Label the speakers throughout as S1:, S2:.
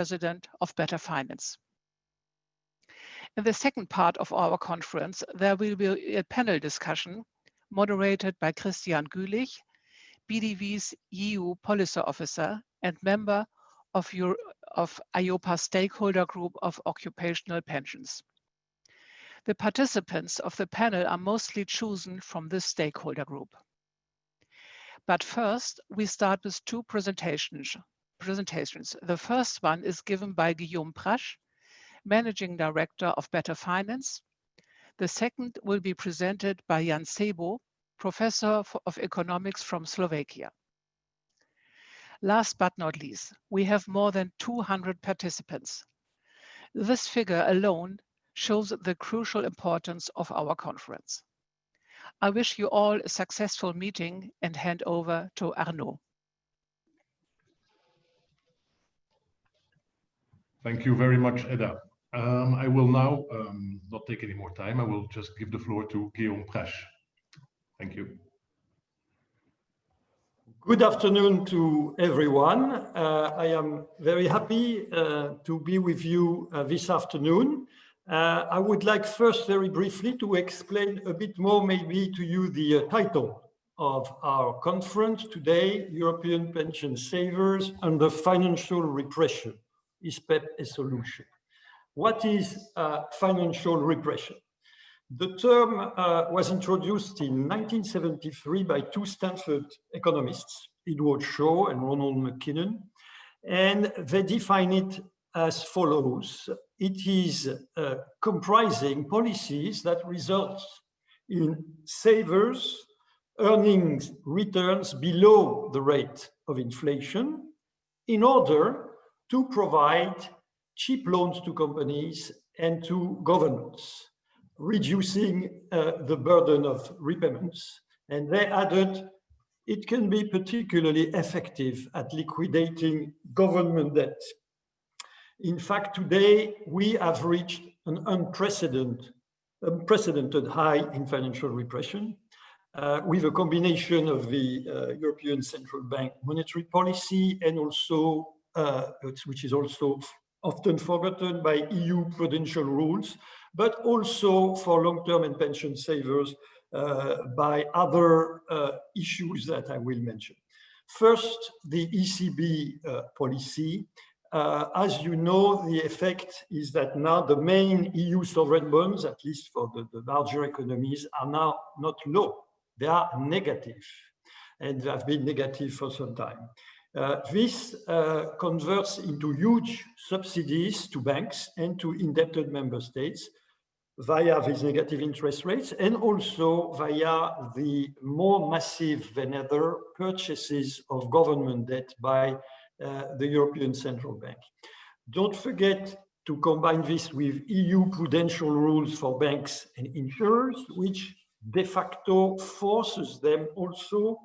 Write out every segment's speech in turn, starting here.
S1: President of Better Finance. In the second part of our conference, there will be a panel discussion moderated by Christian Gülich, BDV's EU Policy Officer and member of EIOPA Stakeholder Group of Occupational Pensions. The participants of the panel are mostly chosen from this stakeholder group. But first, we start with two presentations. The first one is given by Guillaume Prasch, Managing Director of Better Finance. The second will be presented by Jan Sebo, Professor of Economics from Slovakia. Last but not least, we have more than 200 participants. This figure alone shows the crucial importance of our conference. I wish you all a successful meeting and hand over to Arnaud.
S2: Thank you very much, Edda. I will now not take any more time. I will just give the floor to Guillaume Prasch. Thank you.
S3: Good afternoon to everyone. I am very happy to be with you this afternoon. I would like first very briefly to explain a bit more maybe to you the title of our conference today, European Pension Savers Under Financial Repression. Is PEPP a solution? What is financial repression? The term was introduced in 1973 by two Stanford economists, Edward Shaw and Ronald McKinnon, and they define it as follows. It is comprising policies that result in savers earning returns below the rate of inflation in order to provide cheap loans to companies and to governments, reducing the burden of repayments. And they added, it can be particularly effective at liquidating government debt. In fact, today we have reached an unprecedented high in financial repression with a combination of the European Central Bank monetary policy and also, which is also often forgotten, by EU prudential rules, but also for long-term and pension savers by other issues that I will mention. First, the ECB policy. As you know, the effect is that now the main EU sovereign bonds, at least for the larger economies, are now not low. They are negative, and they have been negative for some time. This converts into huge subsidies to banks and to indebted member states via these negative interest rates and also via the more massive than ever purchases of government debt by the European Central Bank. Don't forget to combine this with EU prudential rules for banks and insurers, which de facto forces them also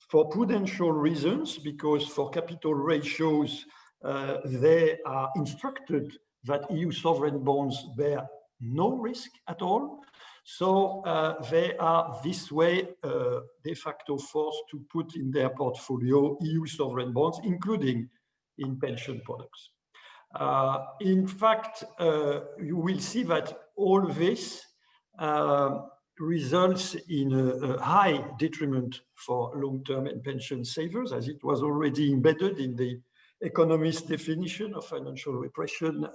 S3: for prudential reasons, because for capital ratios, they are instructed that EU sovereign bonds bear no risk at all. So they are this way de facto forced to put in their portfolio EU sovereign bonds, including in pension products. In fact, you will see that all this results in a high detriment for long-term and pension savers, as it was already embedded in the economist definition of financial repression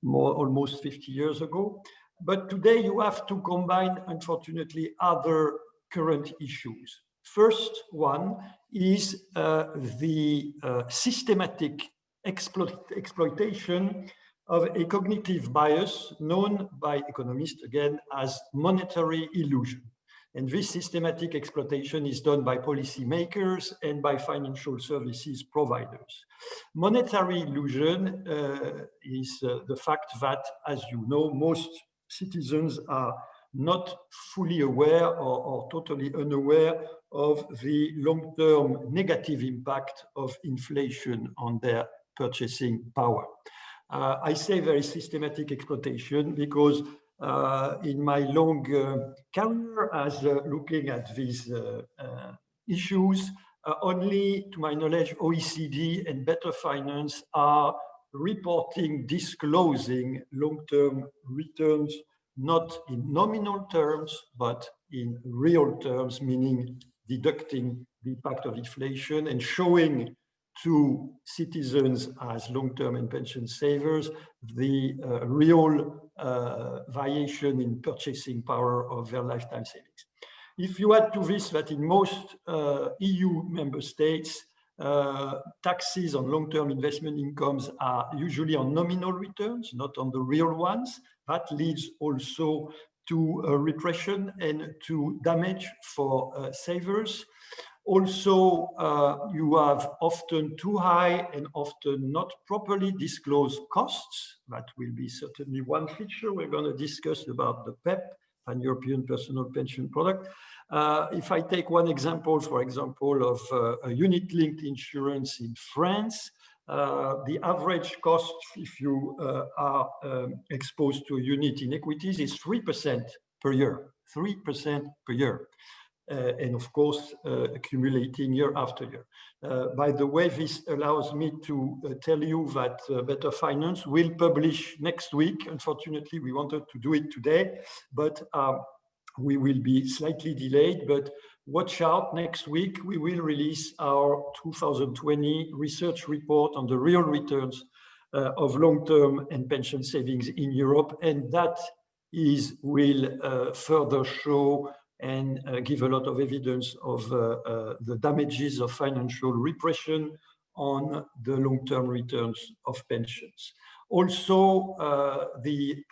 S3: almost 50 years ago. But today you have to combine, unfortunately, other current issues. First one is the systematic exploitation of a cognitive bias known by economists, again, as monetary illusion. And this systematic exploitation is done by policymakers and by financial services providers. Monetary illusion is the fact that, as you know, most citizens are not fully aware or totally unaware of the long-term negative impact of inflation on their purchasing power. I say very systematic exploitation because in my long career as looking at these issues, only to my knowledge, OECD and Better Finance are reporting, disclosing long-term returns, not in nominal terms, but in real terms, meaning deducting the impact of inflation and showing to citizens as long-term and pension savers the real variation in purchasing power of their lifetime savings. If you add to this that in most EU member states, taxes on long-term investment incomes are usually on nominal returns, not on the real ones, that leads also to repression and to damage for savers. Also, you have often too high and often not properly disclosed costs. That will be certainly one feature we're going to discuss about the PEPP, Pan-European Personal Pension Product. If I take one example, for example, of a unit-linked insurance in France, the average cost, if you are exposed to a unit in equities, is 3% per year, 3% per year. And of course, accumulating year after year. By the way, this allows me to tell you that Better Finance will publish next week. Unfortunately, we wanted to do it today, but we will be slightly delayed. But watch out, next week we will release our 2020 research report on the real returns of long-term and pension savings in Europe. And that will further show and give a lot of evidence of the damages of financial repression on the long-term returns of pensions. Also, the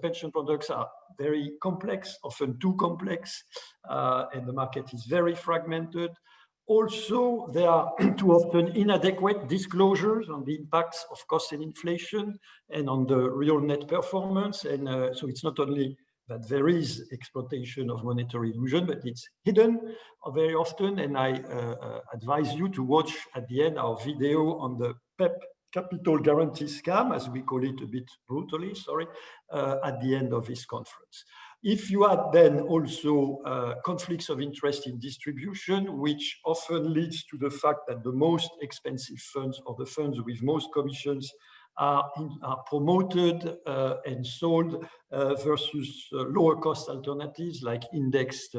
S3: pension products are very complex, often too complex, and the market is very fragmented. Also, there are too often inadequate disclosures on the impacts of cost and inflation and on the real net performance. And so it's not only that there is exploitation of monetary illusion, but it's hidden very often. And I advise you to watch at the end our video on the PEPP capital guarantee scam, as we call it a bit brutally, sorry, at the end of this conference. If you add then also conflicts of interest in distribution, which often leads to the fact that the most expensive funds or the funds with most commissions are promoted and sold versus lower cost alternatives like indexed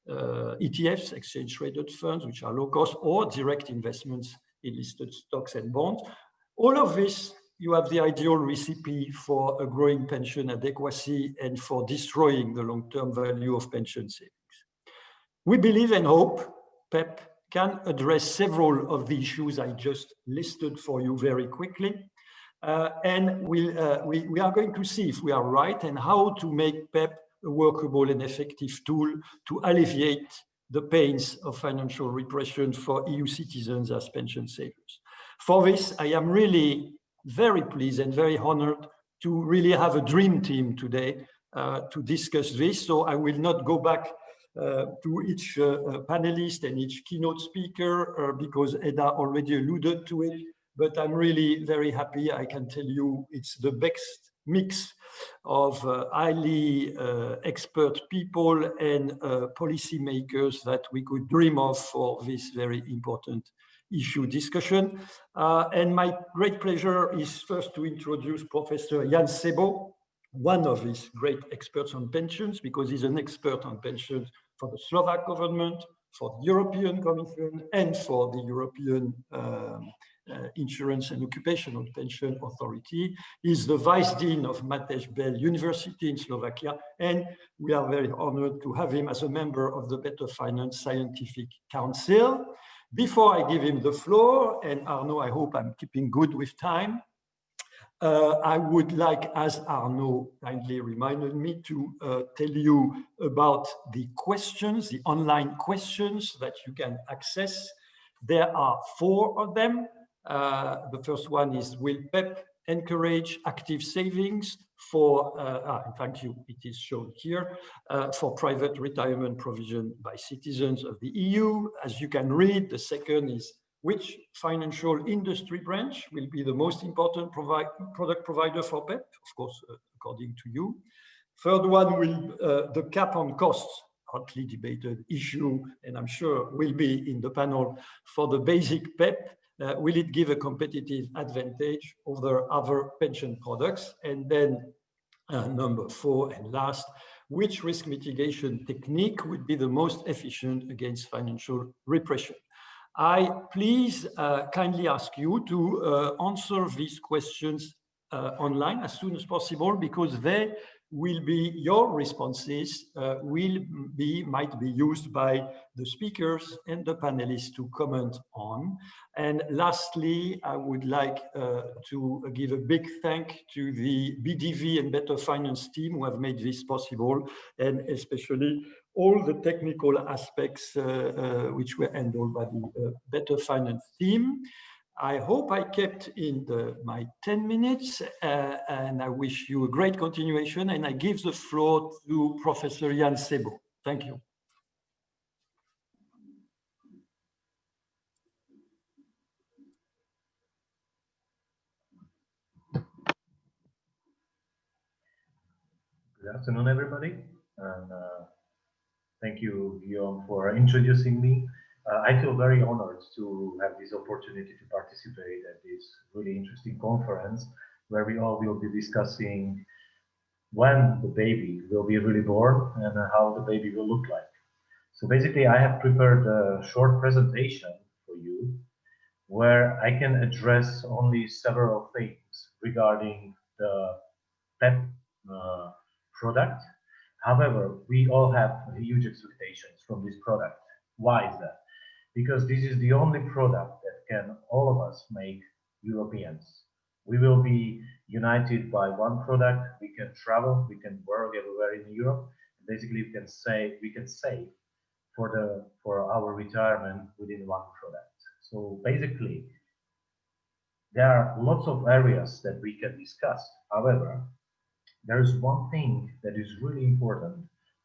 S3: ETFs, exchange traded funds, which are low cost, or direct investments in listed stocks and bonds. All of this, you have the ideal recipe for a growing pension adequacy and for destroying the long-term value of pension savings. We believe and hope PEPP can address several of the issues I just listed for you very quickly. And we are going to see if we are right and how to make PEPP a workable and effective tool to alleviate the pains of financial repression for EU citizens as pension savers. For this, I am really very pleased and very honored to really have a dream team today to discuss this. So I will not go back to each panelist and each keynote speaker because Eda already alluded to it. But I'm really very happy. I can tell you it's the best mix of highly expert people and policymakers that we could dream of for this very important issue discussion. And my great pleasure is first to introduce Professor Jan Sebo, one of these great experts on pensions, because he's an expert on pensions for the Slovak government, for the European Commission, and for the European Insurance and Occupational Pension Authority. He's the Vice Dean of Matej Bell University in Slovakia, and we are very honored to have him as a member of the Better Finance Scientific Council. Before I give him the floor, and Arnaud, I hope I'm keeping good with time, I would like, as Arnaud kindly reminded me, to tell you about the questions, the online questions that you can access. There are 4 of them. The first one is, will PEPP encourage active savings for, thank you, it is shown here, for private retirement provision by citizens of the EU. As you can read, the second is, which financial industry branch will be the most important product provider for PEPP? Of course, according to you. Third one will, the cap on costs, hotly debated issue, and I'm sure will be in the panel for the basic PEPP. will it give a competitive advantage over other pension products? And then number 4 and last, which risk mitigation technique would be the most efficient against financial repression? I please kindly ask you to answer these questions online as soon as possible, because they will be, your responses might be used by the speakers and the panelists to comment on. And lastly, I would like to give a big thank to the BDV and Better Finance team who have made this possible, and especially all the technical aspects which were handled by the Better Finance team. I hope I kept in my 10 minutes, and I wish you a great continuation, and I give the floor to Professor Jan Sebo. Thank you.
S4: Good afternoon, everybody, and thank you, Guillaume, for introducing me. I feel very honored to have this opportunity to participate at this really interesting conference where we all will be discussing when the baby will be really born and how the baby will look like. So basically, I have prepared a short presentation for you where I can address only several things regarding the PEPP product. However, we all have huge expectations from this product. Why is that? Because this is the only product that can all of us make Europeans. We will be united by one product. We can travel, we can work everywhere in Europe. Basically, we can save for our retirement within one product. So basically, there are lots of areas that we can discuss. However, there is one thing that is really important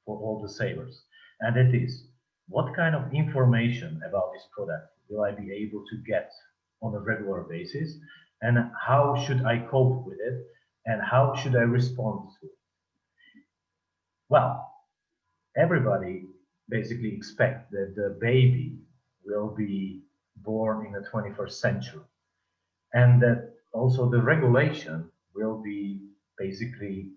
S4: for all the savers, and that is what kind of information about this product will I be able to get on a regular basis, and how should I cope with it, and how should I respond to it? Well, everybody basically expects that the baby will be born in the 21st century, and that also the regulation will be basically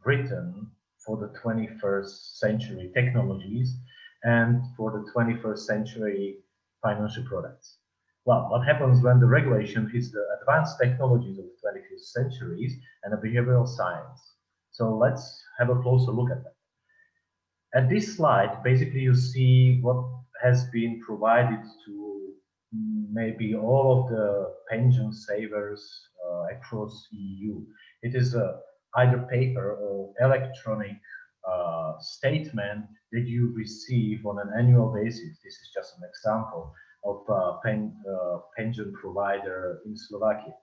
S4: written for the 21st century technologies and for the 21st century financial products. Well, what happens when the regulation hits the advanced technologies of the 21st centuries and the behavioral science? So let's have a closer look at that. At this slide, basically you see what has been provided to maybe all of the pension savers across EU. It is either paper or electronic statement that you receive on an annual basis. This is just an example of a pension provider in Slovakia.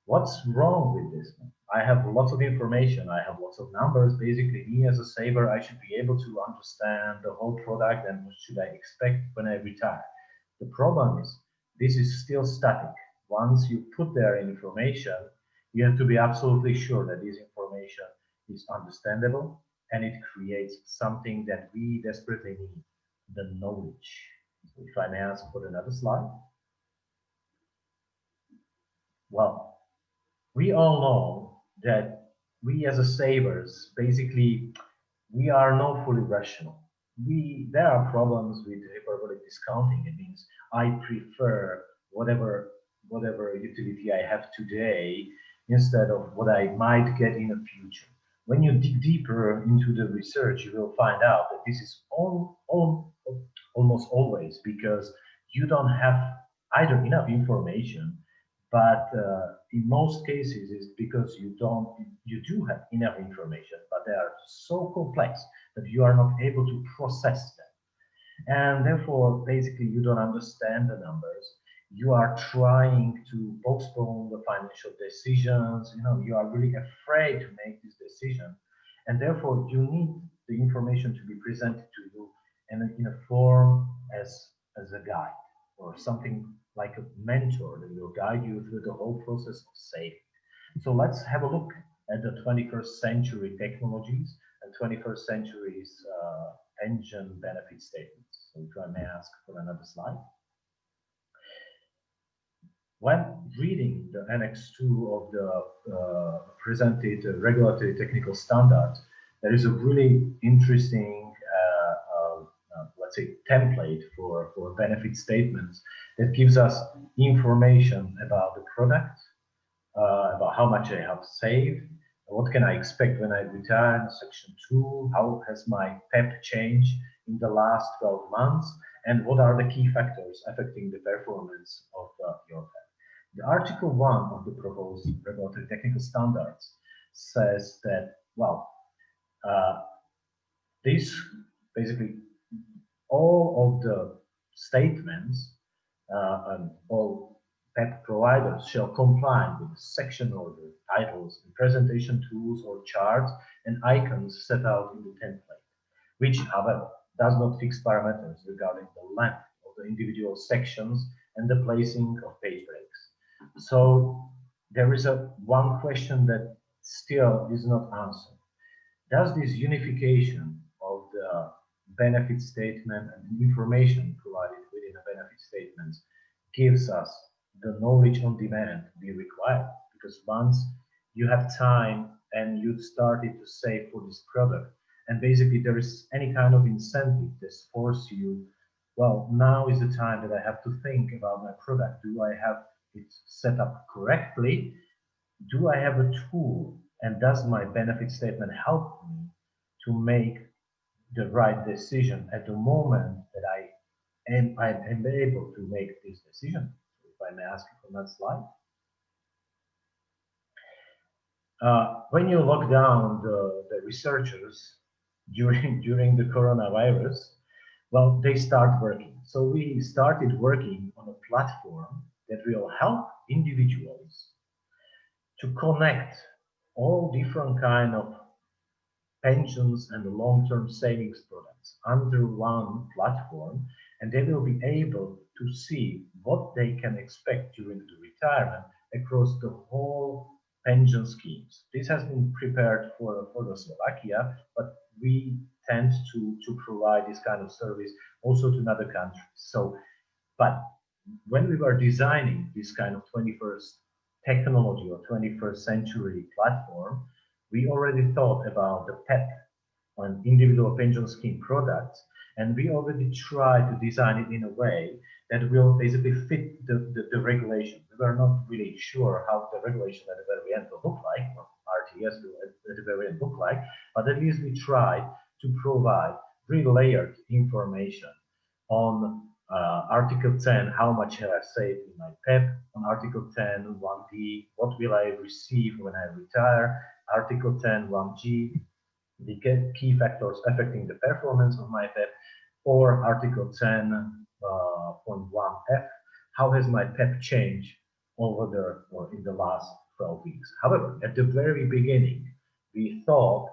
S4: What's wrong with this? I have lots of information, I have lots of numbers. Basically, me as a saver, I should be able to understand the whole product and what should I expect when I retire. The problem is, this is still static. Once you put their information, you have to be absolutely sure that this information is understandable and it creates something that we desperately need, the knowledge. So if I may ask for another slide. Well, we all know that we as a savers, basically, we are not fully rational. There are problems with hyperbolic discounting. It means I prefer whatever utility I have today instead of what I might get in the future. When you dig deeper into the research, you will find out that this is almost always because you don't have either enough information, but in most cases it's because you do have enough information, but they are so complex that you are not able to process them. And therefore, basically, you don't understand the numbers. You are trying to postpone the financial decisions. You are really afraid to make this decision. And therefore, you need the information to be presented to you in a form as a guide or something like a mentor that will guide you through the whole process of saving. So let's have a look at the 21st century technologies and 21st century's pension benefit statements. So if I may ask for another slide. When reading the Annex 2 of the presented regulatory technical standards, there is a really interesting, let's say, template for benefit statements that gives us information about the product, about how much I have saved, what can I expect when I retire in Section 2, how has my PEPP changed in the last 12 months, and what are the key factors affecting the performance of your PEPP. The Article 1 of the proposed regulatory technical standards says that, well, this basically all of the statements and all PEPP providers shall comply with the section order, titles, and presentation tools or charts and icons set out in the template, which, however, does not fix parameters regarding the length of the individual sections and the placing of page breaks. So there is one question that still is not answered. Does this unification of the benefit statement and information provided within a benefit statement gives us the knowledge on demand we require? Because once you have time and you started to save for this product, and basically there is any kind of incentive that forces you, well, now is the time that I have to think about my product. Do I have it set up correctly? Do I have a tool? And does my benefit statement help me to make the right decision at the moment that I'm able to make this decision? If I may ask you from that slide. When you lock down the researchers during the coronavirus, well, they start working. So we started working on a platform that will help individuals to connect all different kind of pensions and long-term savings products under one platform, and they will be able to see what they can expect during the retirement across the whole pension schemes. This has been prepared for the Slovakia, but we tend to provide this kind of service also to other countries. So, but when we were designing this kind of 21st technology or 21st century platform, we already thought about the PEPP on individual pension scheme products, and we already tried to design it in a way that will basically fit the regulation. We were not really sure how the regulation at the very end will look like, or RTS will at the very end look like, but at least we tried to provide pre-layered information on Article 10, how much have I saved in my PEPP? On Article 10, 1D, what will I receive when I retire? Article 10, 1G, the key factors affecting the performance of my PEPP, or Article 10.1F, how has my PEPP changed over or in the last 12 weeks. However, at the very beginning, we thought,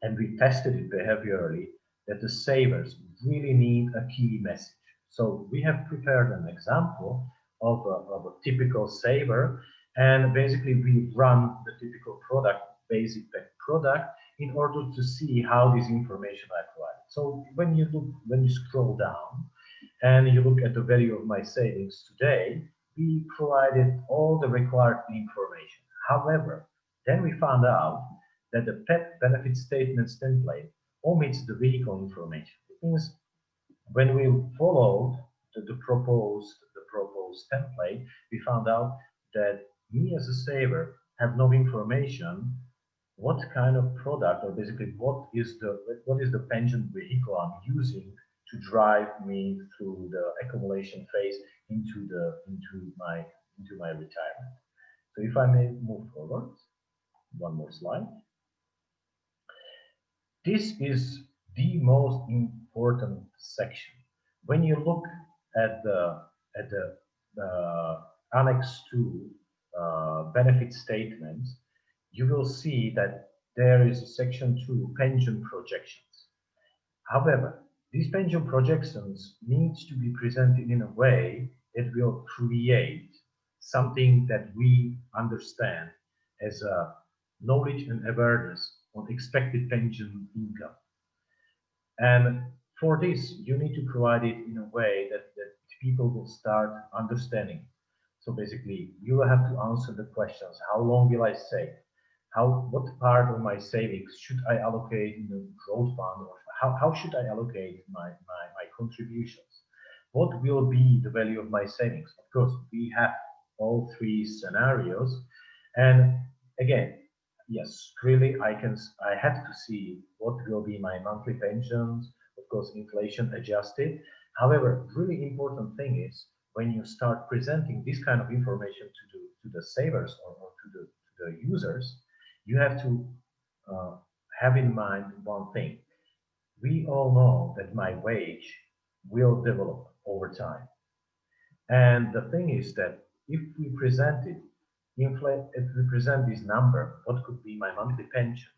S4: and we tested it behaviorally, that the savers really need a key message. So we have prepared an example of a typical saver, and basically we run the typical product, basic PEPP product, in order to see how this information I provide. So when you scroll down and you look at the value of my savings today, we provided all the required information. However, then we found out that the PEPP benefit statements template omits the vehicle information. It means when we followed the proposed template, we found out that me as a saver have no information what kind of product, or basically what is the pension vehicle I'm using to drive me through the accumulation phase into my retirement. So if I may move forward, one more slide. This is the most important section. When you look at the Annex 2 benefit statements, you will see that there is a Section 2 pension projections. However, these pension projections needs to be presented in a way that will create something that we understand as a knowledge and awareness on expected pension income. And for this, you need to provide it in a way that people will start understanding. So basically, you will have to answer the questions: how long will I save? What part of my savings should I allocate in the growth fund, or how should I allocate my contributions? What will be the value of my savings? Of course, we have all three scenarios, and again, yes, really, I have to see what will be my monthly pensions, of course, inflation adjusted. However, really important thing is when you start presenting this kind of information to the savers, or to the users, you have to have in mind one thing. We all know that my wage will develop over time. And the thing is that if we present it, if we present this number, what could be my monthly pension,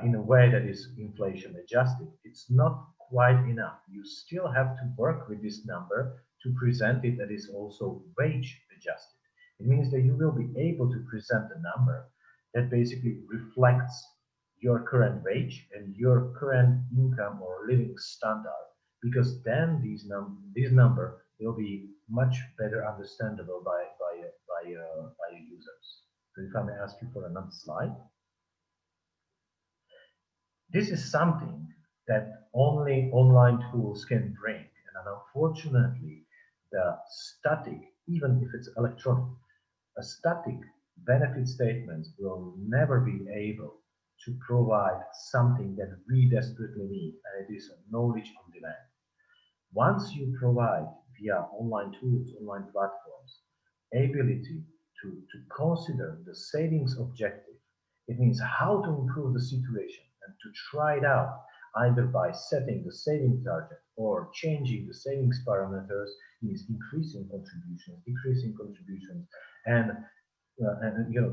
S4: in a way that is inflation adjusted, it's not quite enough. You still have to work with this number to present it that is also wage adjusted. It means that you will be able to present a number that basically reflects your current wage and your current income or living standard, because then this number will be much better understandable by users. So if I may ask you for another slide. This is something that only online tools can bring, and unfortunately, the static, even if it's electronic, a static benefit statement will never be able to provide something that we desperately need, and it is knowledge on demand. Once you provide via online tools, online platforms, ability to consider the savings objective, it means how to improve the situation and to try it out either by setting the saving target or changing the savings parameters, means increasing contributions, decreasing contributions, and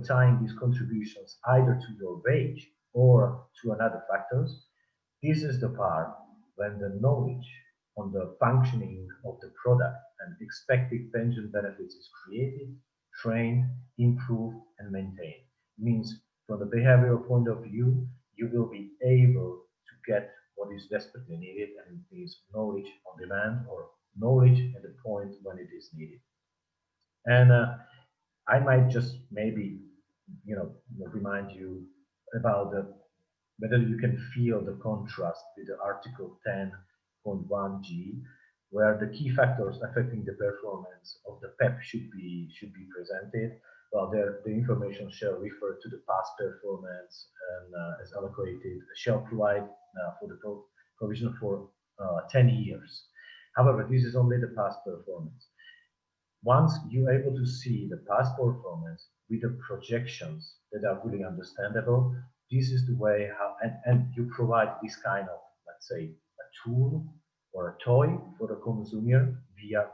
S4: tying these contributions either to your wage or to another factors. This is the part when the knowledge on the functioning of the product and expected pension benefits is created, trained, improved, and maintained. It means from the behavioral point of view, you will be able to get what is desperately needed, and it is knowledge on demand, or knowledge at the point when it is needed. And I might just maybe, remind you about whether you can feel the contrast with the Article 10.1g, where the key factors affecting the performance of the PEPP should be presented. Well, there the information shall refer to the past performance, and as allocated shall provide for the provision for 10 years. However, this is only the past performance. Once you're able to see the past performance with the projections that are really understandable, this is the way how, and you provide this kind of, let's say, a tool or a toy for the consumer via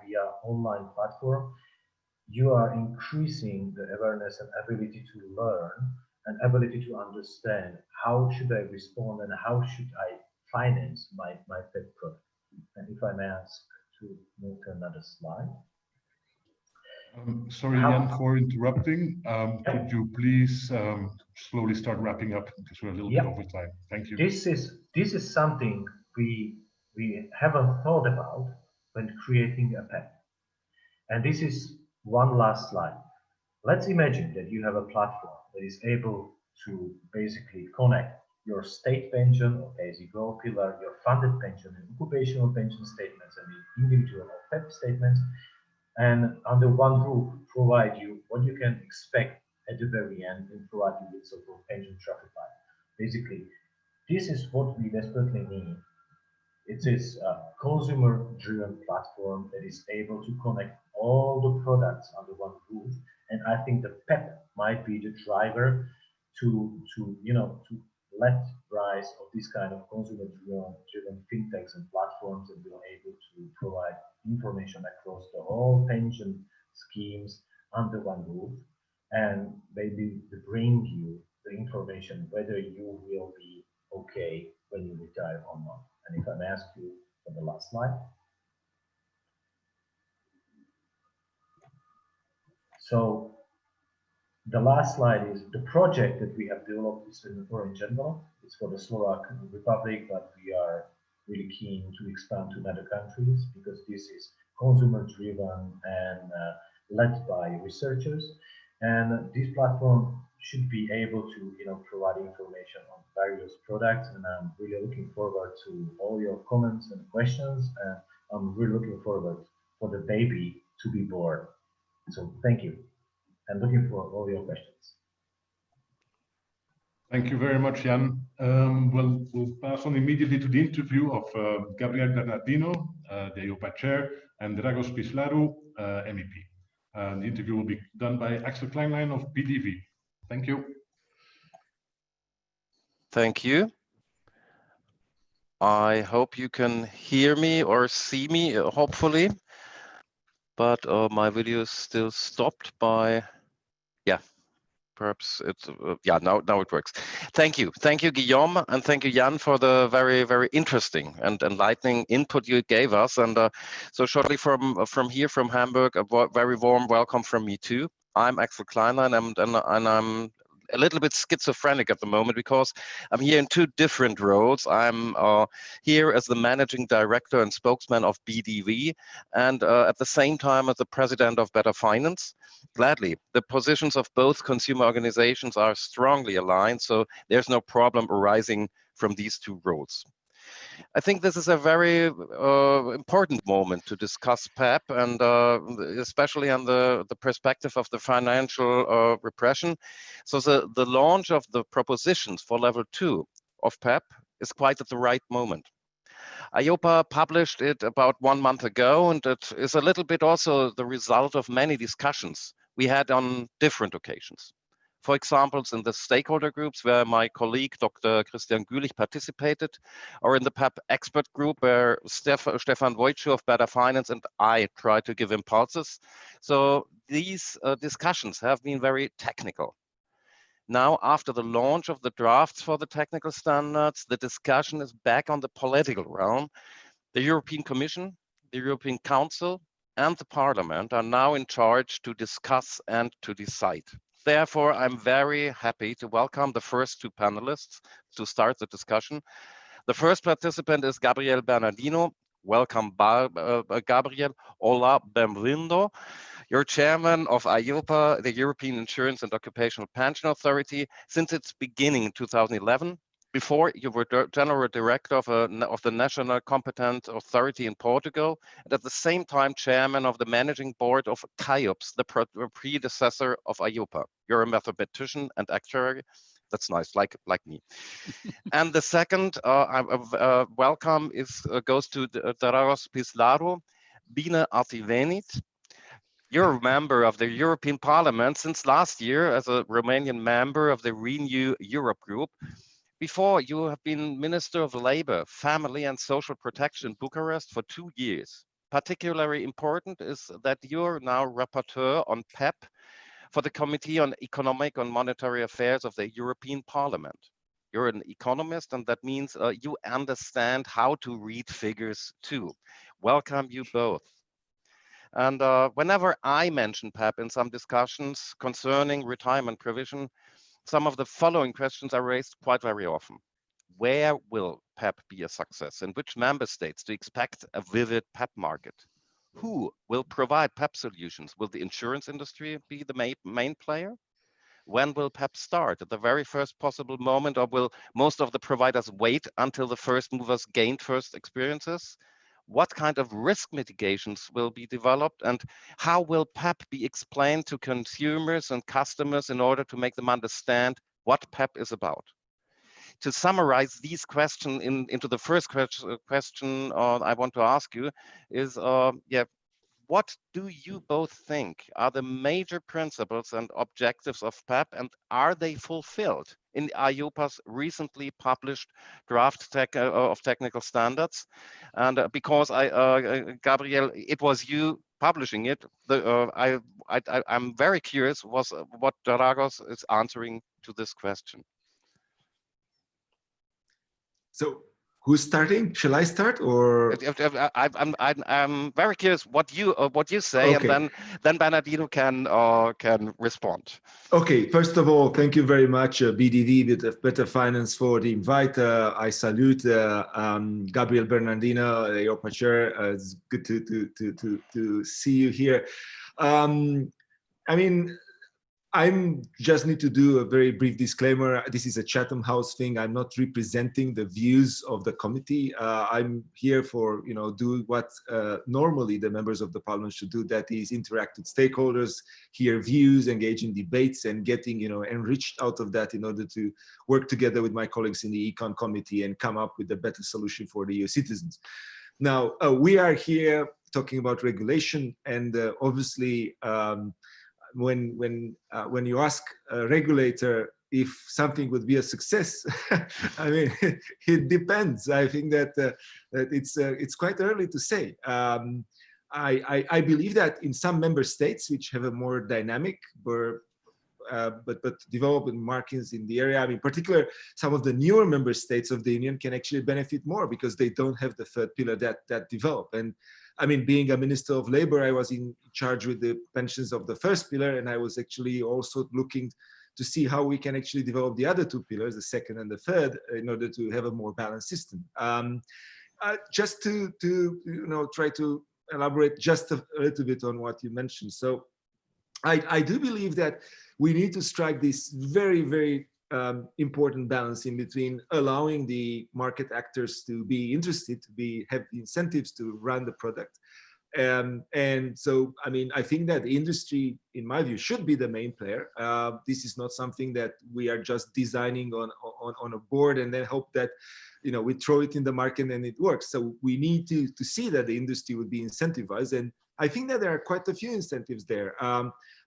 S4: online platform. You are increasing the awareness and ability to learn and ability to understand how should I respond and how should I finance my pet product. And if I may ask to move to another slide.
S2: Sorry, Jan, for interrupting. Could you please slowly start wrapping up, because we're a little bit over time. Thank you.
S4: This is something we haven't thought about when creating a PEPP. And this is one last slide. Let's imagine that you have a platform that is able to basically connect your state pension or pay-as-you-go pillar, your funded pension and occupational pension statements, and the individual or PEPP statements, and under one roof provide you what you can expect at the very end and provide you with so-called pension traffic light. Basically, this is what we desperately need. It is a consumer-driven platform that is able to connect all the products under one roof, and I think the PEPP might be the driver to let rise of this kind of consumer-driven fintechs and platforms that will be able to provide information across the whole pension schemes under one roof, and maybe to bring you the information whether you will be okay when you retire or not. And if I may ask you for the last slide. So the last slide is the project that we have developed is in the orange envelope. It's for the Slovak Republic, but we are really keen to expand to other countries because this is consumer driven and led by researchers, and this platform should be able to provide information on various products. And I'm really looking forward to all your comments and questions, and I'm really looking forward for the baby to be born. So thank you, and looking for all your questions.
S2: Thank you very much, Jan. We'll pass on immediately to the interview of Gabriel Bernardino, the EIOPA chair, and Dragos Pislaru, MEP. The interview will be done by Axel Kleinlein of PDV. Thank you.
S5: Thank you. I hope you can hear me or see me, hopefully, but my video is still stopped by, yeah. Perhaps it's, yeah, now it works. Thank you, Guillaume, and thank you, Jan, for the very, very interesting and enlightening input you gave us. And so shortly from here, from Hamburg, a very warm welcome from me too. I'm Axel Kleinlein, and I'm a little bit schizophrenic at the moment because I'm here in two different roles. I'm here as the managing director and spokesman of PDV, and at the same time as the president of Better Finance. Gladly, the positions of both consumer organizations are strongly aligned, so there's no problem arising from these two roles. I think this is a very important moment to discuss PEPP, and especially on the perspective of the financial repression. So the launch of the propositions for level 2 of PEPP is quite at the right moment. EIOPA published it about 1 month ago, and it is a little bit also the result of many discussions we had on different occasions. For example, in the stakeholder groups where my colleague, Dr. Christian Gülich, participated, or in the PEPP expert group where Stefan Wojciech of Better Finance and I tried to give impulses. So these discussions have been very technical. Now, after the launch of the drafts for the technical standards, the discussion is back on the political realm. The European Commission, the European Council, and the Parliament are now in charge to discuss and to decide. Therefore, I'm very happy to welcome the first two panelists to start the discussion. The first participant is Gabriel Bernardino. Welcome, Gabriel. Hola, bem-vindo. You're chairman of EIOPA, the European Insurance and Occupational Pension Authority, since its beginning in 2011. Before, you were general director of the National Competent Authority in Portugal, and at the same time, chairman of the managing board of CAIOPS, the predecessor of EIOPA. You're a mathematician and actuary. That's nice, like me. And the second welcome goes to Dragos Pislaru, Bine ați venit. You're a member of the European Parliament since last year as a Romanian member of the Renew Europe group. Before, you have been Minister of Labour, Family and Social Protection in Bucharest for 2 years. Particularly important is that you're now rapporteur on PEPP for the Committee on Economic and Monetary Affairs of the European Parliament. You're an economist, and that means you understand how to read figures too. Welcome you both. And whenever I mention PEPP in some discussions concerning retirement provision, some of the following questions are raised quite very often. Where will PEPP be a success? In which member states do you expect a vivid PEPP market? Who will provide PEPP solutions? Will the insurance industry be the main player? When will PEPP start? At the very first possible moment, or will most of the providers wait until the first movers gained first experiences? What kind of risk mitigations will be developed, and how will PEPP be explained to consumers and customers in order to make them understand what PEPP is about? To summarize these questions into the first question I want to ask you is, what do you both think are the major principles and objectives of PEPP, and are they fulfilled in EIOPA's recently published draft of technical standards? And because Gabriel, it was you publishing it, I'm very curious what Dragos is answering to this question.
S6: So who's starting? Shall I start, or?
S5: I'm very curious what you say, okay. And then Bernardino can respond.
S6: Okay. First of all, thank you very much, PDV with Better Finance, for the invite. I salute Gabriel Bernardino, your chair. It's good to see you here. I mean, I'm just need to do a very brief disclaimer. This is a Chatham House thing. I'm not representing the views of the committee. I'm here for, do what normally the members of the parliament should do. That is interact with stakeholders, hear views, engage in debates, and getting, enriched out of that in order to work together with my colleagues in the Econ committee and come up with a better solution for the EU citizens. Now, we are here talking about regulation, and obviously, when you ask a regulator if something would be a success, I mean, it depends. I think that it's quite early to say. I believe that in some member states which have a more dynamic but developing markets in the area, I mean, particular some of the newer member states of the Union can actually benefit more because they don't have the third pillar that develop. And I mean, being a Minister of Labor, I was in charge with the pensions of the first pillar, and I was actually also looking to see how we can actually develop the other two pillars, the second and the third, in order to have a more balanced system. Just to try to elaborate just a little bit on what you mentioned. So I do believe that we need to strike this very, very important balance in between allowing the market actors to be interested, to have the incentives to run the product. And so, I mean, I think that the industry, in my view, should be the main player. This is not something that we are just designing on a board and then hope that, we throw it in the market and it works. So we need to see that the industry would be incentivized. And I think that there are quite a few incentives there.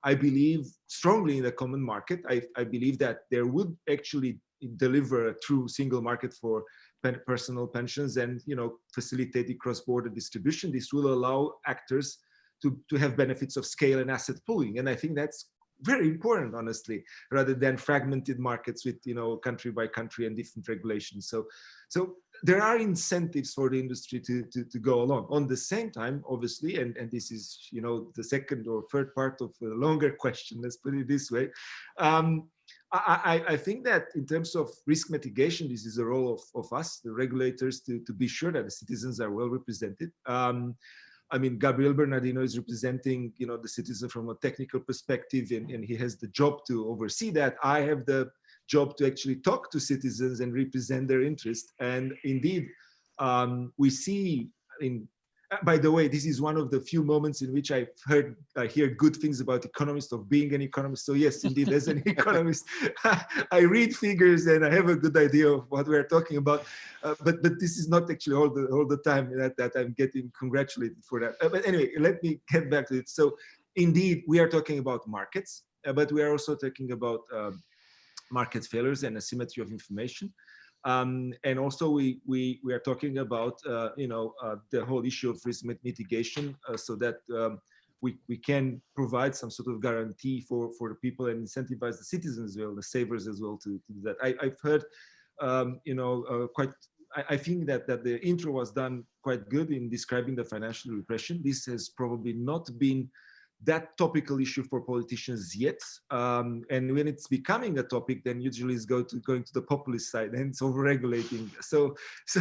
S6: I believe strongly in the common market. I believe that there would actually deliver a true single market for personal pensions and facilitate cross-border distribution. This will allow actors to have benefits of scale and asset pooling, and I think that's very important, honestly, rather than fragmented markets with country by country and different regulations. So there are incentives for the industry to go along. On the same time, obviously, and this is the second or third part of a longer question, let's put it this way. I think that in terms of risk mitigation, this is a role of us, the regulators, to be sure that the citizens are well represented. I mean, Gabriel Bernardino is representing, the citizen from a technical perspective, and he has the job to oversee that. I have the job to actually talk to citizens and represent their interest. And indeed, we see, by the way, this is one of the few moments in which I hear good things about economists, of being an economist. So yes, indeed, as an economist, I read figures and I have a good idea of what we're talking about. But this is not actually all the time that I'm getting congratulated for that. But anyway, let me get back to it. So indeed, we are talking about markets, but we are also talking about market failures and asymmetry of information. And also we are talking about the whole issue of risk mitigation, so that we can provide some sort of guarantee for the people and incentivize the citizens as well, the savers as well, to do that. I've heard I think that the intro was done quite good in describing the financial repression. This has probably not been that topical issue for politicians yet, and when it's becoming a topic, then usually it's going to the populist side, and it's over-regulating. So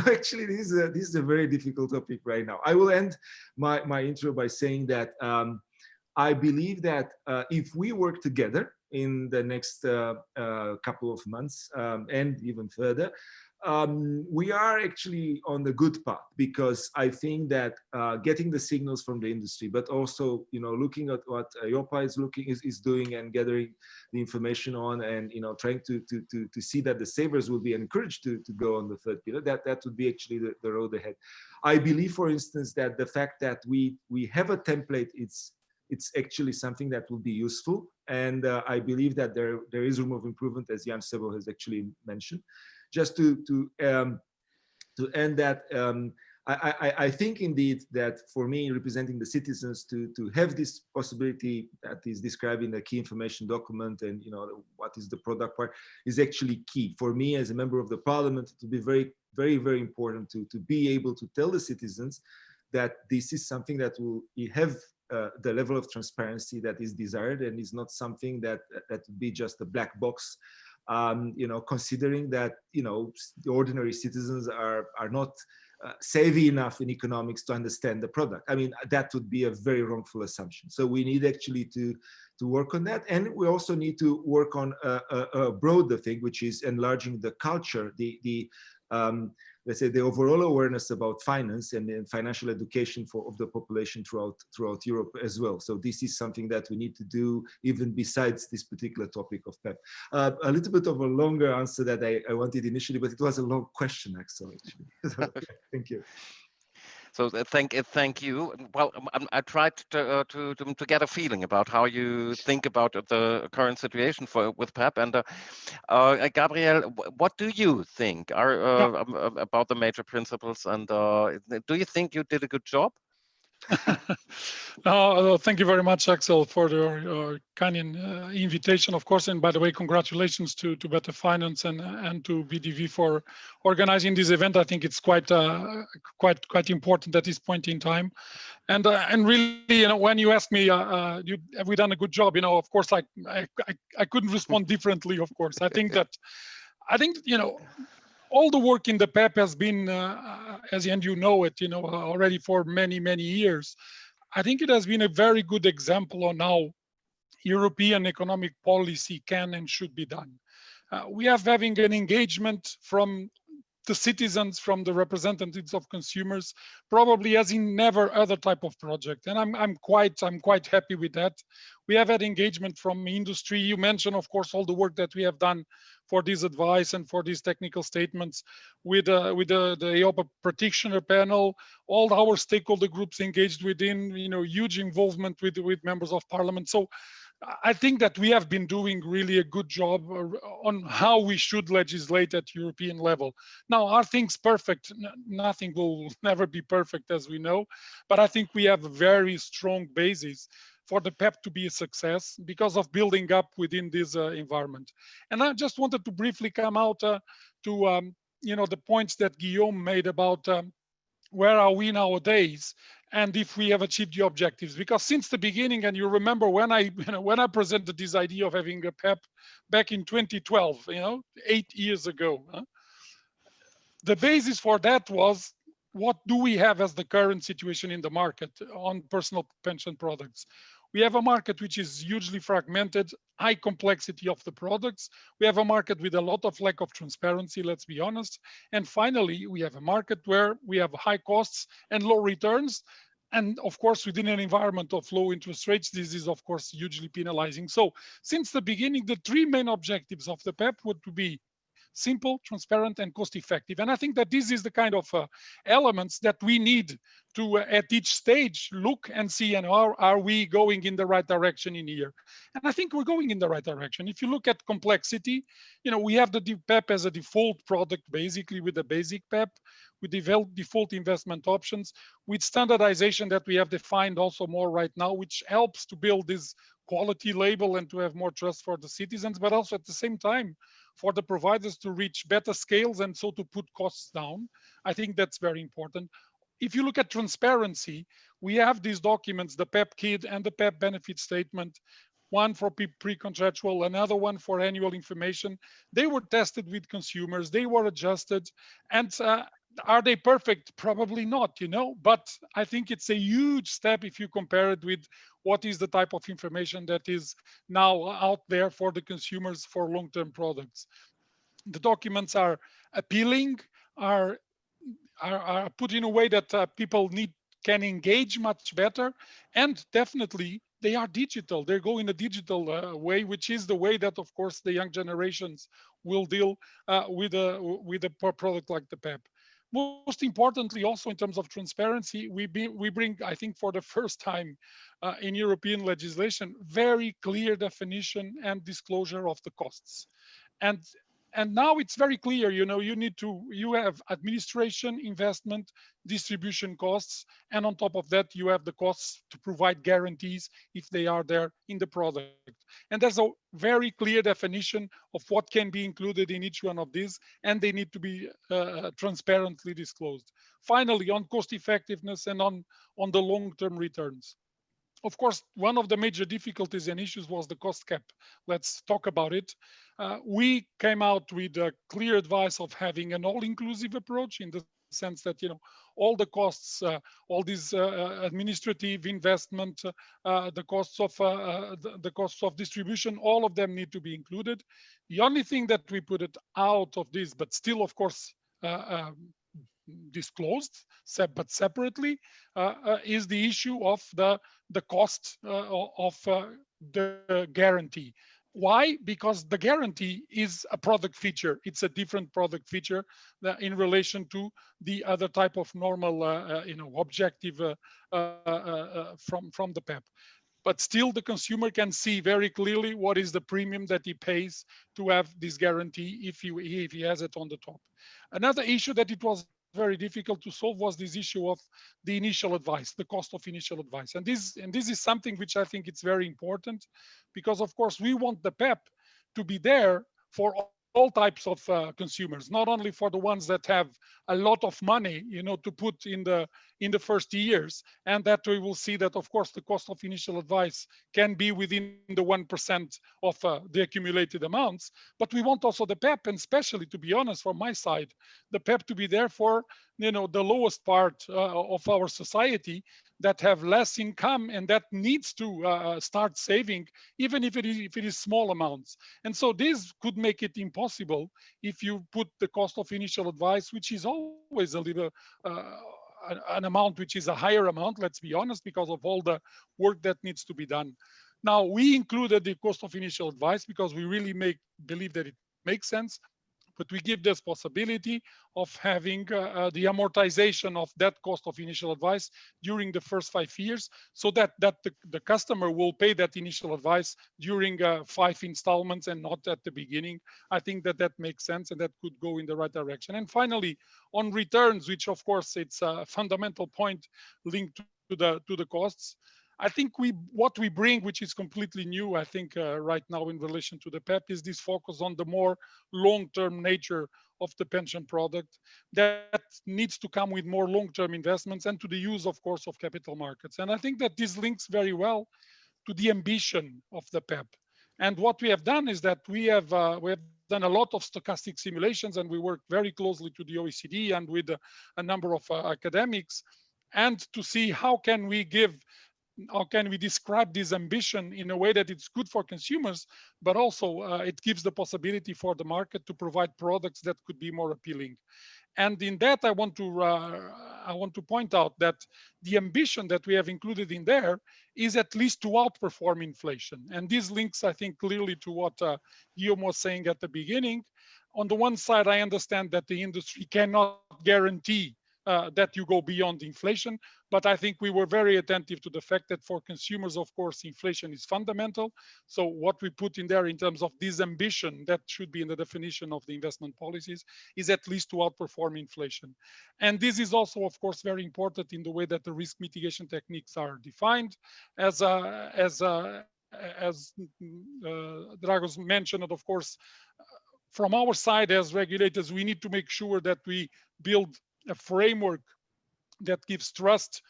S6: actually, this is a very difficult topic right now. I will end my intro by saying that I believe that if we work together in the next couple of months and even further, we are actually on the good path, because I think that getting the signals from the industry, but also looking at what EIOPA is doing and gathering the information on, and trying to see that the savers will be encouraged to go on the third pillar, that would be actually the road ahead. I believe, for instance, that the fact that we have a template, it's actually something that will be useful, and I believe that there is room of improvement, as Jan Sebo has actually mentioned. Just to end that, I think indeed that for me, representing the citizens, to have this possibility that is described in the key information document, and what is the product part, is actually key for me as a member of the parliament. To be very, very, very important to be able to tell the citizens that this is something that will have the level of transparency that is desired, and is not something that would be just a black box. Considering that the ordinary citizens are not savvy enough in economics to understand the product. I mean, that would be a very wrongful assumption. So we need actually to work on that. And we also need to work on a broader thing, which is enlarging the culture, let's say the overall awareness about finance and financial education of the population throughout Europe as well. So this is something that we need to do even besides this particular topic of PEPP. A little bit of a longer answer that I wanted initially, but it was a long question actually. So, thank you.
S5: So thank you. Well, I tried to get a feeling about how you think about the current situation with PEPP. And Gabriel, what do you think about the major principles? And do you think you did a good job?
S7: Thank you very much, Axel, for your kind invitation, of course. And by the way, congratulations to Better Finance and to BDV for organizing this event. I think it's quite important at this point in time. And really, when you ask me, have we done a good job? Of course, I couldn't respond differently. Of course, I think all the work in the PEPP has been, and you know it, already for many, many years. I think it has been a very good example on how European economic policy can and should be done. We have having an engagement from the citizens, from the representatives of consumers, probably as in never other type of project, and I'm quite happy with that. We have had engagement from industry. You mentioned, of course, all the work that we have done for this advice and for these technical statements with the EIOPA practitioner panel, all our stakeholder groups engaged within, huge involvement with members of parliament. So I think that we have been doing really a good job on how we should legislate at European level. Now, are things perfect? Nothing will never be perfect, as we know, but I think we have a very strong basis for the PEPP to be a success because of building up within this environment. And I just wanted to briefly come out to the points that Guillaume made about where are we nowadays and if we have achieved the objectives. Because since the beginning, and you remember when I presented this idea of having a PEPP back in 2012, 8 years ago, the basis for that was, what do we have as the current situation in the market on personal pension products? We have a market which is hugely fragmented, high complexity of the products. We have a market with a lot of lack of transparency, let's be honest. And finally, we have a market where we have high costs and low returns. And of course, within an environment of low interest rates, this is of course hugely penalizing. So since the beginning, the three main objectives of the PEPP would be simple, transparent, and cost-effective. And I think that this is the kind of elements that we need to, at each stage, look and see, and are we going in the right direction in here? And I think we're going in the right direction. If you look at complexity, we have the PEPP as a default product, basically with the basic PEPP. We develop default investment options with standardization that we have defined also more right now, which helps to build this quality label and to have more trust for the citizens, but also at the same time, for the providers to reach better scales and so to put costs down. I think that's very important. If you look at transparency, we have these documents, the PEPP Kit and the PEPP benefit statement, one for pre-contractual, another one for annual information. They were tested with consumers, they were adjusted, and are they perfect? Probably not, but I think it's a huge step if you compare it with what is the type of information that is now out there for the consumers for long-term products. The documents are appealing, are put in a way that people can engage much better, and definitely they are digital. They go in a digital way, which is the way that, of course, the young generations will deal with a product like the PEPP. Most importantly, also in terms of transparency, we bring, I think for the first time in European legislation, very clear definition and disclosure of the costs. And now it's very clear, you have administration, investment, distribution costs, and on top of that, you have the costs to provide guarantees if they are there in the product. And there's a very clear definition of what can be included in each one of these, and they need to be transparently disclosed. Finally, on cost effectiveness and on the long-term returns. Of course, one of the major difficulties and issues was the cost cap. Let's talk about it. We came out with a clear advice of having an all-inclusive approach in the sense that, you know, all the costs, all these administrative investment, the costs of distribution, all of them need to be included. The only thing that we put it out of this, but still, of course, disclosed, but separately, is the issue of the cost of the guarantee. Why? Because the guarantee is a product feature. It's a different product feature in relation to the other type of normal, you know, objective from the PEPP. But still, the consumer can see very clearly what is the premium that he pays to have this guarantee if he has it on the top. Another issue that it was very difficult to solve was this issue of the initial advice, the cost of initial advice. And this is something which I think it's very important, because of course we want the PEPP to be there for all types of consumers, not only for the ones that have a lot of money, you know, to put in the first years, and that we will see that, of course, the cost of initial advice can be within the 1% of the accumulated amounts. But we want also the PEPP, and especially, to be honest, from my side, the PEPP to be there for, you know, the lowest part of our society that have less income and that needs to start saving, even if it is small amounts. And so this could make it impossible if you put the cost of initial advice, which is always a little an amount which is a higher amount, let's be honest, because of all the work that needs to be done. Now, we included the cost of initial advice because we really believe that it makes sense, but we give this possibility of having the amortization of that cost of initial advice during the first 5 years, so that the customer will pay that initial advice during 5 installments and not at the beginning. I think that makes sense, and that could go in the right direction. And finally, on returns, which of course it's a fundamental point linked to the costs, I think what we bring, which is completely new, I think right now in relation to the PEPP, is this focus on the more long-term nature of the pension product that needs to come with more long-term investments and to the use, of course, of capital markets. And I think that this links very well to the ambition of the PEPP. And what we have done is that we have done a lot of stochastic simulations, and we work very closely to the OECD and with a number of academics, and to see how can we describe this ambition in a way that it's good for consumers, but also it gives the possibility for the market to provide products that could be more appealing. And in that, I want to point out that the ambition that we have included in there is at least to outperform inflation. And this links, I think, clearly to what Guillaume was saying at the beginning. On the one side, I understand that the industry cannot guarantee that you go beyond inflation. But I think we were very attentive to the fact that for consumers, of course, inflation is fundamental. So what we put in there in terms of this ambition that should be in the definition of the investment policies is at least to outperform inflation. And this is also, of course, very important in the way that the risk mitigation techniques are defined. As Dragos mentioned, of course, from our side as regulators, we need to make sure that we build a framework that gives trust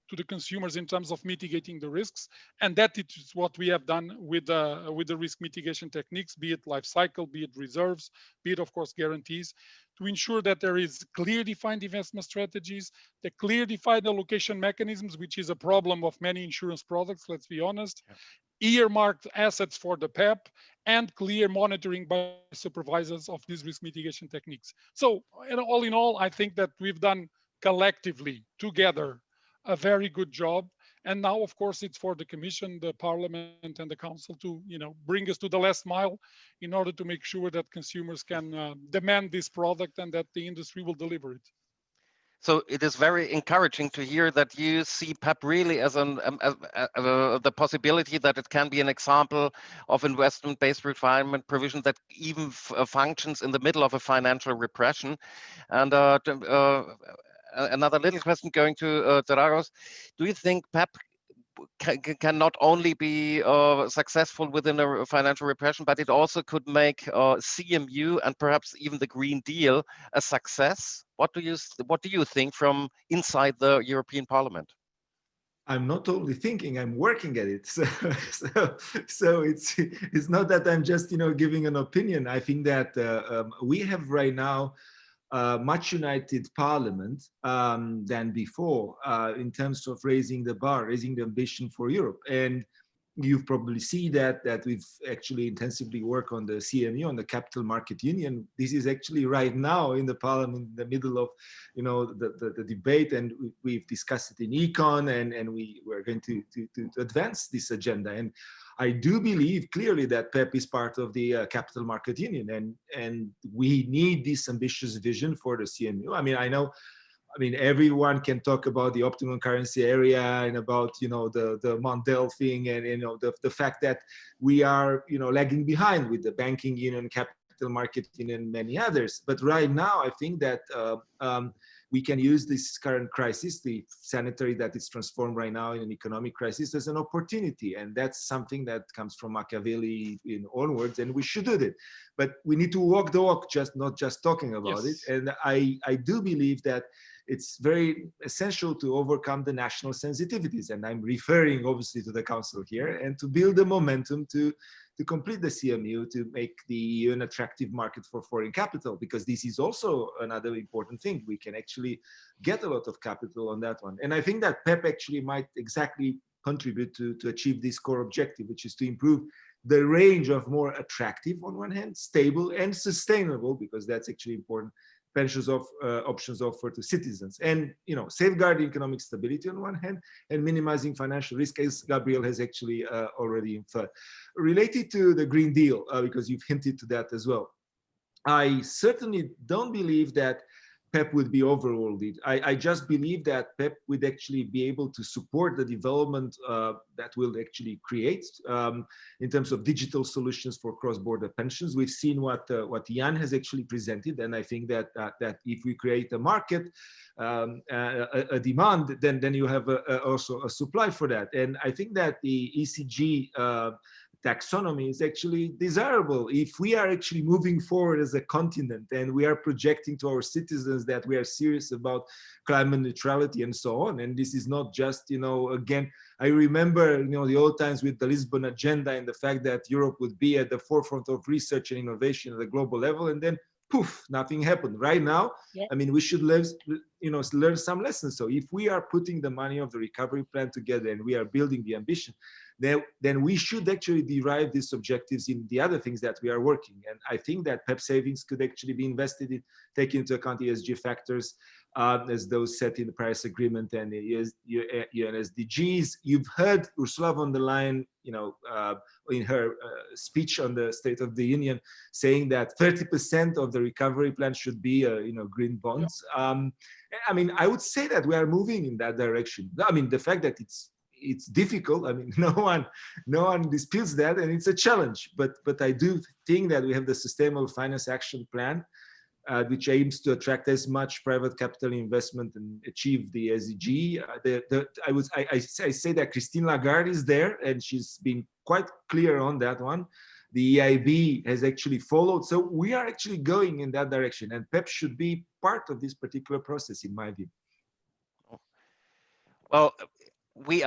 S7: to the consumers in terms of mitigating the risks, and that is what we have done with the risk mitigation techniques, be it life cycle, be it reserves, be it, of course, guarantees, to ensure that there is clear defined investment strategies, the clear defined allocation mechanisms, which is a problem of many insurance products, let's be honest, earmarked assets for the PEPP, and clear monitoring by supervisors of these risk mitigation techniques. So, all in all, I think that we've done collectively, together, a very good job. And now, of course, it's for the Commission, the Parliament, and the Council to, bring us to the last mile in order to make sure that consumers can demand this product and that the industry will deliver it.
S5: So it is very encouraging to hear that you see PEPP really as the possibility that it can be an example of investment-based retirement provision that even functions in the middle of a financial repression. And another little question going to Dragos. Do you think PEPP can not only be successful within a financial repression, but it also could make CMU and perhaps even the Green Deal a success? What do you think from inside the European Parliament?
S6: I'm not only thinking, I'm working at it. So it's not that I'm just giving an opinion. I think that we have right now much united parliament than before in terms of raising the bar, raising the ambition for Europe. And you've probably seen that we've actually intensively worked on the CMU, on the Capital Market Union. This is actually right now in the parliament, in the middle of, the debate, and we've discussed it in Econ, and we're going to advance this agenda. And I do believe clearly that PEPP is part of the Capital Market Union, and we need this ambitious vision for the CMU. I mean, everyone can talk about the optimum currency area and about, the Mondale thing, and, the fact that we are, lagging behind with the banking union, capital market union, and many others. But right now, I think that we can use this current crisis, the sanitary that is transformed right now in an economic crisis, as an opportunity. And that's something that comes from Machiavelli onwards, and we should do it. But we need to walk the walk, not just talking about it. And I do believe that it's very essential to overcome the national sensitivities. And I'm referring obviously to the council here, and to build the momentum to complete the CMU, to make the EU an attractive market for foreign capital, because this is also another important thing. We can actually get a lot of capital on that one. And I think that PEPP actually might exactly contribute to achieve this core objective, which is to improve the range of more attractive, on one hand, stable and sustainable, because that's actually important, pensions options offered to citizens, and safeguarding economic stability on one hand, and minimizing financial risk, as Gabriel has actually already inferred. Related to the Green Deal, because you've hinted to that as well, I certainly don't believe that PEPP would be overruled. I just believe that PEPP would actually be able to support the development that will actually create in terms of digital solutions for cross-border pensions. We've seen what Jan has actually presented, and I think that if we create a market, a demand, then you have also a supply for that. And I think that the ECG taxonomy is actually desirable if we are actually moving forward as a continent, and we are projecting to our citizens that we are serious about climate neutrality and so on. And this is not just, again, I remember, the old times with the Lisbon agenda and the fact that Europe would be at the forefront of research and innovation at the global level, and then poof, nothing happened. Right now, I mean, we should learn some lessons. So if we are putting the money of the recovery plan together, and we are building the ambition, then we should actually derive these objectives in the other things that we are working. And I think that PEPP savings could actually be invested in taking into account ESG factors as those set in the Paris Agreement and the UN SDGs. You've heard Ursula von der Leyen, in her speech on the State of the Union, saying that 30% of the recovery plan should be, green bonds. I mean, I would say that we are moving in that direction. I mean, the fact that it's difficult, I mean, no one disputes that, and it's a challenge. But I do think that we have the Sustainable Finance Action Plan, which aims to attract as much private capital investment and achieve the SDG. I say that Christine Lagarde is there, and she's been quite clear on that one. The EIB has actually followed. So we are actually going in that direction, and PEPP should be part of this particular process, in my view.
S5: Well, we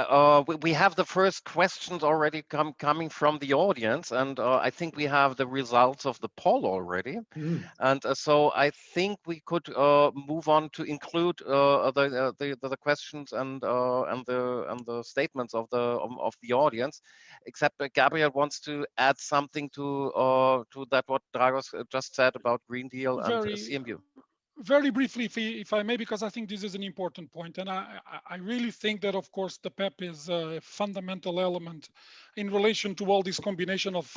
S5: have the first questions already coming from the audience, and I think we have the results of the poll already. And so I think we could move on to include the questions and the statements of the audience. Except that Gabriel wants to add something to that what Dragos just said about Green Deal and CMU.
S7: Very briefly, if I may, because I think this is an important point, and I really think that, of course, the PEPP is a fundamental element in relation to all this combination of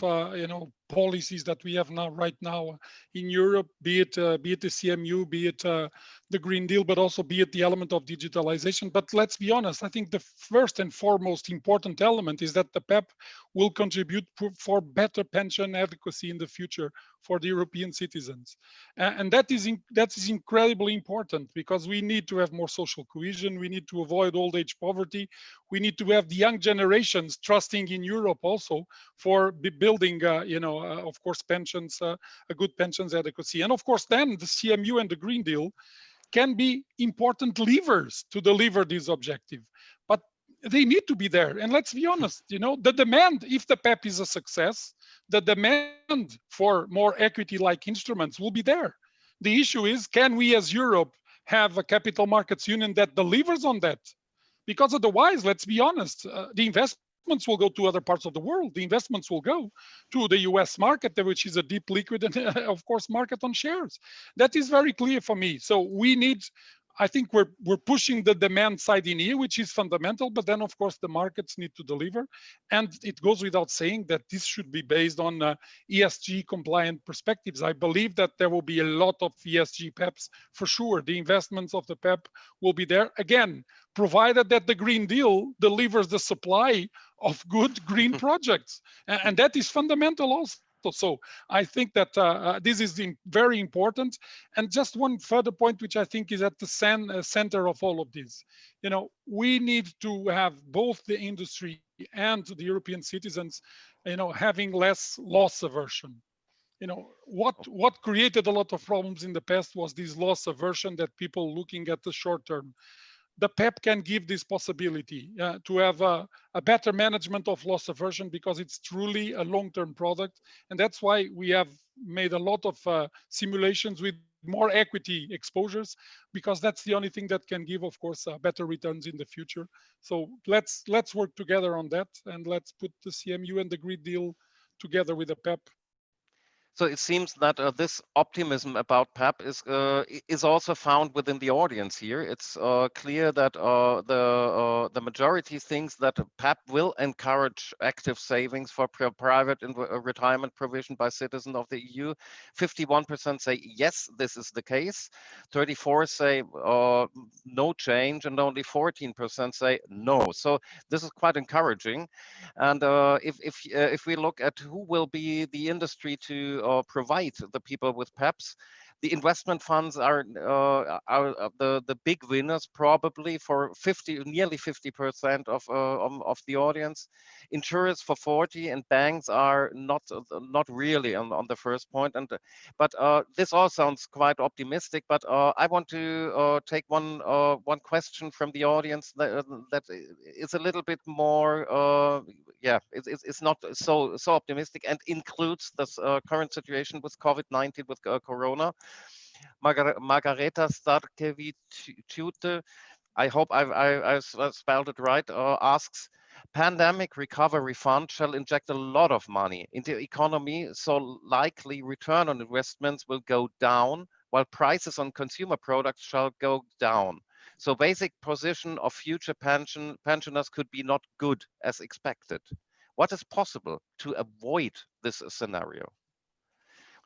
S7: policies that we have right now in Europe, be it the CMU, be it the Green Deal, but also be it the element of digitalization. But let's be honest, I think the first and foremost important element is that the PEPP will contribute for better pension adequacy in the future for the European citizens, and that is incredibly important, because we need to have more social cohesion. We need to avoid old age poverty. We need to have the young generations trusting in Europe also for building, of course, pensions, a good pensions adequacy. And of course, then the CMU and the Green Deal can be important levers to deliver this objective, but they need to be there. And let's be honest, the demand, if the PEPP is a success, the demand for more equity-like instruments will be there. The issue is, can we as Europe have a capital markets union that delivers on that? Because otherwise, let's be honest, the investments will go to other parts of the world. The investments will go to the US market, which is a deep liquid and of course market on shares. That is very clear for me. So we need, I think we're pushing the demand side in here, which is fundamental, but then of course the markets need to deliver. And it goes without saying that this should be based on ESG compliant perspectives. I believe that there will be a lot of ESG PEPs for sure. The investments of the PEP will be there. Again, provided that the Green Deal delivers the supply of good green projects. And that is fundamental also. So I think that this is very important. And just one further point, which I think is at the center of all of this. You know, we need to have both the industry and the European citizens, you know, having less loss aversion. You know, what created a lot of problems in the past was this loss aversion, that people looking at the short term. The PEP can give this possibility to have a better management of loss aversion, because it's truly a long-term product. And that's why we have made a lot of simulations with more equity exposures, because that's the only thing that can give, of course, better returns in the future. So let's work together on that, and let's put the CMU and the Green Deal together with the PEP.
S5: So it seems that this optimism about PEP is also found within the audience here. It's clear that the majority thinks that PEP will encourage active savings for private retirement provision by citizens of the EU. 51% say yes, this is the case. 34% say no change, and only 14% say no. So this is quite encouraging. And if we look at who will be the industry to provide the people with PEPs, the investment funds are the big winners, probably for nearly 50% of the audience. Insurers for 40%, and banks are not really on the first point. And but this all sounds quite optimistic. But I want to take one question from the audience that is a little bit more it's not so optimistic, and includes this current situation with COVID-19, with Corona. Margareta Starkevich-Tute, I hope I spelled it right, asks, pandemic recovery fund shall inject a lot of money into the economy, so likely return on investments will go down, while prices on consumer products shall go down. So basic position of future pensioners could be not good as expected. What is possible to avoid this scenario?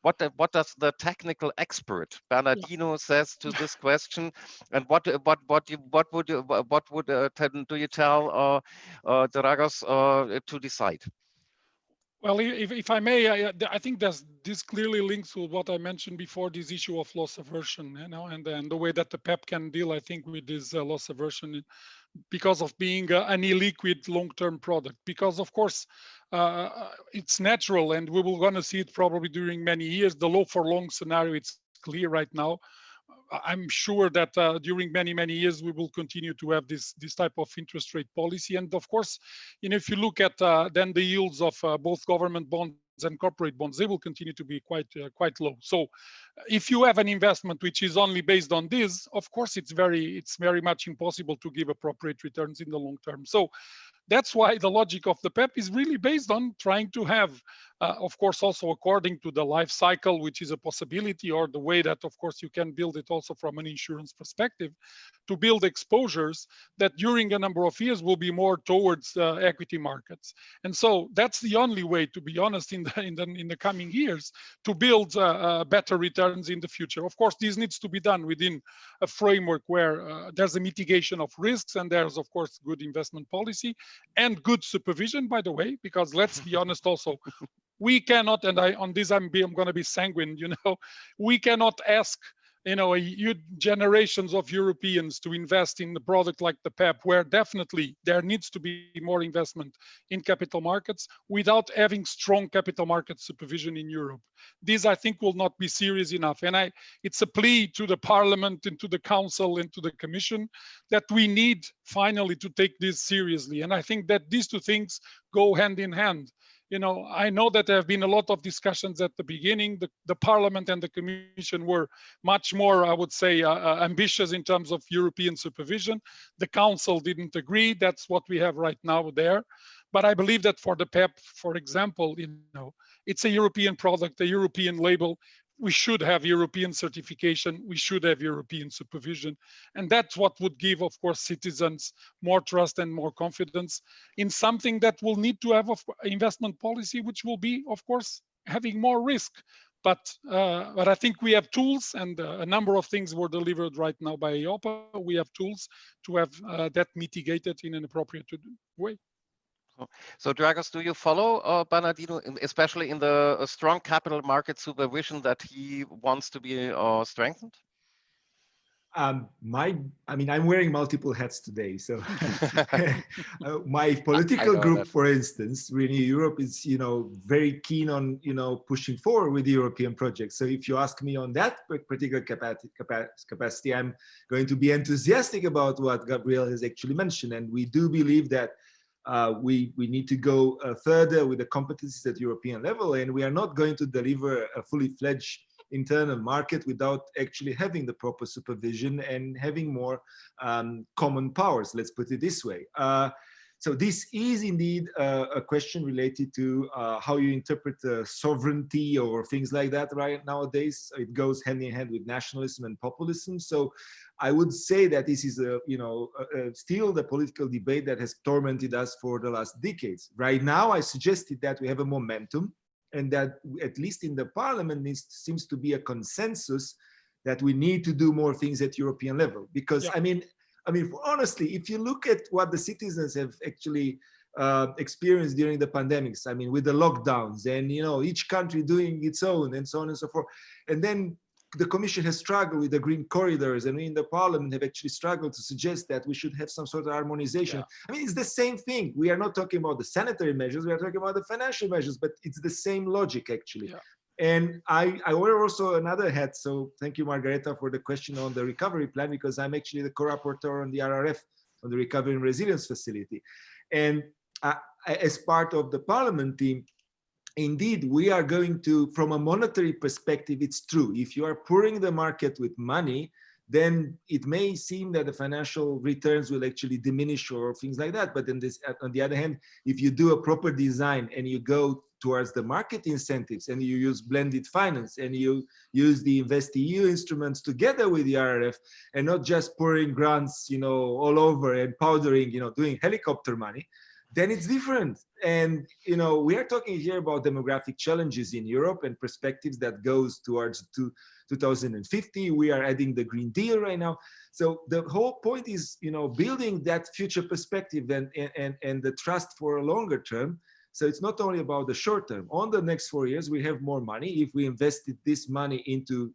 S5: What does the technical expert Bernardino says to this question, and what do you tell Dragos to decide?
S7: Well, if I may, I think this clearly links to what I mentioned before, this issue of loss aversion, you know, and the way that the PEP can deal, I think, with this loss aversion, because of being an illiquid long-term product. Because of course, it's natural, and we will going to see it probably during many years. The low for long scenario, it's clear right now. I'm sure that during many years we will continue to have this type of interest rate policy. And of course, you know, if you look at then the yields of both government bonds and corporate bonds, they will continue to be quite low. So if you have an investment which is only based on this, of course it's very much impossible to give appropriate returns in the long term. So that's why the logic of the PEP is really based on trying to have, of course, also according to the life cycle, which is a possibility, or the way that, of course, you can build it also from an insurance perspective, to build exposures that during a number of years will be more towards equity markets. And so that's the only way, to be honest, in the coming years, to build better returns in the future. Of course, this needs to be done within a framework where there's a mitigation of risks, and there's, of course, good investment policy and good supervision, by the way, because let's be honest also, we cannot, and on this I'm going to be sanguine, you know, we cannot ask, you know, generations of Europeans to invest in a product like the PEP, where definitely there needs to be more investment in capital markets, without having strong capital market supervision in Europe. This, I think, will not be serious enough. And it's a plea to the Parliament and to the Council and to the Commission that we need finally to take this seriously. And I think that these two things go hand in hand. I know that there have been a lot of discussions at the beginning. The Parliament and the Commission were much more, I would say, ambitious in terms of European supervision. The Council didn't agree. That's what we have right now there. But I believe that for the PEPP, for example, it's a European product, a European label. We should have European certification. We should have European supervision. And that's what would give, of course, citizens more trust and more confidence in something that will need to have investment policy, which will be, of course, having more risk. But I think we have tools, and a number of things were delivered right now by EIOPA. We have tools to have that mitigated in an appropriate way.
S5: So, Dragos, do you follow Bernardino, especially in the strong capital market supervision that he wants to be strengthened?
S6: I'm wearing multiple hats today. So my political group, that, for instance, Renew Europe is, very keen on, pushing forward with the European project. So if you ask me on that particular capacity, I'm going to be enthusiastic about what Gabriel has actually mentioned. And we do believe that we need to go further with the competencies at European level, and we are not going to deliver a fully fledged internal market without actually having the proper supervision and having more common powers, let's put it this way. So this is indeed a question related to how you interpret sovereignty or things like that right nowadays. It goes hand in hand with nationalism and populism. So I would say that this is still the political debate that has tormented us for the last decades. Right now, I suggested that we have a momentum, and that at least in the parliament seems to be a consensus that we need to do more things at European level. Because yeah. Honestly, if you look at what the citizens have actually experienced during the pandemics, with the lockdowns and, each country doing its own and so on and so forth. And then the Commission has struggled with the green corridors, and we in the Parliament have actually struggled to suggest that we should have some sort of harmonization. Yeah. It's the same thing. We are not talking about the sanitary measures, we are talking about the financial measures, but it's the same logic actually. Yeah. And I wear also another hat. So thank you, Margareta, for the question on the recovery plan, because I'm actually the co-rapporteur on the RRF, on the Recovery and Resilience Facility. And as part of the Parliament team, indeed, we are going to, from a monetary perspective, it's true. If you are pouring the market with money, then it may seem that the financial returns will actually diminish or things like that. But then on the other hand, if you do a proper design and you go towards the market incentives and you use blended finance and you use the InvestEU instruments together with the RRF and not just pouring grants, all over and powdering, doing helicopter money, then it's different. And, we are talking here about demographic challenges in Europe and perspectives that goes towards 2050. We are adding the Green Deal right now. So the whole point is, building that future perspective and the trust for a longer term. So it's not only about the short term. On the next 4 years, we have more money. If we invested this money into,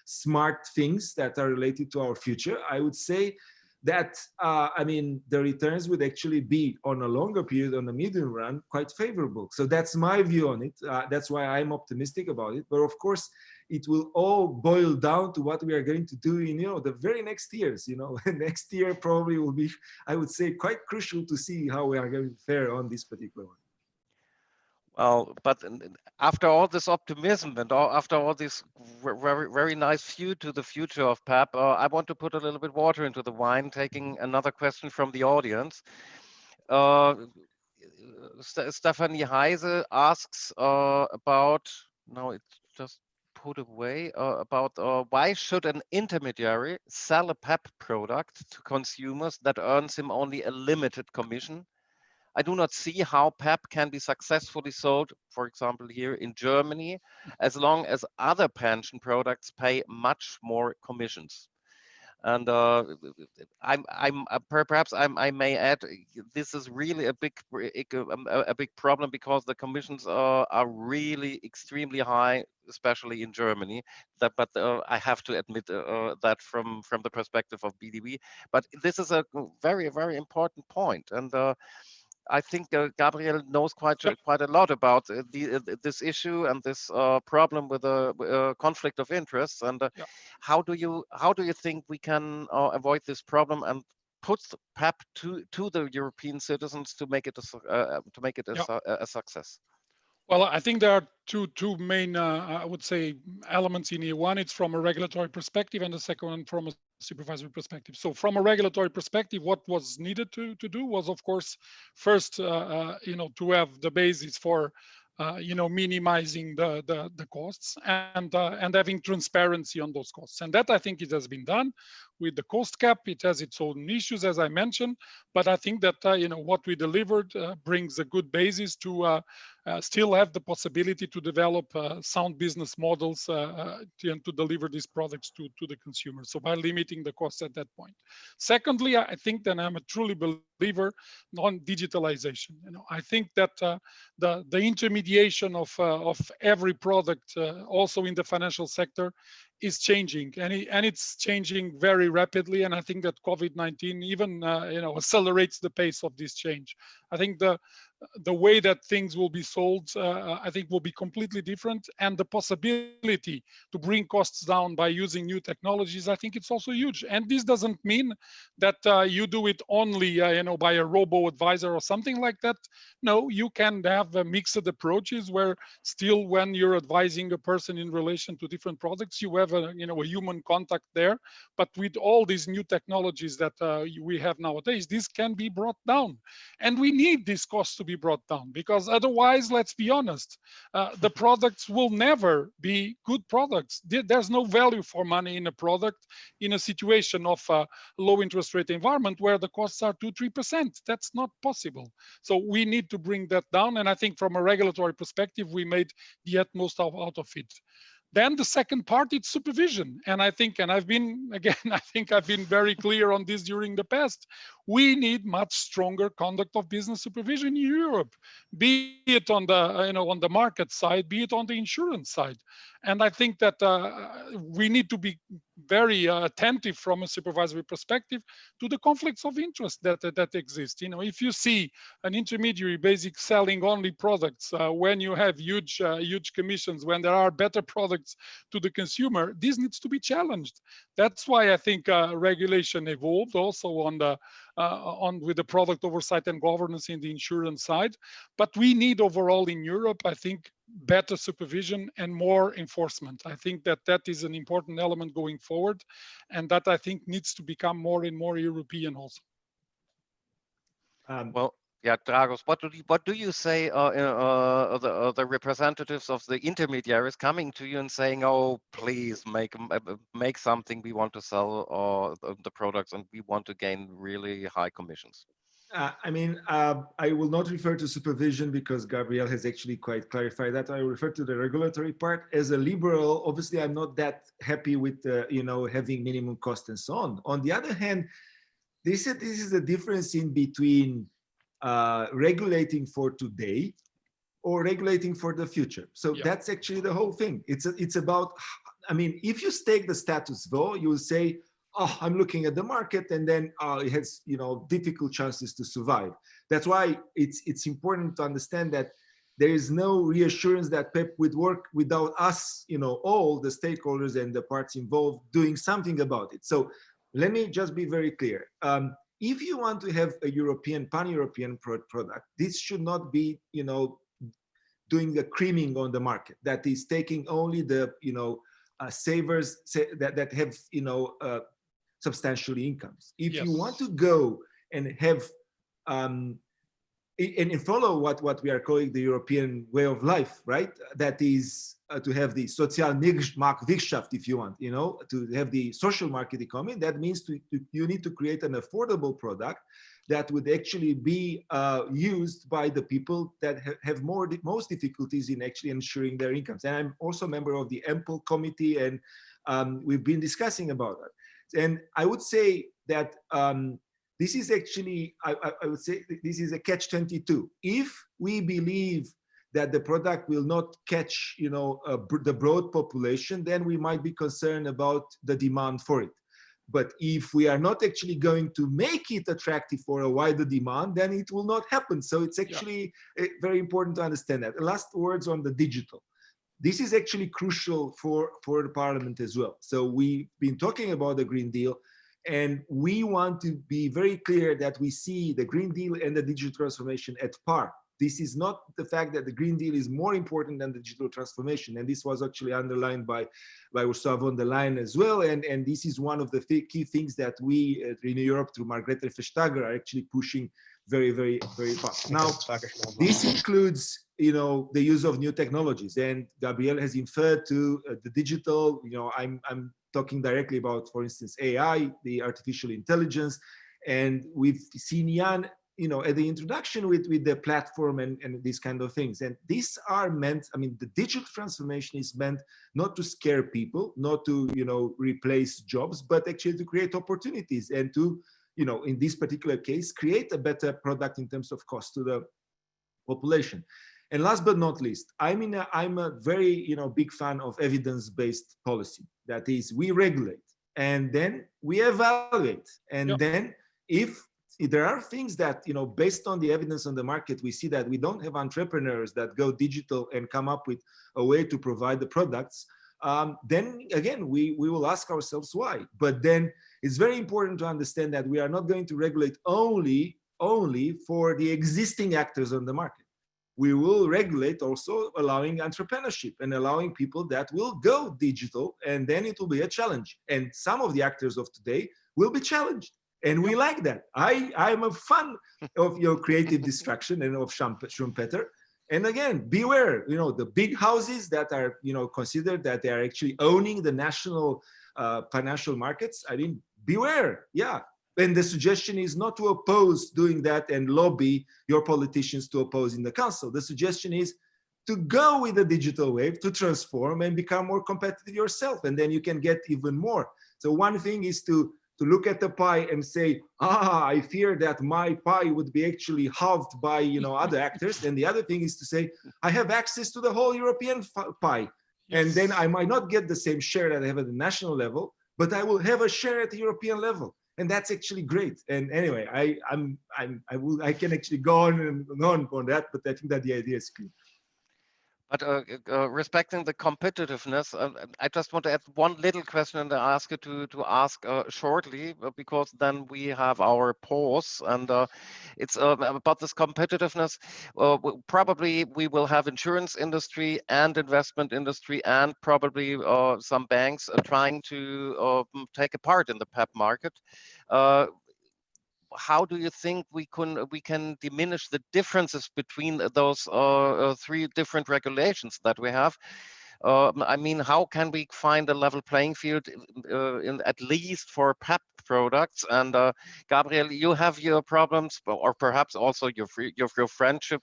S6: smart things that are related to our future, I would say that, the returns would actually be on a longer period, on the medium run, quite favorable. So that's my view on it. That's why I'm optimistic about it. But of course, it will all boil down to what we are going to do in, the very next years. Next year probably will be, I would say, quite crucial to see how we are going to fare on this particular one.
S5: Well, but after all this optimism and after all this very, very nice view to the future of PEPP, I want to put a little bit water into the wine, taking another question from the audience. Stephanie Heise asks about, now it's just put away, about why should an intermediary sell a PEPP product to consumers that earns him only a limited commission? I do not see how PEPP can be successfully sold, for example, here in Germany, as long as other pension products pay much more commissions. And perhaps I may add, this is really a big problem, because the commissions are really extremely high, especially in Germany. But I have to admit that from the perspective of BDB. But this is a very, very important point. And I think Gabriel knows quite a lot about this issue and this problem with the conflict of interests. And how do you think we can avoid this problem and put PEPP to the European citizens to make it a success?
S7: Well, I think there are two main, I would say, elements in here. One, it's from a regulatory perspective, and the second one from a supervisory perspective. So from a regulatory perspective, what was needed to do was, of course, first, to have the basis for minimizing the costs and having transparency on those costs. And that, I think, it has been done with the cost cap. It has its own issues, as I mentioned, but I think that what we delivered brings a good basis to still have the possibility to develop sound business models and to deliver these products to the consumer. So by limiting the costs at that point. Secondly, I think that I'm a truly believer on digitalization. I think that the intermediation of every product, also in the financial sector, is changing, and it's changing very rapidly. And I think that COVID-19 even accelerates the pace of this change. I think the way that things will be sold, I think, will be completely different, and the possibility to bring costs down by using new technologies, I think it's also huge. And this doesn't mean that you do it only by a robo advisor or something like that. No, you can have mixed approaches where still, when you're advising a person in relation to different products, you have a human contact there. But with all these new technologies that we have nowadays, this can be brought down, and we need these costs to be brought down, because otherwise, let's be honest, the products will never be good products. There's no value for money in a product in a situation of a low interest rate environment where the costs are 2-3%. That's not possible. So we need to bring that down, and I think from a regulatory perspective, we made the utmost out of it. Then the second part, it's supervision. And I think, and I've been, again, I think I've been very clear on this during the past. We need much stronger conduct of business supervision in Europe, be it on the, on the market side, be it on the insurance side. And I think that we need to be very attentive from a supervisory perspective to the conflicts of interest that exist. If you see an intermediary basically selling only products when you have huge commissions, when there are better products to the consumer, this needs to be challenged. That's why I think regulation evolved also with the product oversight and governance in the insurance side. But we need overall in Europe, I think, better supervision and more enforcement. I think that is an important element going forward, and that I think needs to become more and more European also.
S5: Well, yeah, Dragos, what do you say? The representatives of the intermediaries coming to you and saying, "Oh, please make something. We want to sell the products, and we want to gain really high commissions."
S6: I will not refer to supervision because Gabriel has actually quite clarified that. I refer to the regulatory part. As a liberal, obviously, I'm not that happy with having minimum cost and so on. On the other hand, this is a difference in between regulating for today or regulating for the future. So that's actually the whole thing. It's about, if you stake the status quo, you will say, "Oh, I'm looking at the market, and then it has difficult chances to survive." That's why it's important to understand that there is no reassurance that PEPP would work without us, all the stakeholders and the parts involved doing something about it. So let me just be very clear. If you want to have a pan-European product, this should not be, doing the creaming on the market. That is taking only the, savers that have, substantial incomes. If you want to go and have and follow what we are calling the European way of life, right? That is to have the Sozialmarktwirtschaft, if you want, to have the social market economy. That means you need to create an affordable product that would actually be used by the people that have most difficulties in actually ensuring their incomes. And I'm also a member of the Ample committee, and we've been discussing about that. And I would say that this is actually, I would say this is a catch-22. If we believe that the product will not catch, the broad population, then we might be concerned about the demand for it. But if we are not actually going to make it attractive for a wider demand, then it will not happen. So it's actually very important to understand that. Last words on the digital. This is actually crucial for the Parliament as well. So we've been talking about the Green Deal, and we want to be very clear that we see the Green Deal and the digital transformation at par. This is not the fact that the Green Deal is more important than the digital transformation. And this was actually underlined by Ursula von der Leyen as well. And this is one of the key things that we in Europe through Margrethe Vestager are actually pushing very, very, very fast. Now, this includes, the use of new technologies. And Gabriel has inferred to the digital, I'm talking directly about, for instance, AI, the artificial intelligence. And we've seen Jan, at the introduction with the platform and these kind of things. And these are meant, the digital transformation is meant not to scare people, not to, replace jobs, but actually to create opportunities and to, in this particular case, create a better product in terms of cost to the population. And last but not least, I'm a very, big fan of evidence-based policy. That is, we regulate and then we evaluate. And then if there are things that, based on the evidence on the market, we see that we don't have entrepreneurs that go digital and come up with a way to provide the products, then again, we will ask ourselves why. But then it's very important to understand that we are not going to regulate only for the existing actors on the market. We will regulate also allowing entrepreneurship and allowing people that will go digital, and then it will be a challenge. And some of the actors of today will be challenged. And we like that. I'm a fan of your creative destruction and of Schumpeter. And again, beware, the big houses that are, considered that they are actually owning the national financial markets. Beware, yeah. And the suggestion is not to oppose doing that and lobby your politicians to oppose in the council. The suggestion is to go with the digital wave, to transform and become more competitive yourself. And then you can get even more. So one thing is to look at the pie and say, I fear that my pie would be actually halved by, other actors. And the other thing is to say, I have access to the whole European pie. Yes. And then I might not get the same share that I have at the national level, but I will have a share at the European level. And that's actually great. And anyway, I can actually go on and on that, but I think that the idea is clear.
S5: But respecting the competitiveness, I just want to add one little question and I ask you to ask shortly, because then we have our pause. And it's about this competitiveness. Probably we will have insurance industry and investment industry and probably some banks trying to take a part in the PEPP market. How do you think we can diminish the differences between those three different regulations that we have? How can we find a level playing field at least for PEPP products? And Gabriel, you have your problems, or perhaps also your friendship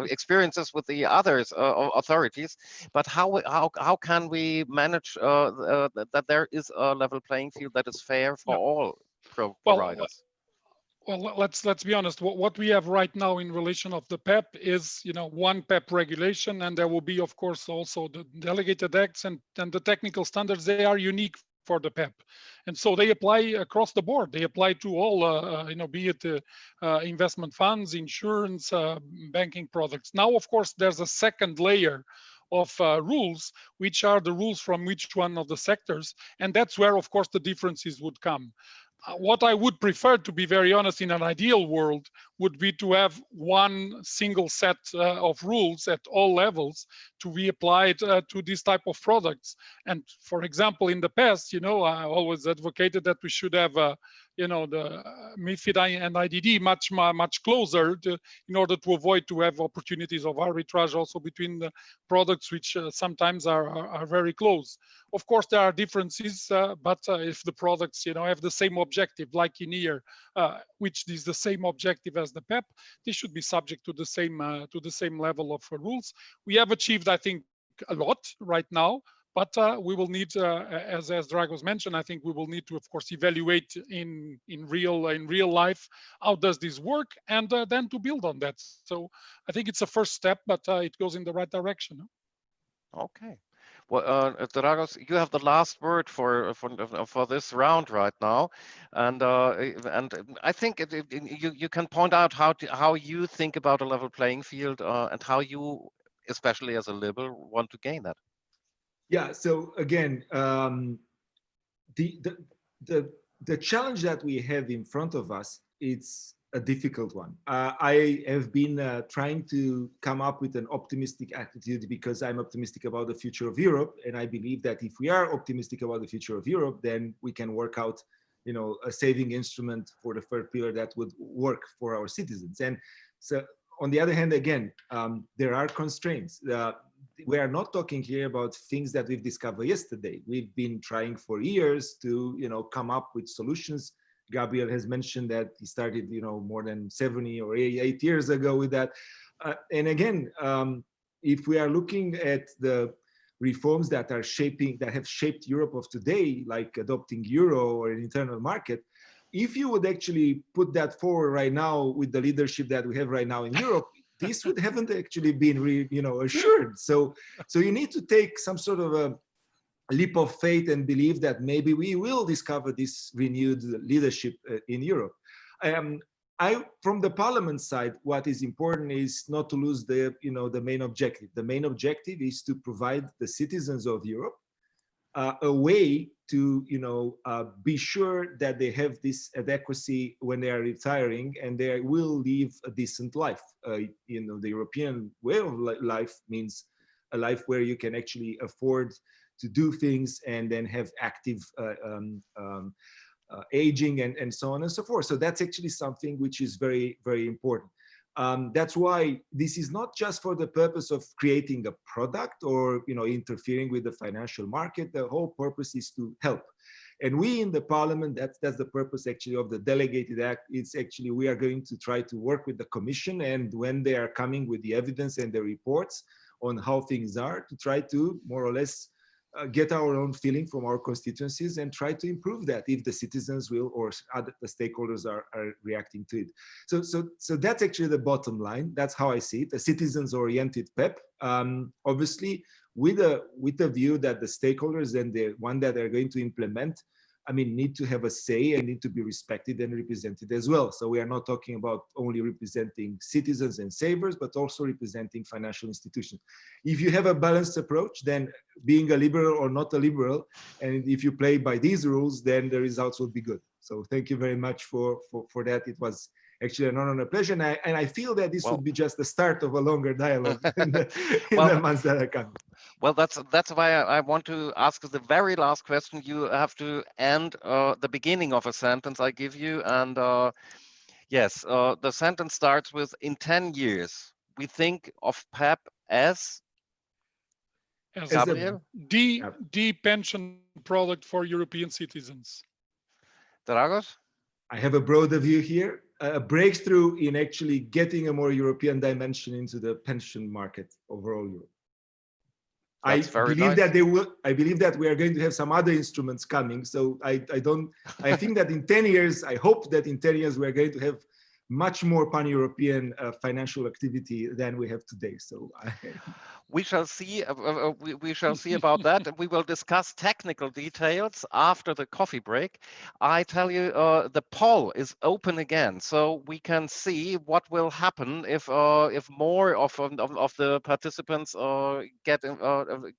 S5: experiences with the others authorities. But how can we manage that there is a level playing field that is fair for all providers?
S7: Well, let's be honest. What we have right now in relation of the PEPP is, one PEPP regulation, and there will be, of course, also the delegated acts and the technical standards. They are unique for the PEPP, and so they apply across the board. They apply to all, be it investment funds, insurance, banking products. Now, of course, there's a second layer of rules, which are the rules from each one of the sectors, and that's where, of course, the differences would come. What I would prefer, to be very honest, in an ideal world, would be to have one single set of rules at all levels to be applied to this type of products. And for example, in the past, I always advocated that we should have, the MiFID and IDD much closer in order to avoid to have opportunities of arbitrage also between the products, which sometimes are very close. Of course, there are differences, but if the products, have the same objective, like in here, which is the same objective as the PEPP, they should be subject to the same level of rules. We have achieved, I think, a lot right now, but we will need, as Dragos mentioned, I think we will need to, of course, evaluate in real life how does this work, and then to build on that. So I think it's a first step, but it goes in the right direction.
S5: Okay. Well, Dragos, you have the last word for this round right now, and I think you can point out how you think about a level playing field and how you, especially as a liberal, want to gain that.
S6: Yeah. So again, the challenge that we have in front of us, it's a difficult one. I have been trying to come up with an optimistic attitude because I'm optimistic about the future of Europe, and I believe that if we are optimistic about the future of Europe, then we can work out, you know, a saving instrument for the third pillar that would work for our citizens. And so, on the other hand, again, there are constraints. We are not talking here about things that we've discovered yesterday. We've been trying for years to, you know, come up with solutions. Gabriel has mentioned that he started, you know, more than 70 or 8 years ago with that. And again, if we are looking at the reforms that are have shaped Europe of today, like adopting euro or an internal market, if you would actually put that forward right now with the leadership that we have right now in Europe, this would haven't actually been, assured. So you need to take some sort of a leap of faith and believe that maybe we will discover this renewed leadership in Europe. From the Parliament side, what is important is not to lose the main objective. The main objective is to provide the citizens of Europe a way to be sure that they have this adequacy when they are retiring and they will live a decent life. The European way of life means a life where you can actually afford to do things and then have active aging and so on and so forth. So that's actually something which is very, very important. That's why this is not just for the purpose of creating a product or interfering with the financial market. The whole purpose is to help. And we in the Parliament, that's the purpose actually of the Delegated Act. It's actually, we are going to try to work with the Commission, and when they are coming with the evidence and the reports on how things are, to try to more or less get our own feeling from our constituencies and try to improve that if the citizens will or the stakeholders are reacting to it. So that's actually the bottom line. That's how I see it, a citizens-oriented PEPP, obviously with a view that the stakeholders and the one that are going to implement, need to have a say and need to be respected and represented as well. So we are not talking about only representing citizens and savers, but also representing financial institutions. If you have a balanced approach, then being a liberal or not a liberal, and if you play by these rules, then the results will be good. So thank you very much for that. It was actually an honor and a pleasure. And I feel that this would be just the start of a longer dialogue in the months that are coming.
S5: Well, that's why I want to ask the very last question. You have to end the beginning of a sentence I give you. And yes, the sentence starts with, in 10 years, we think of PEPP as Gabriel?
S7: The pension product for European citizens.
S5: Dragos?
S6: I have a broader view here, a breakthrough in actually getting a more European dimension into the pension market overall Europe. I believe that we are going to have some other instruments coming. So I think that in 10 years, I hope that in 10 years, we're going to have much more pan-European financial activity than we have today. So
S5: we shall see. We shall see about that. We will discuss technical details after the coffee break. I tell you, the poll is open again, so we can see what will happen if more of the participants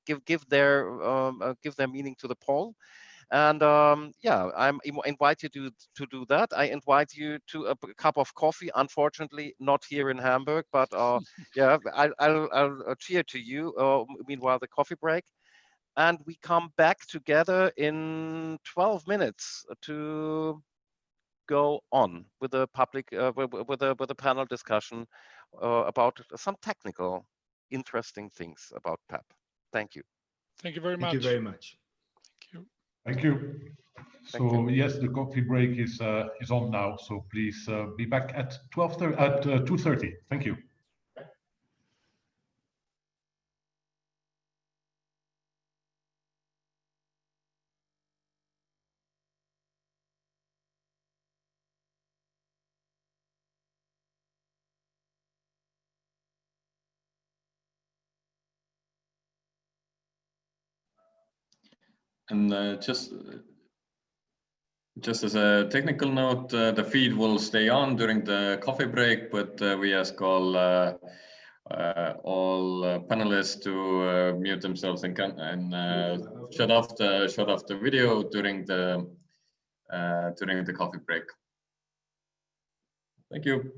S5: give their meaning to the poll. And yeah, I invite you to do that. I invite you to a cup of coffee. Unfortunately, not here in Hamburg, but yeah, I'll cheer to you. Meanwhile, the coffee break, and we come back together in 12 minutes to go on with the public with a panel discussion about some technical, interesting things about PEPP. Thank you.
S7: Thank you very much.
S6: Thank you very much.
S7: Thank you.
S2: Thank you. So yes, the coffee break is on now. So please be back at 2:30. Thank you.
S8: And just as a technical note, the feed will stay on during the coffee break, but we ask all panelists to mute themselves and shut off the video during the coffee break. Thank you.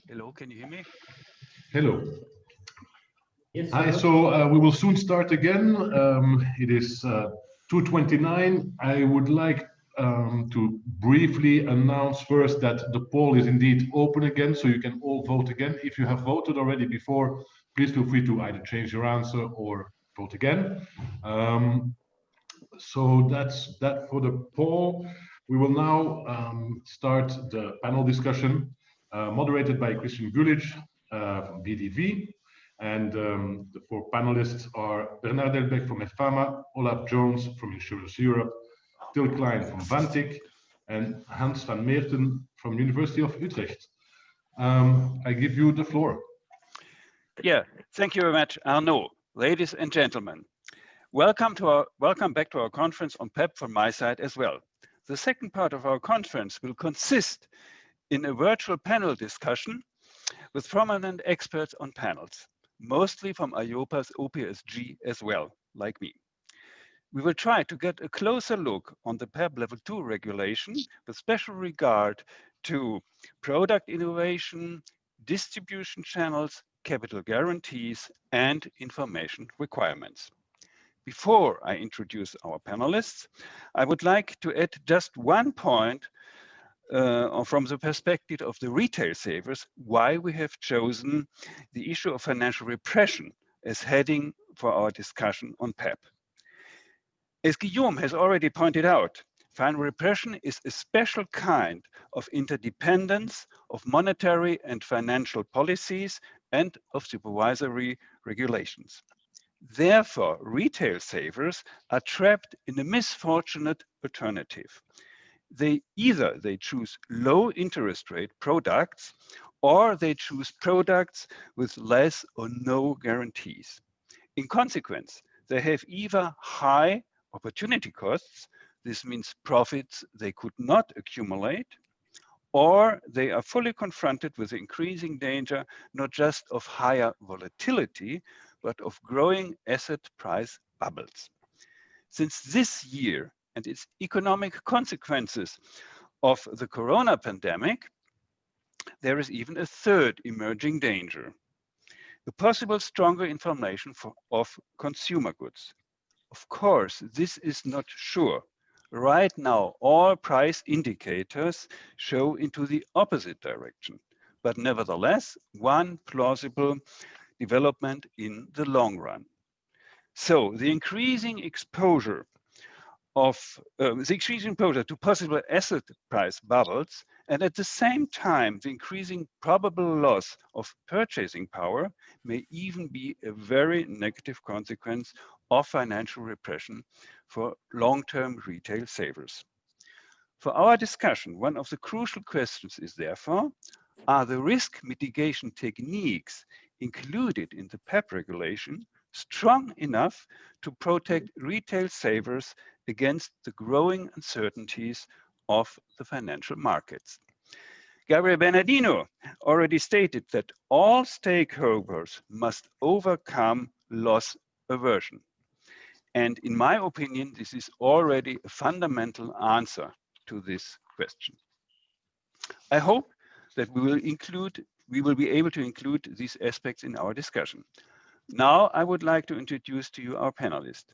S9: Hello, can you hear me?
S2: Hello.
S4: Yes,
S2: Hi,
S4: sir.
S2: so we will soon start again. It is 2:29. I would like to briefly announce first that the poll is indeed open again, so you can all vote again. If you have voted already before, please feel free to either change your answer or vote again. So that's that for the poll. We will now start the panel discussion moderated by Christian Gulic from BDV. And the four panelists are Bernard Delbecq from EFAMA, Olaf Jones from Insurance Europe, Till Klein from Vantic, and Hans van Meerten from University of Utrecht. I give you the floor.
S9: Yeah, thank you very much, Arnaud. Ladies and gentlemen, welcome back to our conference on PEPP from my side as well. The second part of our conference will consist in a virtual panel discussion with prominent experts on panels, mostly from EIOPA's OPSG as well, like me. We will try to get a closer look on the PEPP Level 2 regulation with special regard to product innovation, distribution channels, capital guarantees, and information requirements. Before I introduce our panelists, I would like to add just one point from the perspective of the retail savers, why we have chosen the issue of financial repression as heading for our discussion on PEPP. As Guillaume has already pointed out, financial repression is a special kind of interdependence of monetary and financial policies and of supervisory regulations. Therefore, retail savers are trapped in a misfortunate alternative. Either they choose low interest rate products or they choose products with less or no guarantees. In consequence, they have either high opportunity costs, this means profits they could not accumulate, or they are fully confronted with the increasing danger, not just of higher volatility, but of growing asset price bubbles. Since this year and its economic consequences of the corona pandemic, there is even a third emerging danger, the possible stronger inflation of consumer goods. Of course, this is not sure. Right now, all price indicators show into the opposite direction, but nevertheless, one plausible development in the long run. So the increasing exposure to possible asset price bubbles, and at the same time, the increasing probable loss of purchasing power may even be a very negative consequence of financial repression for long-term retail savers. For our discussion, one of the crucial questions is therefore, are the risk mitigation techniques included in the PEPP regulation strong enough to protect retail savers against the growing uncertainties of the financial markets? Gabriel Bernardino already stated that all stakeholders must overcome loss aversion. And in my opinion, this is already a fundamental answer to this question. I hope that we will be able to include these aspects in our discussion. Now, I would like to introduce to you our panelists.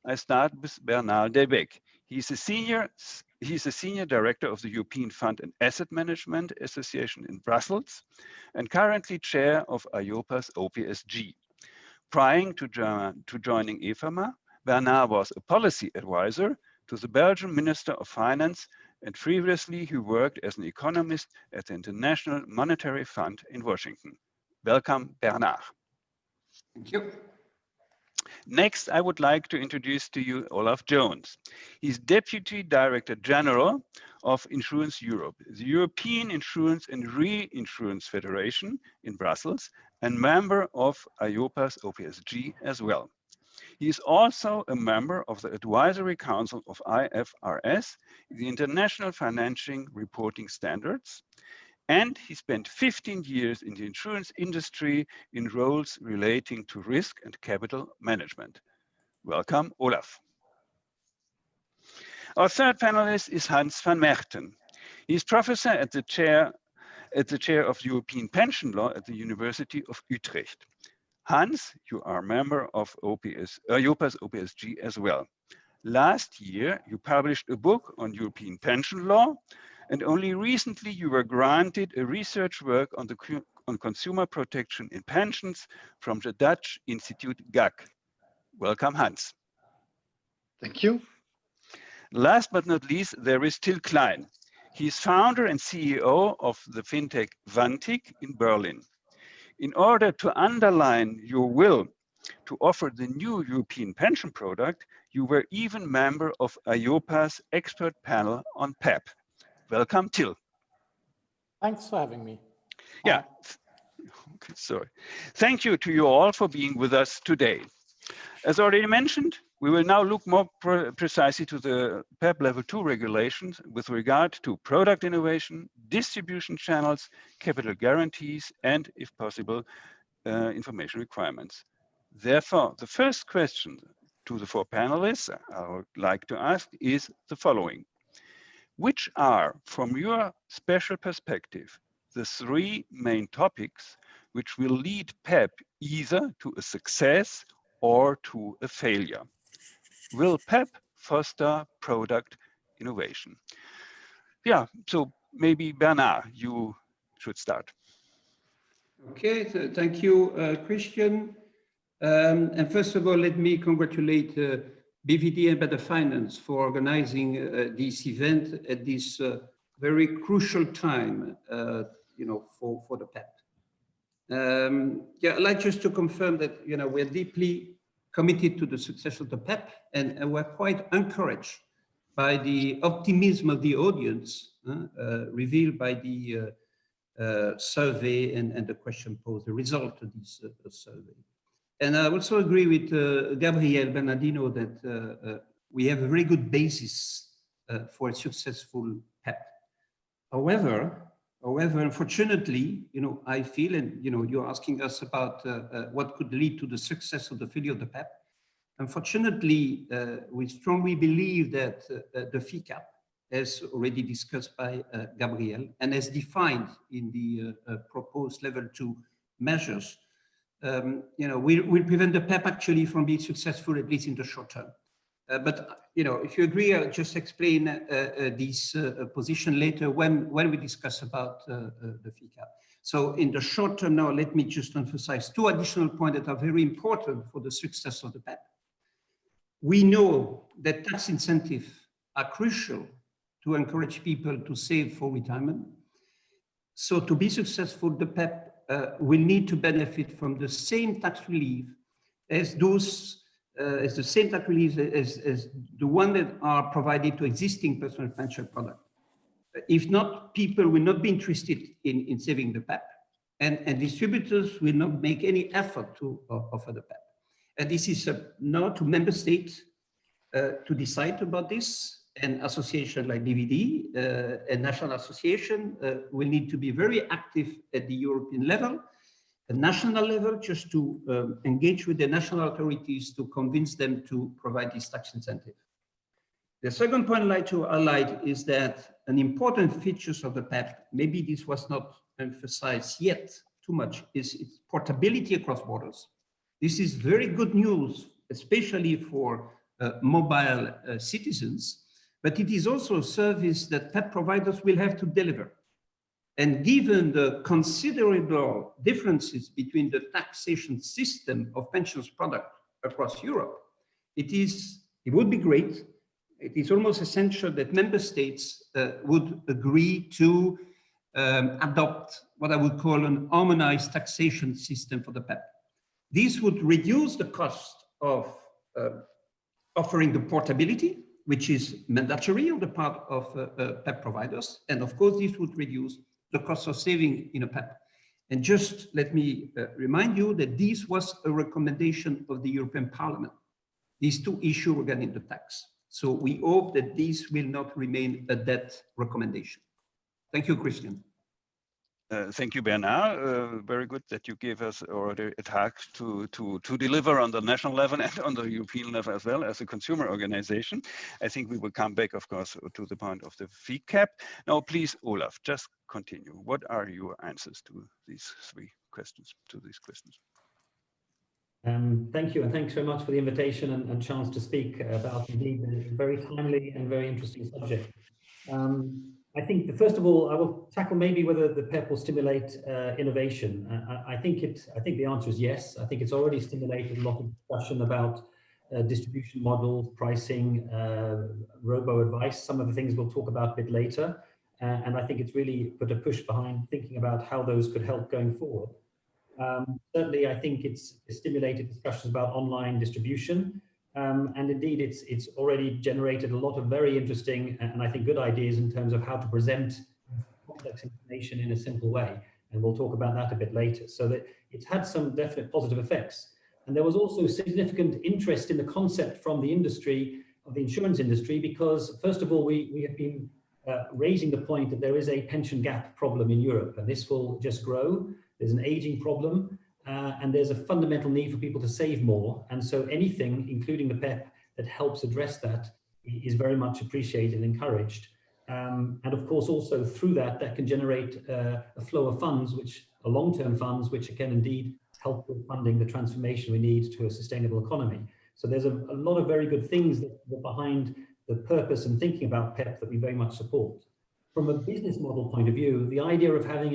S9: I start with Bernard Delbecq. He's a senior director of the European Fund and Asset Management Association in Brussels and currently chair of EIOPA's OPSG. Prior to joining EFAMA, Bernard was a policy advisor to the Belgian Minister of Finance, and previously he worked as an economist at the International Monetary Fund in Washington. Welcome, Bernard.
S8: Thank you.
S9: Next, I would like to introduce to you Olaf Jones. He's Deputy Director General of Insurance Europe, the European Insurance and Reinsurance Federation in Brussels, and member of EIOPA's OPSG as well. He is also a member of the Advisory Council of IFRS, the International Financial Reporting Standards, and he spent 15 years in the insurance industry in roles relating to risk and capital management. Welcome, Olaf. Our third panelist is Hans van Meerten. He is professor at the chair at the chair of European pension law at the University of Utrecht. Hans, you are a member of EIOPA's OPSG as well. Last year, you published a book on European pension law, and only recently you were granted a research work on consumer protection in pensions from the Dutch Institute GAC. Welcome, Hans.
S10: Thank you.
S9: Last but not least, there is Till Klein. He is founder and CEO of the fintech Vantik in Berlin. In order to underline your will to offer the new European pension product, you were even member of EIOPA's expert panel on PEPP. Welcome, Till.
S11: Thanks for having me.
S9: Yeah, okay, sorry. Thank you to you all for being with us today. As already mentioned, we will now look more precisely to the PEPP Level 2 regulations with regard to product innovation, distribution channels, capital guarantees, and, if possible, information requirements. Therefore, the first question to the four panelists I would like to ask is the following. Which are, from your special perspective, the three main topics which will lead PEPP either to a success or to a failure? Will PEPP foster product innovation? Yeah, so maybe Bernard, you should start.
S12: Okay, so thank you, Christian. And first of all, let me congratulate BVD and Better Finance for organizing this event at this very crucial time, for the PEPP. Yeah, I'd like just to confirm that, we're deeply committed to the success of the PEPP, and we're quite encouraged by the optimism of the audience revealed by the survey and the question posed, the result of this survey. And I also agree with Gabriel Bernardino that we have a very good basis for a successful PEPP. However, unfortunately, I feel, and you're asking us about what could lead to the success of the failure of the PEPP. Unfortunately, we strongly believe that the fee cap, as already discussed by Gabriel, and as defined in the proposed level 2 measures, will prevent the PEPP actually from being successful, at least in the short term. But if you agree, I'll just explain this position later when we discuss about the fee cap. So in the short term now, let me just emphasize two additional points that are very important for the success of the PEPP. We know that tax incentives are crucial to encourage people to save for retirement. So to be successful, the PEPP will need to benefit from the same tax relief as the one that are provided to existing personal financial products. If not, people will not be interested in saving the PEPP, and distributors will not make any effort to offer the PEPP. And this is now to member states to decide about this, and association like BVD and national association will need to be very active at the European level, the national level, just to engage with the national authorities to convince them to provide this tax incentive. The second point I'd like to highlight is that an important feature of the PEPP, maybe this was not emphasized yet too much, is its portability across borders. This is very good news, especially for mobile citizens, but it is also a service that PEPP providers will have to deliver. And given the considerable differences between the taxation system of pensions products across Europe, it would be great, it is almost essential that member states would agree to adopt what I would call an harmonized taxation system for the PEPP. This would reduce the cost of offering the portability, which is mandatory on the part of PEPP providers. And of course, this would reduce the cost of saving in a PEPP. And just let me remind you that this was a recommendation of the European Parliament, these two issues regarding the tax. So we hope that this will not remain a dead recommendation. Thank you, Christian.
S9: Thank you, Bernard. Very good that you gave us already a task to deliver on the national level and on the European level as well as a consumer organization. I think we will come back, of course, to the point of the fee cap. Now, please, Olaf, just continue. What are your answers to these questions?
S13: Thank you, and thanks very much for the invitation and chance to speak about indeed a very timely and very interesting subject. I think first of all, I will tackle maybe whether the PEPP will stimulate innovation. I think the answer is yes. I think it's already stimulated a lot of discussion about distribution models, pricing, robo-advice, some of the things we'll talk about a bit later. And I think it's really put a push behind thinking about how those could help going forward. Certainly, I think it's stimulated discussions about online distribution. And indeed, it's already generated a lot of very interesting and I think good ideas in terms of how to present complex information in a simple way. And we'll talk about that a bit later. So that it's had some definite positive effects. And there was also significant interest in the concept from the industry, of the insurance industry, because first of all, we have been raising the point that there is a pension gap problem in Europe, and this will just grow. There's an aging problem. And there's a fundamental need for people to save more. And so anything, including the PEPP, that helps address that is very much appreciated and encouraged. And of course, also through that can generate a flow of funds, which are long-term funds, which can indeed help with funding the transformation we need to a sustainable economy. So there's a lot of very good things that are behind the purpose and thinking about PEPP that we very much support. From a business model point of view, the idea of having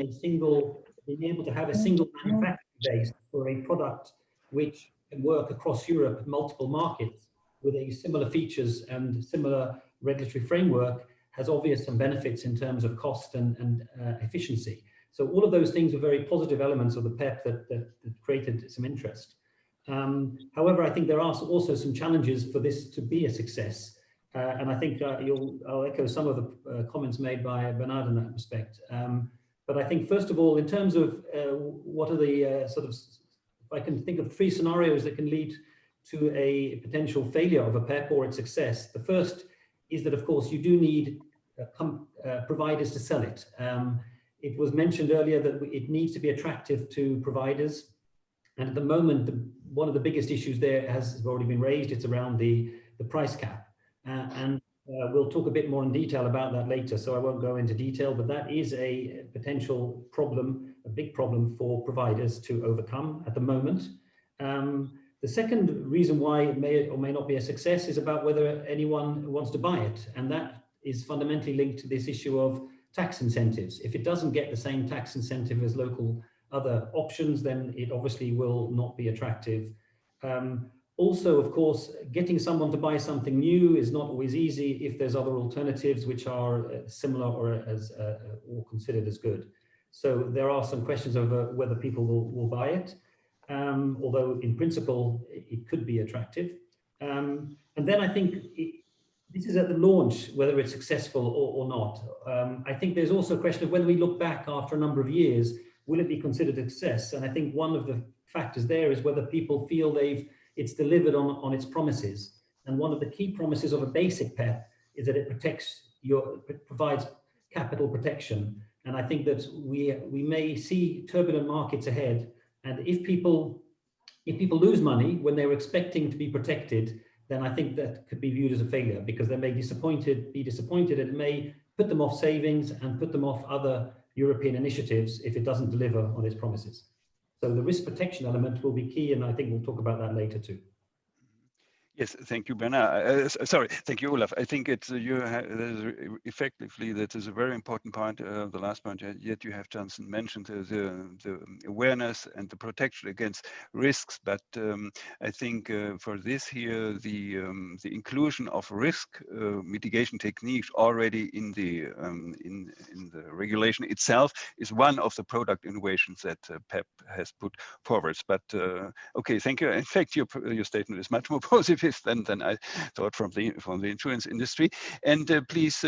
S13: being able to have a single manufacturing base for a product which can work across Europe, multiple markets with a similar features and similar regulatory framework has obvious some benefits in terms of cost and efficiency. So all of those things are very positive elements of the PEPP that created some interest. However, I think there are also some challenges for this to be a success. And I think I'll echo some of the comments made by Bernard in that respect. But I think, first of all, in terms of what are the if I can think of 3 scenarios that can lead to a potential failure of a PEPP or its success. The first is that, of course, you do need providers to sell it. It was mentioned earlier that it needs to be attractive to providers. And at the moment, one of the biggest issues there has already been raised. It's around the price cap. We'll talk a bit more in detail about that later, so I won't go into detail, but that is a potential problem, a big problem for providers to overcome at the moment. The second reason why it may or may not be a success is about whether anyone wants to buy it, and that is fundamentally linked to this issue of tax incentives. If it doesn't get the same tax incentive as local other options, then it obviously will not be attractive. Also, of course, getting someone to buy something new is not always easy if there's other alternatives which are similar or considered as good. So there are some questions over whether people will buy it, although in principle it could be attractive. And then I think this is at the launch, whether it's successful or not. I think there's also a question of whether we look back after a number of years, will it be considered a success? And I think one of the factors there is whether people feel it's delivered on its promises. And one of the key promises of a basic PEPP is that it provides capital protection. And I think that we may see turbulent markets ahead. And if people lose money when they were expecting to be protected, then I think that could be viewed as a failure, because they may be disappointed, and it may put them off savings and put them off other European initiatives if it doesn't deliver on its promises. So the risk protection element will be key, and I think we'll talk about that later too.
S9: Yes, thank you, Bernard. Sorry, thank you, Olaf. I think it's effectively that is a very important point. The last point yet you have Johnson mentioned the awareness and the protection against risks. But I think for this here, the inclusion of risk mitigation techniques already in the regulation itself is one of the product innovations that PEPP has put forward. But okay, thank you. In fact, your statement is much more positive than I thought from the insurance industry. And please,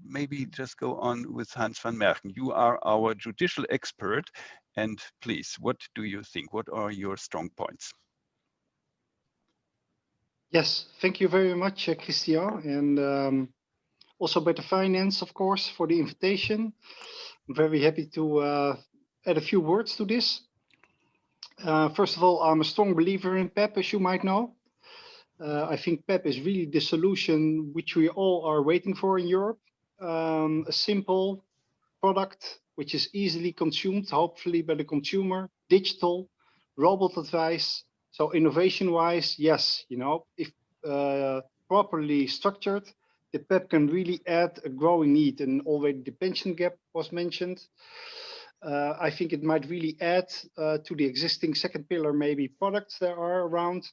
S9: maybe just go on with Hans van Merken. You are our judicial expert, and please, what do you think? What are your strong points?
S10: Yes, thank you very much, Christian, and also Better Finance, of course, for the invitation. I'm very happy to add a few words to this. First of all, I'm a strong believer in PEPP, as you might know. I think PEPP is really the solution which we all are waiting for in Europe. A simple product which is easily consumed, hopefully by the consumer, digital, robot advice. So innovation-wise, yes, you know, if properly structured, the PEPP can really add a growing need, and already the pension gap was mentioned. I think it might really add to the existing second pillar, maybe products that are around.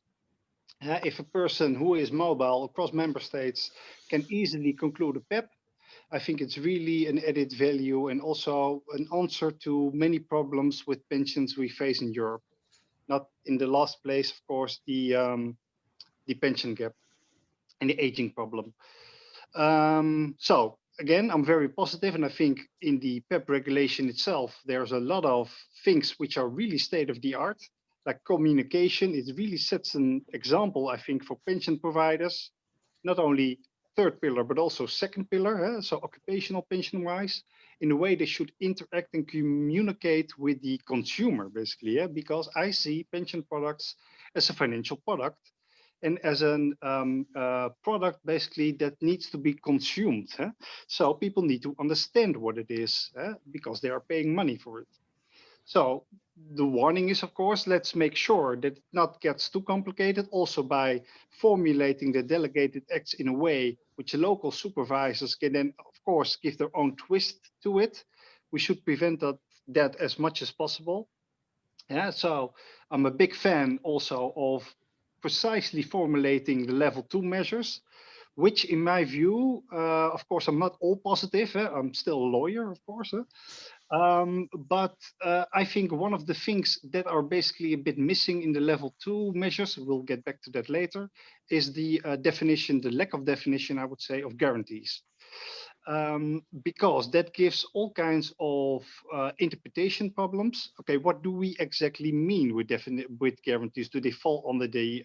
S10: If a person who is mobile across member states can easily conclude a PEPP, I think it's really an added value and also an answer to many problems with pensions we face in Europe. Not in the last place, of course, the pension gap and the aging problem. So again, I'm very positive, and I think in the PEPP regulation itself, there's a lot of things which are really state of the art, like communication. It really sets an example, I think, for pension providers, not only third pillar, but also second pillar, so occupational pension wise, in the way they should interact and communicate with the consumer, basically, because I see pension products as a financial product and as a product basically that needs to be consumed. So people need to understand what it is because they are paying money for it. So the warning is, of course, let's make sure that it not gets too complicated, also by formulating the delegated acts in a way which local supervisors can then, of course, give their own twist to it. We should prevent that as much as possible. Yeah, so I'm a big fan also of precisely formulating the level 2 measures, which in my view, of course, I'm not all positive. I'm still a lawyer, of course. But I think one of the things that are basically a bit missing in the level 2 measures, we'll get back to that later, is the definition, the lack of definition, I would say, of guarantees. Because that gives all kinds of interpretation problems. Okay, what do we exactly mean with guarantees? Do they fall under the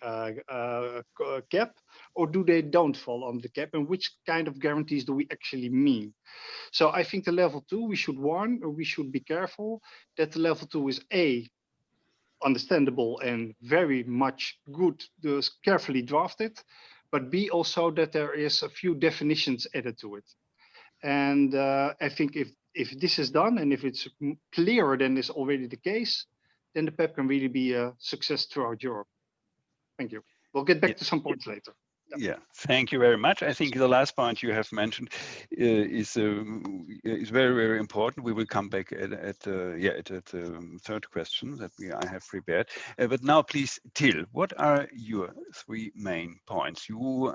S10: cap, or do they don't fall under the cap? And which kind of guarantees do we actually mean? So I think the level 2, we should warn, or we should be careful that the level 2 is understandable and very much good, carefully drafted, but B, also that there is a few definitions added to it. And I think if this is done, and if it's clearer than is already the case, then the PEPP can really be a success throughout Europe. Thank you. We'll get back to some points later.
S9: Yeah, thank you very much. I think the last point you have mentioned is very, very important. We will come back at the third question that I have prepared. But now, please, Till, what are your 3 main points?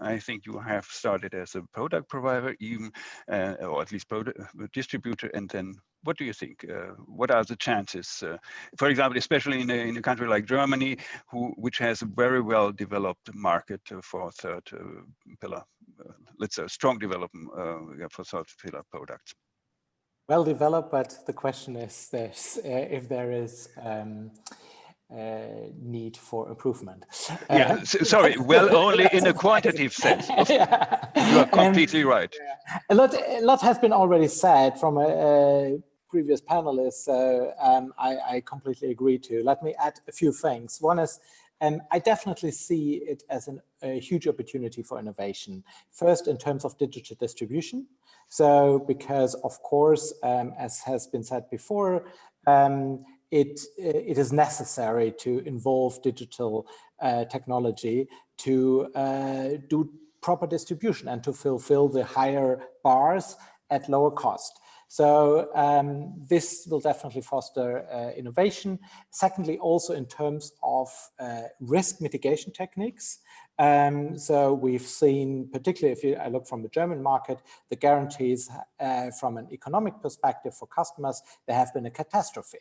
S9: I think you have started as a product provider, even, or at least product distributor, and then what do you think? What are the chances, for example, especially in a country like Germany, which has a very well developed market for third pillar, let's say strong development for third pillar products?
S11: Well developed, but the question is if there is need for improvement.
S9: Yeah, sorry, well, only in a quantitative sense.
S11: Yeah.
S9: You are completely right.
S11: A lot has been already said from a previous panelists, so I completely agree too. Let me add a few things. One is, I definitely see it as a huge opportunity for innovation. First, in terms of digital distribution. So, because of course, as has been said before, it is necessary to involve digital technology to do proper distribution and to fulfill the higher bars at lower cost. So this will definitely foster innovation. Secondly, also in terms of risk mitigation techniques. So we've seen, particularly if I look from the German market, the guarantees from an economic perspective for customers, they have been a catastrophe.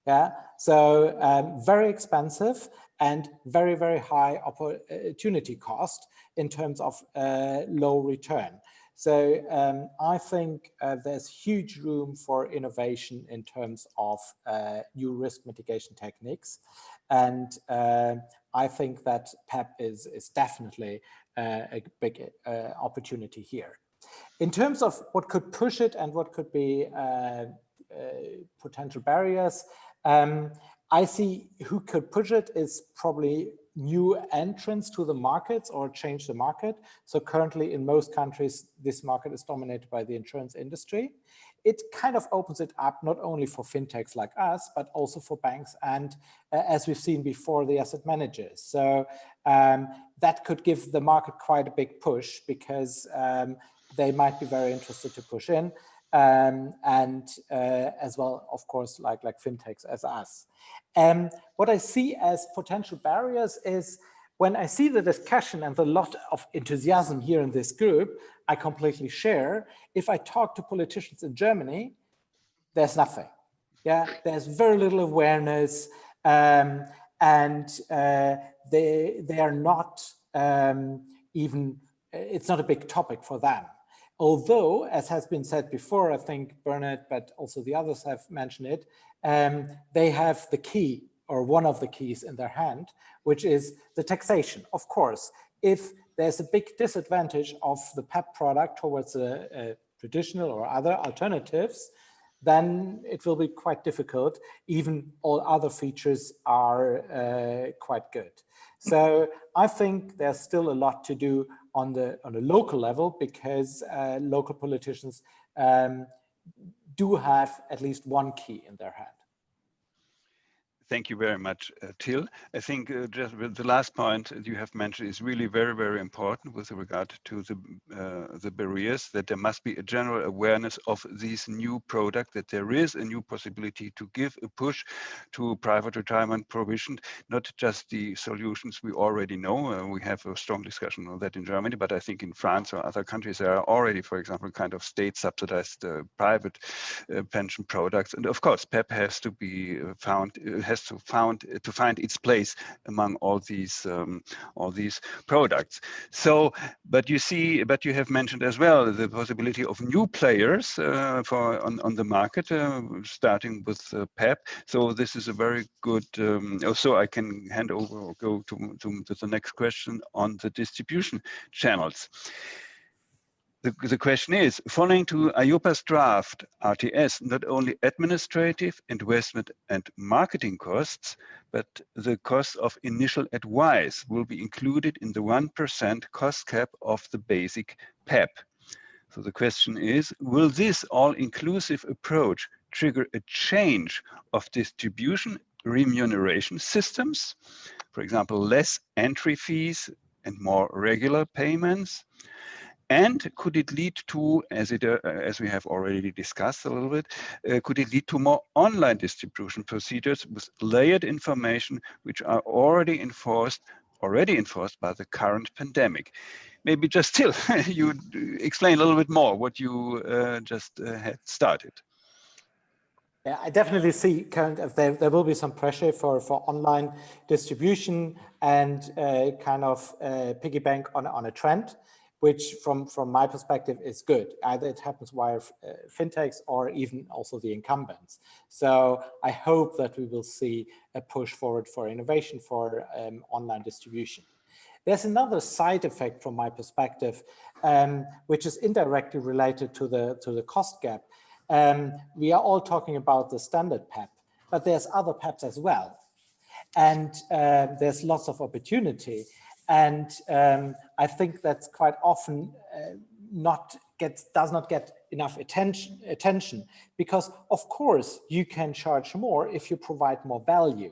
S11: Yeah, so very expensive and very, very high opportunity cost in terms of low return. So I think there's huge room for innovation in terms of new risk mitigation techniques. And I think that PEPP is definitely a big opportunity here. In terms of what could push it and what could be potential barriers. I see who could push it is probably new entrants to the markets or change the market. So currently in most countries, this market is dominated by the insurance industry. It kind of opens it up not only for fintechs like us, but also for banks and, as we've seen before, the asset managers. So that could give the market quite a big push because they might be very interested to push in. As well, of course, like fintechs as us. What I see as potential barriers is when I see the discussion and the lot of enthusiasm here in this group, I completely share. If I talk to politicians in Germany, there's nothing. Yeah, there's very little awareness, and they are not even. It's not a big topic for them. Although, as has been said before, I think Bernard, but also the others have mentioned it, they have the key or one of the keys in their hand, which is the taxation. Of course, if there's a big disadvantage of the PEPP product towards a traditional or other alternatives, then it will be quite difficult. Even all other features are quite good. So I think there's still a lot to do on the local level because local politicians do have at least one key in their hand.
S9: Thank you very much, Till. I think just the last point you have mentioned is really very, very important with regard to the barriers, that there must be a general awareness of these new products, that there is a new possibility to give a push to private retirement provision, not just the solutions we already know. We have a strong discussion on that in Germany, but I think in France or other countries, there are already, for example, kind of state-subsidized private pension products. And of course, PEPP has to be found, to find its place among all these products. So, but you have mentioned as well the possibility of new players on the market, starting with PEPP. So this is a very good. Also, I can hand over or go to the next question on the distribution channels. The question is, following to EIOPA's draft RTS, not only administrative, investment and marketing costs, but the cost of initial advice will be included in the 1% cost cap of the basic PEPP. So the question is, will this all-inclusive approach trigger a change of distribution remuneration systems? For example, less entry fees and more regular payments? And could it lead to, as we have already discussed a little bit, could it lead to more online distribution procedures with layered information, which are already enforced by the current pandemic? Maybe just Till, you explain a little bit more what you just had started.
S11: Yeah, I definitely see there will be some pressure for online distribution and kind of piggyback on a trend, which from my perspective is good. Either it happens via fintechs or even also the incumbents. So I hope that we will see a push forward for innovation for online distribution. There's another side effect from my perspective, which is indirectly related to the cost gap. We are all talking about the standard PEPP, but there's other PEPPs as well. And there's lots of opportunity. And I think that's quite often does not get enough attention because, of course, you can charge more if you provide more value.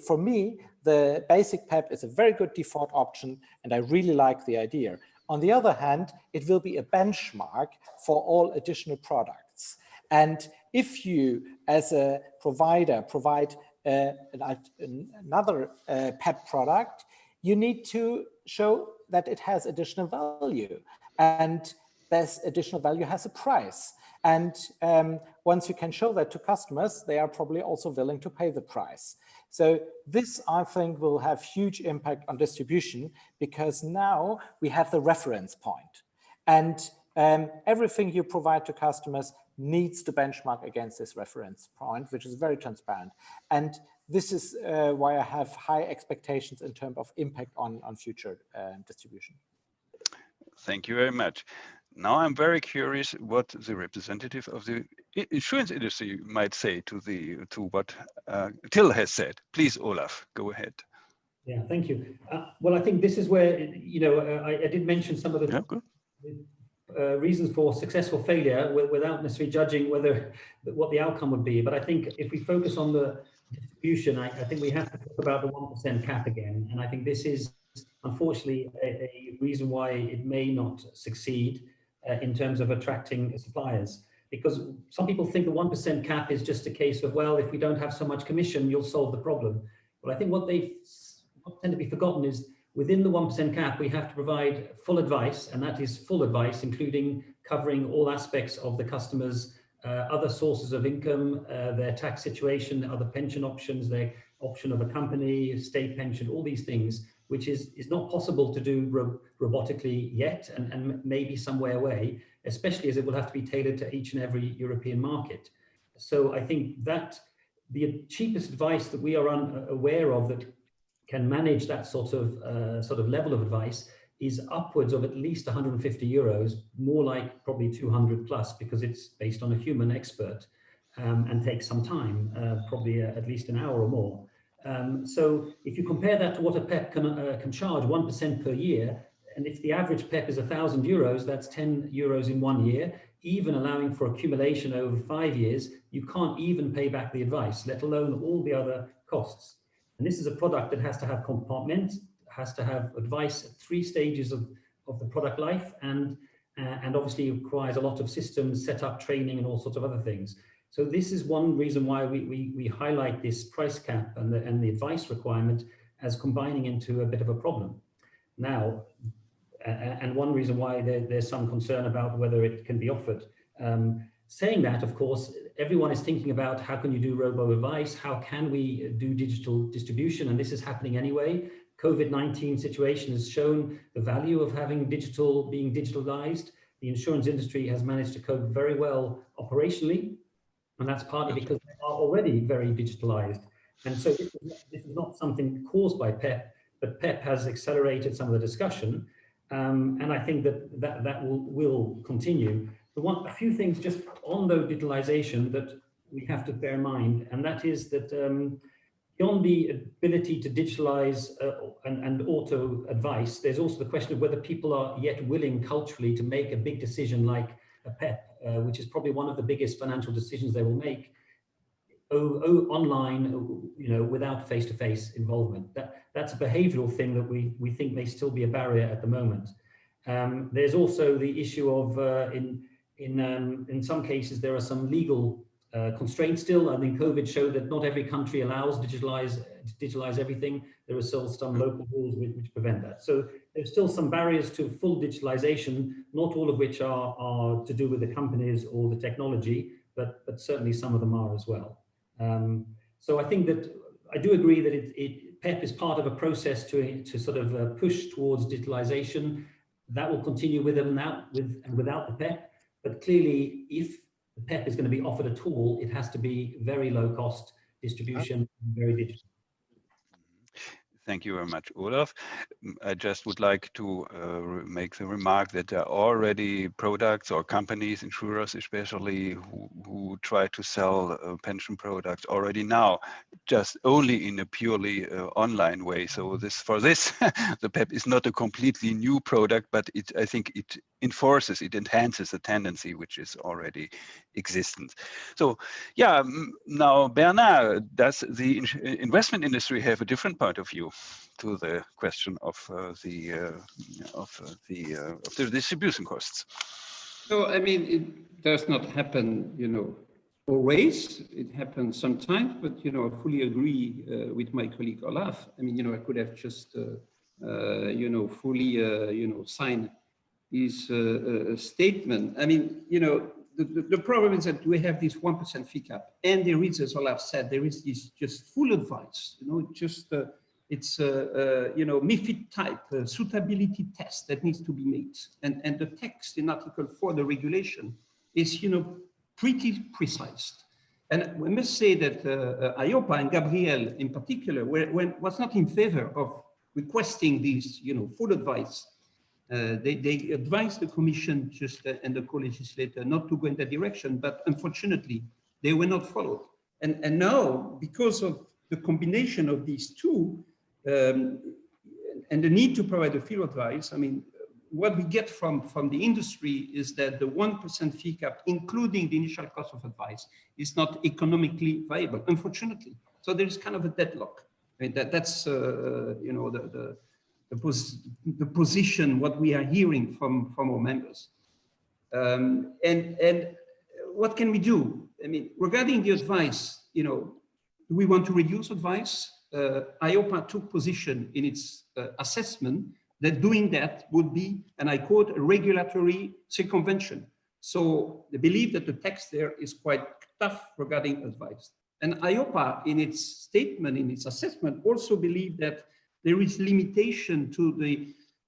S11: For me, the basic PEPP is a very good default option, and I really like the idea. On the other hand, it will be a benchmark for all additional products. And if you, as a provider, provide another PEPP product, you need to show that it has additional value, and this additional value has a price. And once you can show that to customers, they are probably also willing to pay the price. So this, I think, will have huge impact on distribution because now we have the reference point. And everything you provide to customers needs to benchmark against this reference point, which is very transparent. And this is why I have high expectations in terms of impact on future distribution.
S9: Thank you very much. Now I'm very curious what the representative of the insurance industry might say to what Till has said. Please, Olaf, go ahead.
S13: Yeah, thank you. Well, I think this is where, you know, I did mention some of the reasons for successful failure without necessarily judging what the outcome would be. But I think if we focus on the distribution, I think we have to talk about the 1% cap again. And I think this is unfortunately a reason why it may not succeed in terms of attracting suppliers. Because some people think the 1% cap is just a case of, well, if we don't have so much commission, you'll solve the problem. But I think what tend to be forgotten is within the 1% cap, we have to provide full advice, and that is full advice, including covering all aspects of the customer's other sources of income, their tax situation, other pension options, their option of a company, state pension, all these things, which is not possible to do robotically yet, and maybe somewhere away, especially as it will have to be tailored to each and every European market. So I think that the cheapest advice that we are aware of that can manage that sort of level of advice is upwards of at least 150 euros, more like probably 200 plus, because it's based on a human expert and takes some time, probably at least an hour or more. So if you compare that to what a PEPP can charge 1% per year, and if the average PEPP is 1,000 euros, that's 10 euros in 1 year, even allowing for accumulation over 5 years, you can't even pay back the advice, let alone all the other costs. And this is a product that has to have compartments, has to have advice at 3 stages of the product life, and obviously requires a lot of systems, setup, training, and all sorts of other things. So this is one reason why we highlight this price cap and the advice requirement as combining into a bit of a problem. Now, and one reason why there's some concern about whether it can be offered. Saying that, of course, everyone is thinking about how can you do robo-advice, how can we do digital distribution, and this is happening anyway. COVID-19 situation has shown the value of having being digitalized. The insurance industry has managed to cope very well operationally, and that's partly because they are already very digitalized. And so this is not something caused by PEPP, but PEPP has accelerated some of the discussion, and I think that will continue. A few things just on the digitalization that we have to bear in mind, and that is that beyond the ability to digitalize and auto advice, there's also the question of whether people are yet willing culturally to make a big decision like a PEPP, which is probably one of the biggest financial decisions they will make online, you know, without face-to-face involvement. That's a behavioral thing that we think may still be a barrier at the moment. There's also the issue of in some cases there are some legal constraints still. I think COVID showed that not every country allows digitalize everything. There are still some local rules which prevent that. So there's still some barriers to full digitalization, not all of which are to do with the companies or the technology, but certainly some of them are as well. So I think that I do agree that PEPP is part of a process to sort of push towards digitalization. That will continue with and without the PEPP. But clearly, if the PEPP is going to be offered at all, it has to be very low cost distribution, very digital.
S9: Thank you very much, Olaf. I just would like to make the remark that there are already products or companies, insurers especially, who try to sell pension products already now, just only in a purely online way. So for this, the PEPP is not a completely new product, but I think it enhances a tendency which is already existent. So yeah, now Bernard, does the investment industry have a different point of view to the question of the distribution costs?
S12: So I mean, it does not happen, you know, always. It happens sometimes, but you know, I fully agree with my colleague Olaf. I mean, you know, I could have just you know, fully you know, signed his statement. I mean, you know, the problem is that we have this 1% fee cap, and there is, as Olaf said, there is this just full advice, you know, just it's you know, MiFID type suitability test that needs to be made, and the text in Article 4, the regulation, is, you know, pretty precise. And we must say that IOPA and Gabriel in particular was not in favor of requesting these, you know, full advice. They advised the Commission just and the co-legislator not to go in that direction, but unfortunately, they were not followed. And now, because of the combination of these two, and the need to provide a field advice, I mean, what we get from the industry is that the 1% fee cap, including the initial cost of advice, is not economically viable, unfortunately. So there is kind of a deadlock. I mean, that's you know, the position, what we are hearing from our members. And what can we do? I mean, regarding the advice, you know, do we want to reduce advice? IOPA took position in its assessment that doing that would be, and I quote, a regulatory circumvention. So they believe that the text there is quite tough regarding advice. And IOPA, in its statement, in its assessment, also believe that there is limitation to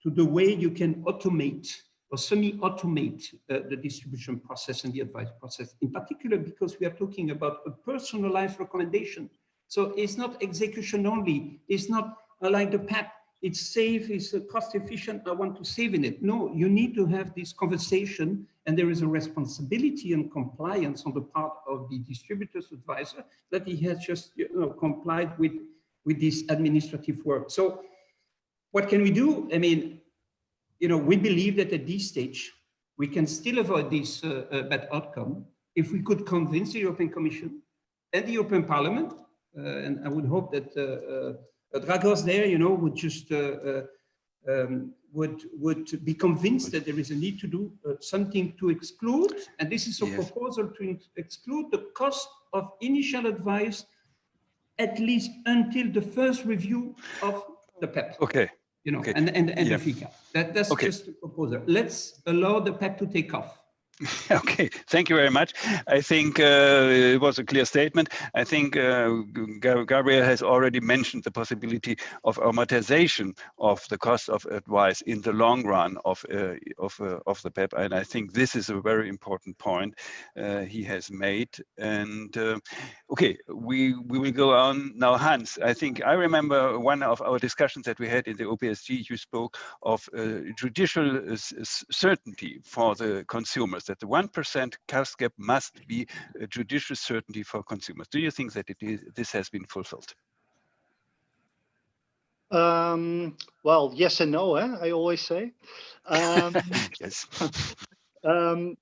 S12: the way you can automate or semi-automate the distribution process and the advice process, in particular because we are talking about a personalized recommendation. So it's not execution only. It's not like the PEPP, it's safe, it's cost efficient, I want to save in it. No, you need to have this conversation, and there is a responsibility and compliance on the part of the distributor's advisor that he has just complied with this administrative work. So what can we do? I mean, you know, we believe that at this stage, we can still avoid this bad outcome if we could convince the European Commission and the European Parliament, and I would hope that Dragos there, you know, would just would be convinced that there is a need to do something to exclude, and this is a proposal to exclude the cost of initial advice at least until the first review of the PEPP.
S9: Okay.
S12: You know, and the fee cap. That's just a proposal. Let's allow the PEPP to take off.
S9: Okay, thank you very much. I think it was a clear statement. I think Gabriel has already mentioned the possibility of amortization of the cost of advice in the long run of the PEPP, and I think this is a very important point he has made. And okay, we will go on now. Hans, I think I remember one of our discussions that we had in the OPSG. You spoke of judicial certainty for the consumers, that the 1% cost cap must be a judicial certainty for consumers. Do you think that this has been fulfilled?
S10: Well, yes and no, I always say.
S9: Yes.
S10: That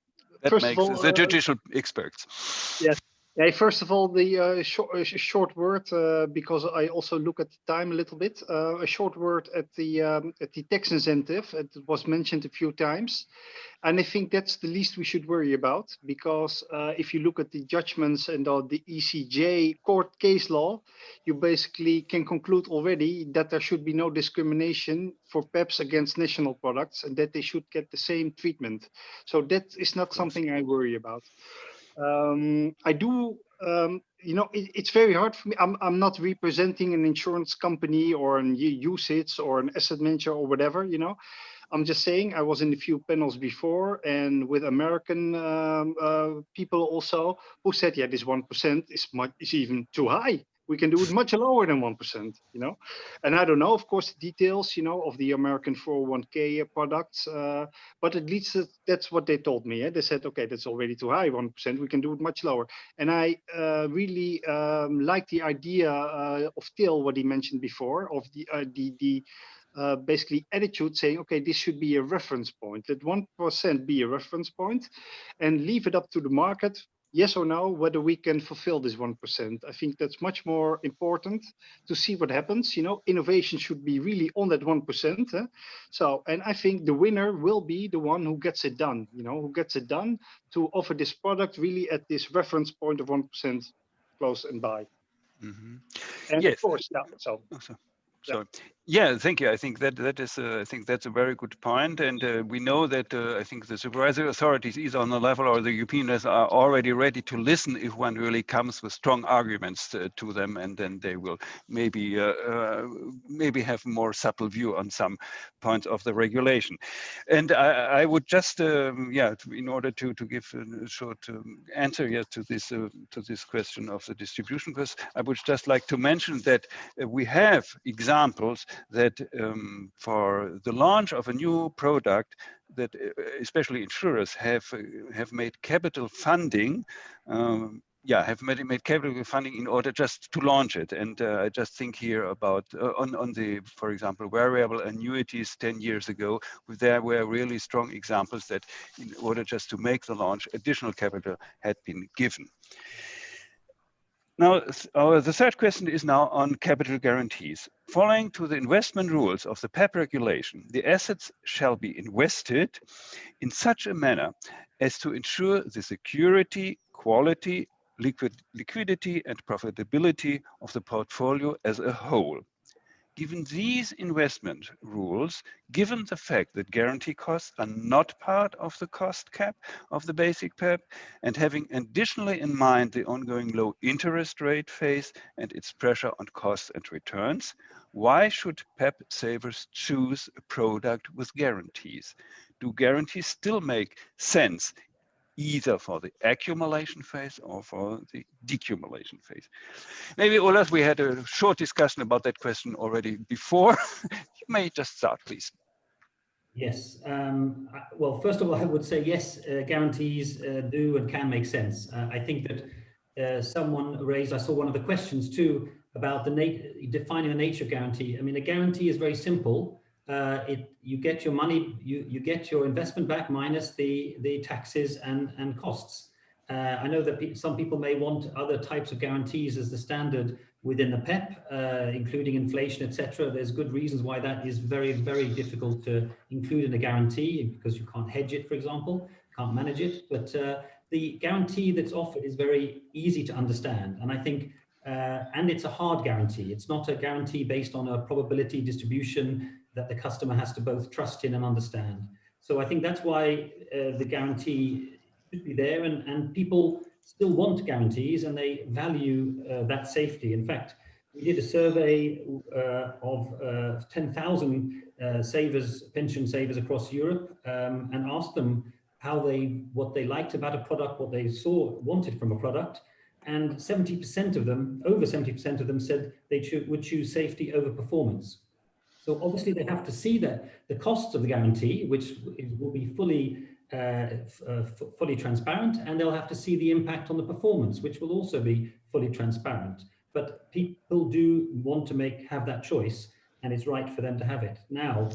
S9: first makes of all, the judicial experts.
S10: Yes. Yeah, first of all, the short word, because I also look at the time a little bit. A short word at the tax incentive. It was mentioned a few times, and I think that's the least we should worry about, because if you look at the judgments and the ECJ court case law, you basically can conclude already that there should be no discrimination for PEPPs against national products, and that they should get the same treatment. So that is not something I worry about. I do, you know, it's very hard for me. I'm not representing an insurance company or an UCITS or an asset manager or whatever, you know. I'm just saying I was in a few panels before, and with American people also, who said, yeah, this 1% is even too high. We can do it much lower than 1%, you know. And I don't know, of course, the details, you know, of the American 401k products, but at least that's what they told me. They said, okay, that's already too high, 1%. We can do it much lower. And I really like the idea of Till, what he mentioned before, of the basically attitude saying, okay, this should be a reference point. Let 1% be a reference point, and leave it up to the market, yes or no, whether we can fulfill this 1%. I think that's much more important to see what happens. You know, innovation should be really on that 1%. So, and I think the winner will be the one who gets it done, you know, who gets it done to offer this product really at this reference point of 1% close and buy.
S9: Mm-hmm.
S10: And
S9: yes.
S10: Of course, yeah, so.
S9: So, yeah, thank you. I think that is I think that's a very good point, and we know that I think the supervisory authorities, either on the level or the European level, are already ready to listen if one really comes with strong arguments to them, and then they will maybe have more subtle view on some points of the regulation. And I would just in order to give a short answer to this question of the distribution, because I would just like to mention that we have examples examples that for the launch of a new product, that especially insurers have made capital funding. Have made capital funding in order just to launch it. And I just think here about on the, for example, variable annuities 10 years ago, there were really strong examples that in order just to make the launch, additional capital had been given. Now, the third question is now on capital guarantees. Following to the investment rules of the PEPP regulation, the assets shall be invested in such a manner as to ensure the security, quality, liquidity and profitability of the portfolio as a whole. Given these investment rules, given the fact that guarantee costs are not part of the cost cap of the basic PEPP, and having additionally in mind the ongoing low interest rate phase and its pressure on costs and returns, why should PEPP savers choose a product with guarantees? Do guarantees still make sense either for the accumulation phase or for the decumulation phase? Maybe, Olaf, we had a short discussion about that question already before. You may just start, please.
S13: Yes. Well, first of all, I would say yes, guarantees do and can make sense. I think that someone raised, I saw one of the questions too, about defining the nature of guarantee. I mean, a guarantee is very simple. You get your money, you get your investment back minus the taxes and costs. I know that some people may want other types of guarantees as the standard within the PEPP, including inflation, etc. There's good reasons why that is very, very difficult to include in a guarantee, because you can't hedge it, for example, can't manage it. But the guarantee that's offered is very easy to understand. And I think, and it's a hard guarantee. It's not a guarantee based on a probability distribution that the customer has to both trust in and understand. So I think that's why the guarantee should be there, and people still want guarantees and they value that safety. In fact, we did a survey of 10,000 pension savers across Europe, and asked them what they liked about a product, what they wanted from a product. And 70% of them, over 70% of them, said they would choose safety over performance. So obviously they have to see that the costs of the guarantee, which will be fully transparent, and they'll have to see the impact on the performance, which will also be fully transparent. But people do want to have that choice, and it's right for them to have it. Now,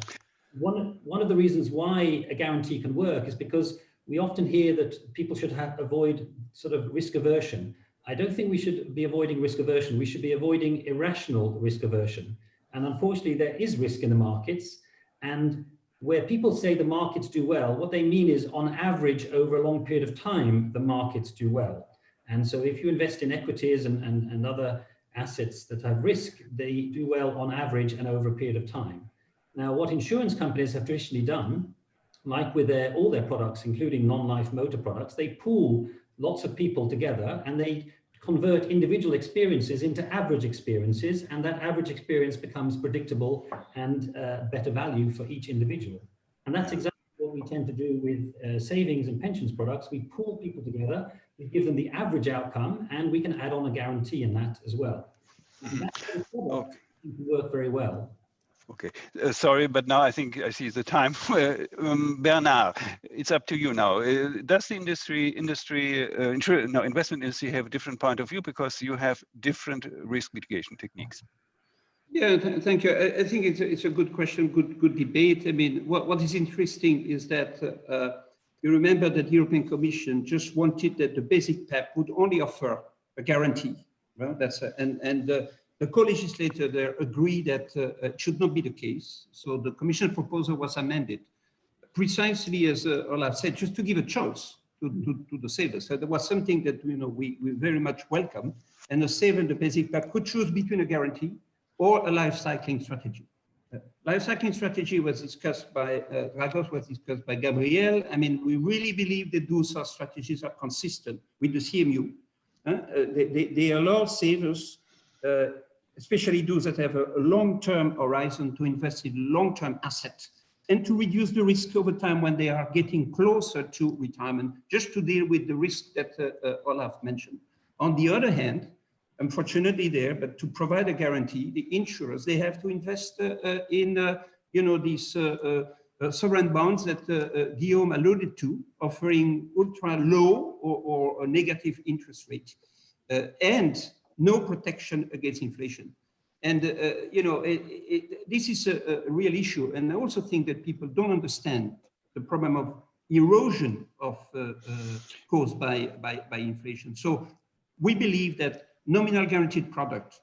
S13: one of the reasons why a guarantee can work is because we often hear that people should avoid sort of risk aversion. I don't think we should be avoiding risk aversion. We should be avoiding irrational risk aversion. And unfortunately, there is risk in the markets. And where people say the markets do well, what they mean is on average, over a long period of time, the markets do well. And so if you invest in equities and other assets that have risk, they do well on average and over a period of time. Now, what insurance companies have traditionally done, like with all their products, including non-life motor products, they pool lots of people together and they convert individual experiences into average experiences, and that average experience becomes predictable and better value for each individual. And that's exactly what we tend to do with savings and pensions products. We pool people together, we give them the average outcome, and we can add on a guarantee in that as well. And that product can work very well.
S9: Okay, sorry, but now I think I see the time. Bernard, it's up to you now. Does the investment industry have a different point of view because you have different risk mitigation techniques?
S12: Yeah, thank you. I think it's a good question, good debate. I mean, what is interesting is that you remember that the European Commission just wanted that the basic PEPP would only offer a guarantee. Well, the co-legislator there agreed that it should not be the case. So the Commission proposal was amended precisely as Olaf said, just to give a choice to the savers. So there was something that we very much welcome, and the saver in the basic PEPP could choose between a guarantee or a life cycling strategy. Life cycling strategy was discussed by Dragos, was discussed by Gabriel. I mean, we really believe that those strategies are consistent with the CMU. They allow savers, especially those that have a long-term horizon, to invest in long-term assets and to reduce the risk over time when they are getting closer to retirement, just to deal with the risk that Olaf mentioned. On the other hand, unfortunately there, but to provide a guarantee, the insurers, they have to invest in, these sovereign bonds that Guillaume alluded to, offering ultra low or negative interest rate, and no protection against inflation. And, this is a real issue. And I also think that people don't understand the problem of erosion of caused by inflation. So we believe that nominal guaranteed products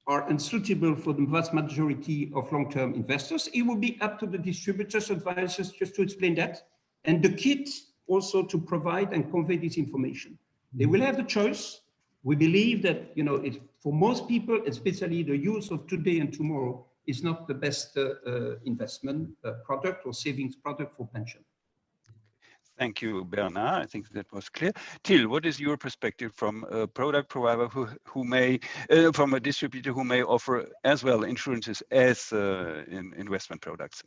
S12: are unsuitable for the vast majority of long-term investors. It will be up to the distributors, advisors, just to explain that, and the kit also to provide and convey this information. They will have the choice. We believe that, for most people, especially the youth of today and tomorrow, is not the best investment product or savings product for pension.
S9: Thank you, Bernard. I think that was clear. Till, what is your perspective from a product provider who may, from a distributor who may offer as well insurances as in investment products?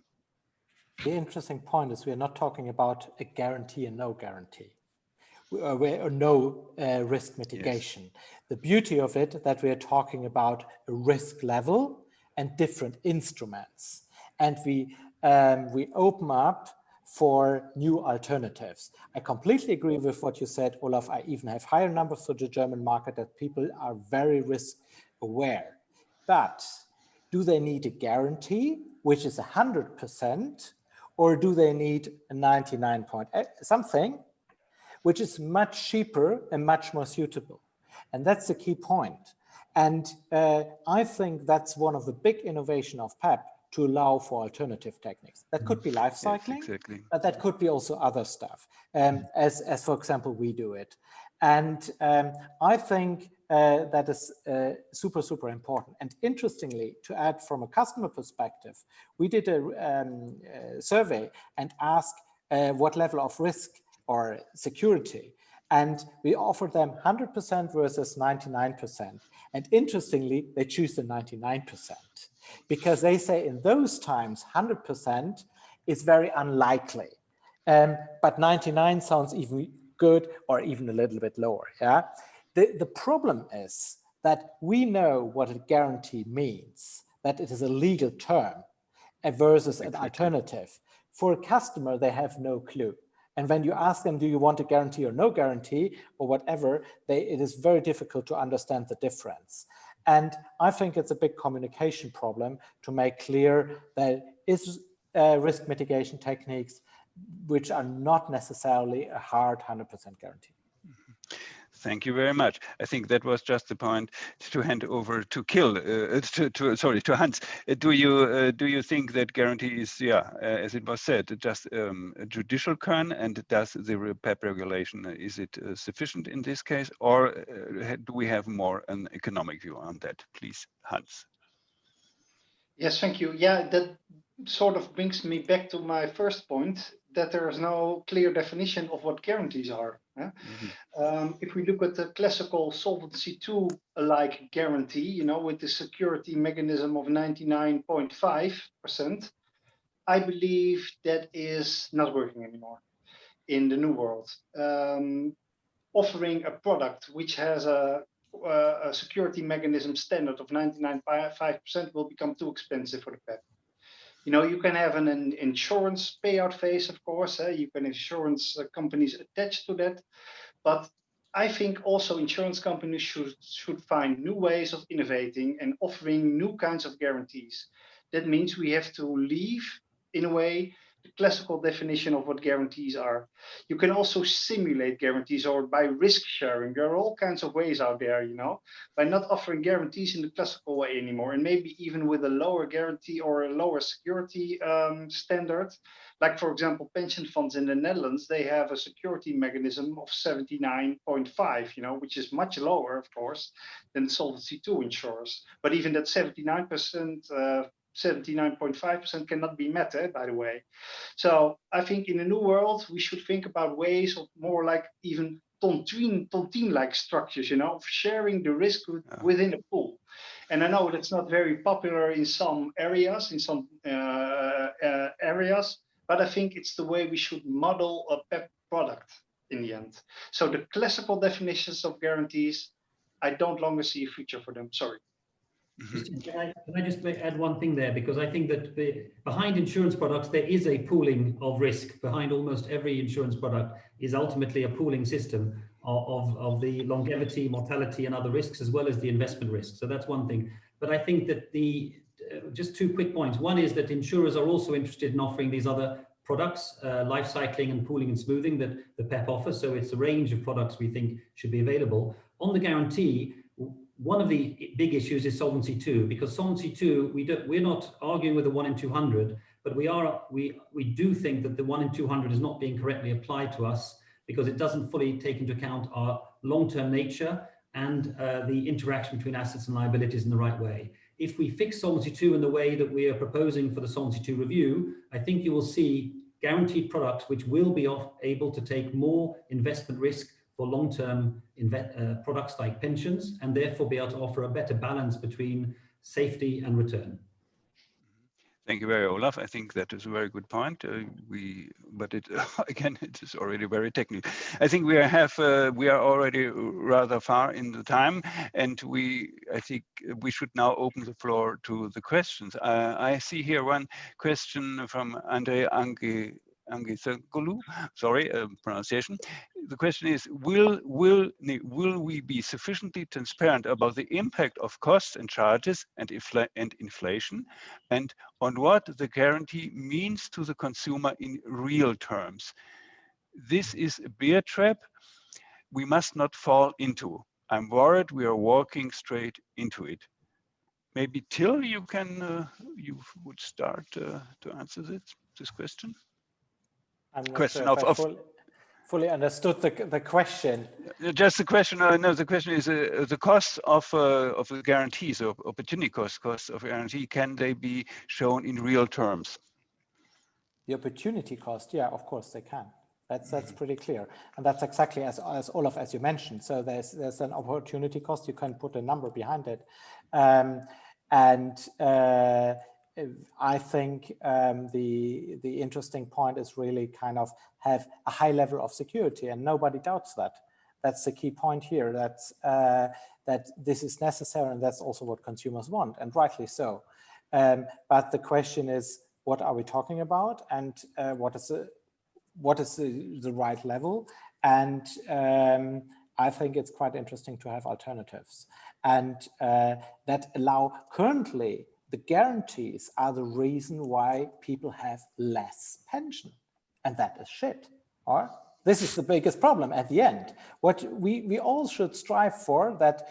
S11: The interesting point is we are not talking about a guarantee and no guarantee. Or no risk mitigation. Yes. The beauty of it that we are talking about a risk level and different instruments, and we open up for new alternatives. I completely agree with what you said, Olaf. I even have higher numbers for the German market that people are very risk aware. But do they need a guarantee, which is 100%, or do they need a 99 point something, which is much cheaper and much more suitable? And that's the key point. And I think that's one of the big innovations of PEPP, to allow for alternative techniques. That could be life cycling, yes, exactly. But that could be also other stuff, as for example, we do it. And I think that is super, super important. And interestingly, to add from a customer perspective, we did a survey and asked what level of risk or security. And we offered them 100% versus 99%. And interestingly, they choose the 99%. Because they say in those times, 100% is very unlikely. But 99 sounds even good or even a little bit lower. Yeah. The problem is that we know what a guarantee means, that it is a legal term versus an alternative. For a customer, they have no clue. And when you ask them, do you want a guarantee or no guarantee or whatever, it is very difficult to understand the difference. And I think it's a big communication problem to make clear that is risk mitigation techniques which are not necessarily a hard 100% guarantee.
S9: Thank you very much. I think that was just the point to hand over to to Hans. Do you think that guarantee is, as it was said, just a judicial concern, and does the PEPP regulation, is it sufficient in this case, or do we have more an economic view on that? Please, Hans.
S10: Yes, thank you. Yeah, that sort of brings me back to my first point, that there is no clear definition of what guarantees are. If we look at the classical Solvency II-like guarantee, with the security mechanism of 99.5%, I believe that is not working anymore in the new world. Offering a product which has a security mechanism standard of 99.5% will become too expensive for the PEPP. You can have an insurance payout phase, of course. You can insurance companies attached to that. But I think also insurance companies should find new ways of innovating and offering new kinds of guarantees. That means we have to leave, in a way, the classical definition of what guarantees are. You can also simulate guarantees or by risk sharing. There are all kinds of ways out there, by not offering guarantees in the classical way anymore, and maybe even with a lower guarantee or a lower security standard. Like, for example, pension funds in the Netherlands, they have a security mechanism of 79.5, which is much lower, of course, than Solvency II insurers. But even that 79.5% cannot be met, by the way. So I think in the new world, we should think about ways of more like even tontine-like structures, of sharing the risk within a pool. And I know that's not very popular in some areas, but I think it's the way we should model a PEPP product in the end. So the classical definitions of guarantees I don't longer see a future for them. Sorry.
S13: Christian, can I just add one thing there? Because I think that behind insurance products, there is a pooling of risk. Behind almost every insurance product is ultimately a pooling system of the longevity, mortality, and other risks, as well as the investment risk. So that's one thing. But I think that just 2 quick points. One is that insurers are also interested in offering these other products, life cycling and pooling and smoothing that the PEPP offers. So it's a range of products we think should be available. On the guarantee, one of the big issues is Solvency II, because Solvency II, we're not arguing with the 1 in 200, but we do think that the 1 in 200 is not being correctly applied to us because it doesn't fully take into account our long-term nature and the interaction between assets and liabilities in the right way. If we fix Solvency II in the way that we are proposing for the Solvency II review, I think you will see guaranteed products which will be able to take more investment risk for long-term products like pensions, and therefore be able to offer a better balance between safety and return.
S9: Thank you very much, Olaf. I think that is a very good point. But again, it is already very technical. I think we are already rather far in the time, and I think we should now open the floor to the questions. I see here one question from Andre Angisoglu, sorry, pronunciation. The question is, will we be sufficiently transparent about the impact of costs and charges and inflation, and on what the guarantee means to the consumer in real terms? This is a bear trap we must not fall into. I'm worried we are walking straight into it. Maybe Till, you would start to answer this question.
S11: I'm not
S9: question
S11: sure if I fully understood the question.
S9: Just the question. No, the question is the cost of the guarantees, or opportunity cost of guarantee. Can they be shown in real terms?
S11: The opportunity cost, yeah, of course they can. That's pretty clear, and that's exactly as Olaf, as you mentioned. So there's an opportunity cost. You can put a number behind it, I think the interesting point is really kind of have a high level of security, and nobody doubts that. That's the key point here. That this is necessary, and that's also what consumers want, and rightly so. But the question is, what are we talking about, and what is the right level? And I think it's quite interesting to have alternatives, and that allow currently. The guarantees are the reason why people have less pension, and that is shit. Or this is the biggest problem at the end. What we all should strive for, that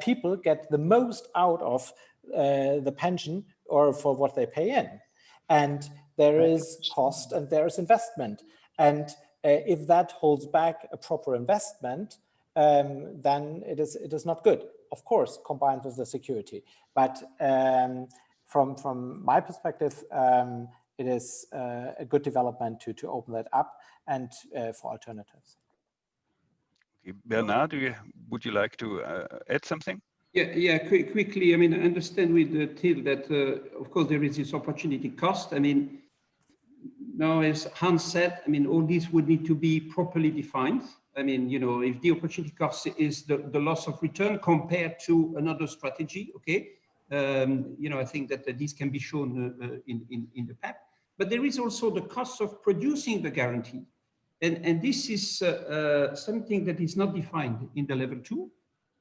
S11: people get the most out of the pension or for what they pay in, and there is cost and there is investment, and if that holds back a proper investment, then it is not good. Of course, combined with the security. But from my perspective, it is a good development to open that up and for alternatives.
S9: Okay. Bernard, would you like to add something?
S12: Yeah, quickly. I mean, I understand with Till that, of course, there is this opportunity cost. I mean, now, as Hans said, I mean, all this would need to be properly defined. I mean, if the opportunity cost is the loss of return compared to another strategy, okay, I think that this can be shown in the PEPP. But there is also the cost of producing the guarantee. And this is something that is not defined in the level 2.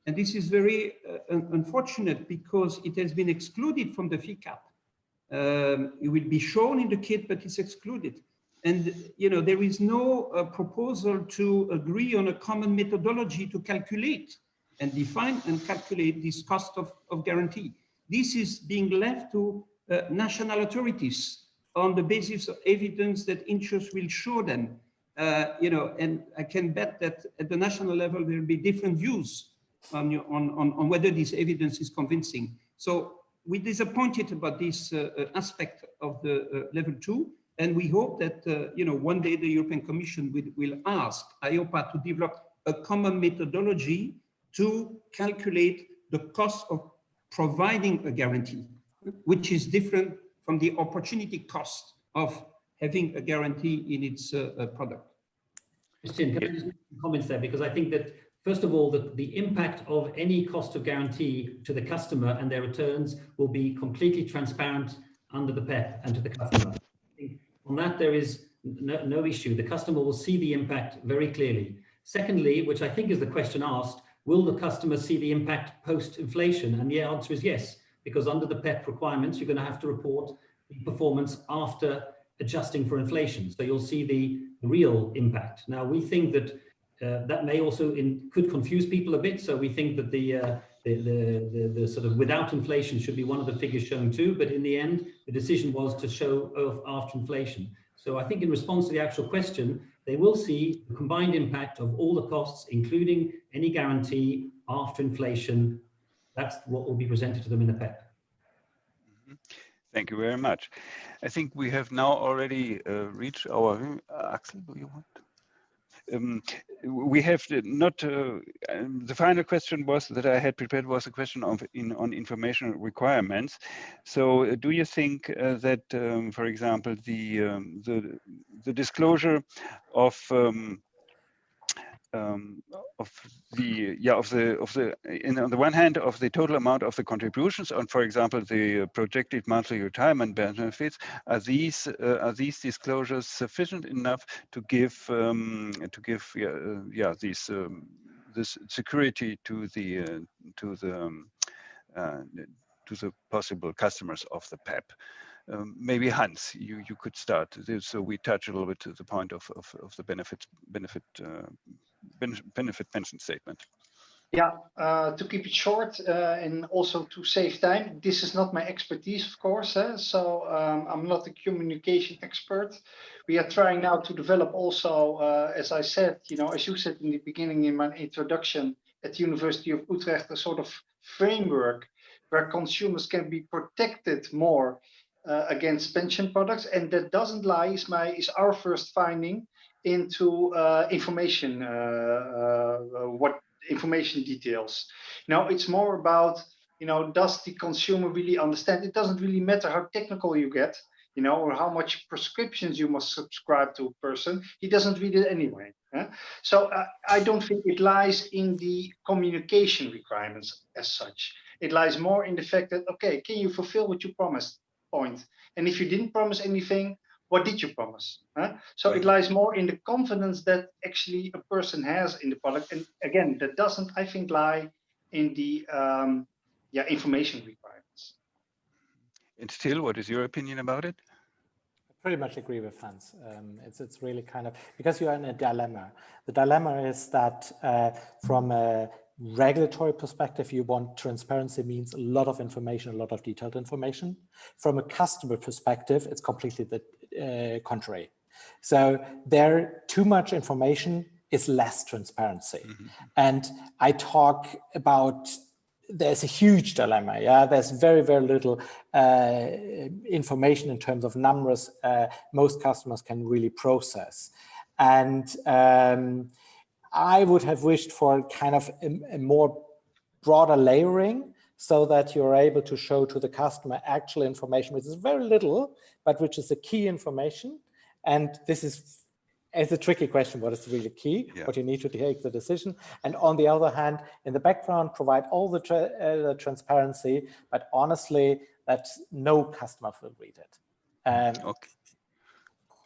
S12: And this is very unfortunate because it has been excluded from the fee cap. It will be shown in the kit, but it's excluded. And there is no proposal to agree on a common methodology to calculate and define and calculate this cost of guarantee. This is being left to national authorities on the basis of evidence that insurers will show them. And I can bet that at the national level there will be different views on whether this evidence is convincing. So we're disappointed about this aspect of the level 2. And we hope that, one day the European Commission will ask EIOPA to develop a common methodology to calculate the cost of providing a guarantee, which is different from the opportunity cost of having a guarantee in its product.
S13: Christian, can I just make some comments there? Because I think that First of all, the impact of any cost of guarantee to the customer and their returns will be completely transparent under the PEPP and to the customer. On that, there is no issue. The customer will see the impact very clearly. Secondly, which I think is the question asked, will the customer see the impact post-inflation? And the answer is yes, because under the PEPP requirements, you're going to have to report the performance after adjusting for inflation. So you'll see the real impact. Now, we think that that may also could confuse people a bit. So we think that the sort of without inflation should be one of the figures shown too. But in the end, the decision was to show after inflation. So I think in response to the actual question, they will see the combined impact of all the costs, including any guarantee after inflation. That's what will be presented to them in the PEPP.
S9: Thank you very much. I think we have now already reached our Axel. Do you want? We have not. The final question was that I had prepared was a question on information requirements. So, do you think that, for example, the disclosure of on the one hand of the total amount of the contributions on, for example, the projected monthly retirement benefits, are these disclosures sufficient enough to give this security to the possible customers of the PEPP? Maybe Hans, you could start. So we touch a little bit to the point of the benefit pension statement.
S10: Yeah, to keep it short and also to save time, this is not my expertise, of course. So I'm not a communication expert. We are trying now to develop also, as I said, as you said in the beginning in my introduction at the University of Utrecht, a sort of framework where consumers can be protected more against pension products, and that doesn't lie is our first finding into information, what information details. Now it's more about, does the consumer really understand? It doesn't really matter how technical you get, or how much prescriptions you must subscribe to a person. He doesn't read it anyway. So I don't think it lies in the communication requirements as such. It lies more in the fact that, okay, can you fulfill what you promised? Point. And if you didn't promise anything, what did you promise? So it lies more in the confidence that actually a person has in the product. And again, that doesn't, I think, lie in the information requirements.
S9: And still, what is your opinion about it?
S11: I pretty much agree with Hans. It's really kind of, because you are in a dilemma. The dilemma is that from a regulatory perspective, you want transparency means a lot of information, a lot of detailed information. From a customer perspective, it's completely the contrary. So there, too much information is less transparency. Mm-hmm. And I talk about, there's a huge dilemma. Yeah, there's very, very little information in terms of numbers most customers can really process. And I would have wished for kind of a more broader layering so that you're able to show to the customer actual information, which is very little, but which is the key information. And this is a tricky question, what is really key, what you need to take the decision. And on the other hand, in the background, provide all the transparency, but honestly, that no customer will read it.
S9: Okay.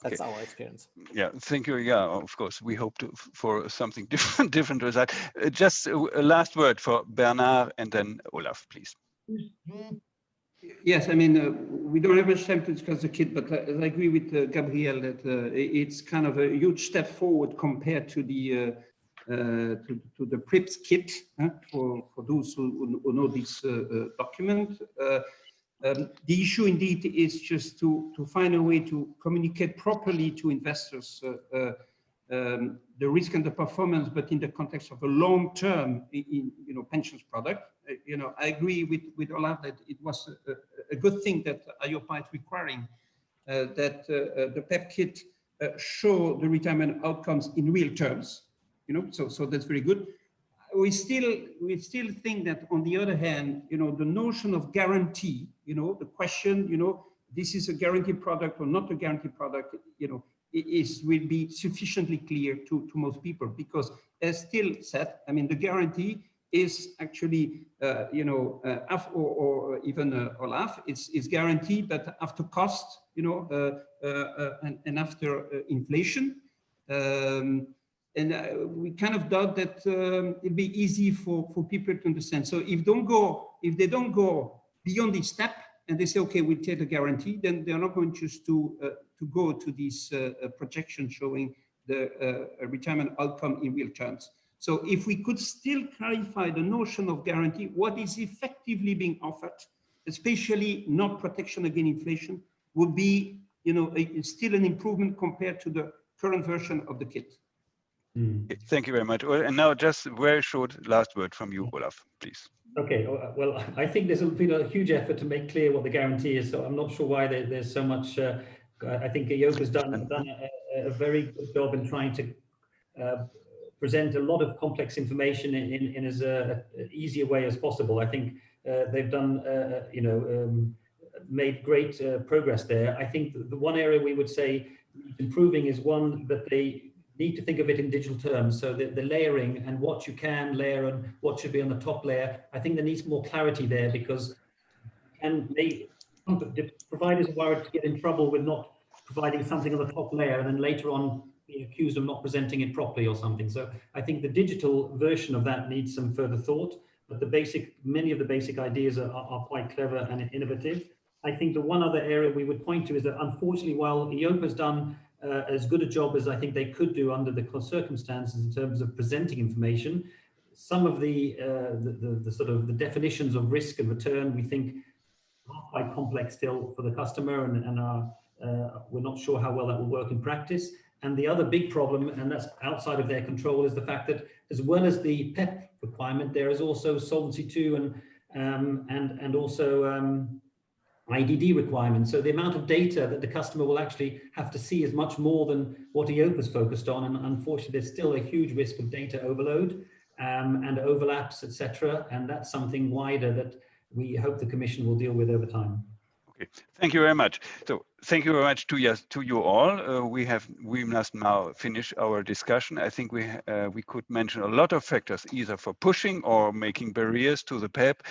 S11: That's our experience.
S9: Yeah, thank you. Yeah, of course, we hope for something different result. Just a last word for Bernard and then Olaf, please.
S12: Yes, I mean, we don't have much time to discuss the kit, but I agree with Gabriel that it's kind of a huge step forward compared to the PRIPS kit for those who know this document. The issue indeed is just to find a way to communicate properly to investors the risk and the performance, but in the context of a long-term, pensions product. I agree with Olaf that it was a good thing that IOPA is requiring that the PEPP kit show the retirement outcomes in real terms. So that's very good. We still think that on the other hand, the notion of guarantee, the question, this is a guaranteed product or not a guaranteed product, will be sufficiently clear to most people, because as still said, I mean, the guarantee is actually, or even Olaf, it's guaranteed, but after cost, and after inflation. We kind of doubt that it'd be easy for people to understand. So if they don't go beyond this step and they say, okay, we'll take the guarantee, then they're not going to choose to go to this projection showing the retirement outcome in real terms. So if we could still clarify the notion of guarantee, what is effectively being offered, especially not protection against inflation, would be, still an improvement compared to the current version of the kit.
S9: Thank you very much. And now just a very short last word from you, Olaf, please.
S13: Okay, well, I think there's been a huge effort to make clear what the guarantee is, so I'm not sure why there's so much. I think EIOPA's done a very good job in trying to present a lot of complex information in as easy a way as possible. I think they've done, made great progress there. I think the one area we would say improving is one that they need to think of it in digital terms. So the layering and what you can layer and what should be on the top layer, I think there needs more clarity there, because the providers are worried to get in trouble with not providing something on the top layer and then later on being accused of not presenting it properly or something. So I think the digital version of that needs some further thought, but many of the basic ideas are quite clever and innovative. I think the one other area we would point to is that, unfortunately, while EIOPA's done as good a job as I think they could do under the circumstances in terms of presenting information, some of the sort of the definitions of risk and return, we think, are quite complex still for the customer, and we're not sure how well that will work in practice. And the other big problem, and that's outside of their control, is the fact that as well as the PEPP requirement, there is also Solvency II and also IDD requirements. So the amount of data that the customer will actually have to see is much more than what EIOPA's focused on. And unfortunately, there's still a huge risk of data overload and overlaps, etc. And that's something wider that we hope the Commission will deal with over time.
S9: Okay, thank you very much. So thank you very much to you all. We must now finish our discussion. I think we could mention a lot of factors, either for pushing or making barriers to the PEPP.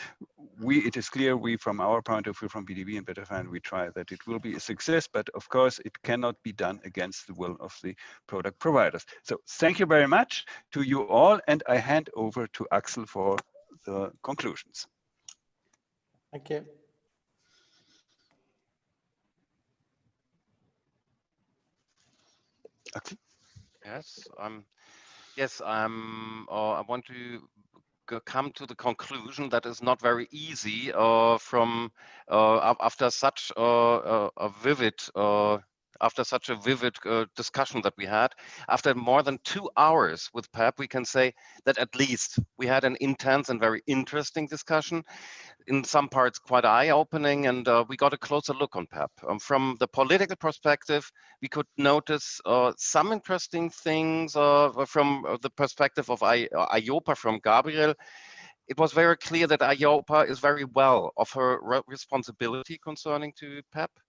S9: It is clear, from our point of view, from BDV and Better Finance, we try that it will be a success, but of course it cannot be done against the will of the product providers. So thank you very much to you all, and I hand over to Axel for the conclusions.
S11: Thank you.
S9: Axel?
S5: Yes, I want to come to the conclusion that is not very easy after such a vivid discussion that we had. After more than 2 hours with PEPP, we can say that at least we had an intense and very interesting discussion, in some parts quite eye-opening, and we got a closer look on PEPP. From the political perspective, we could notice some interesting things from the perspective of EIOPA, from Gabriel. It was very clear that EIOPA is very well of her responsibility concerning to PEPP.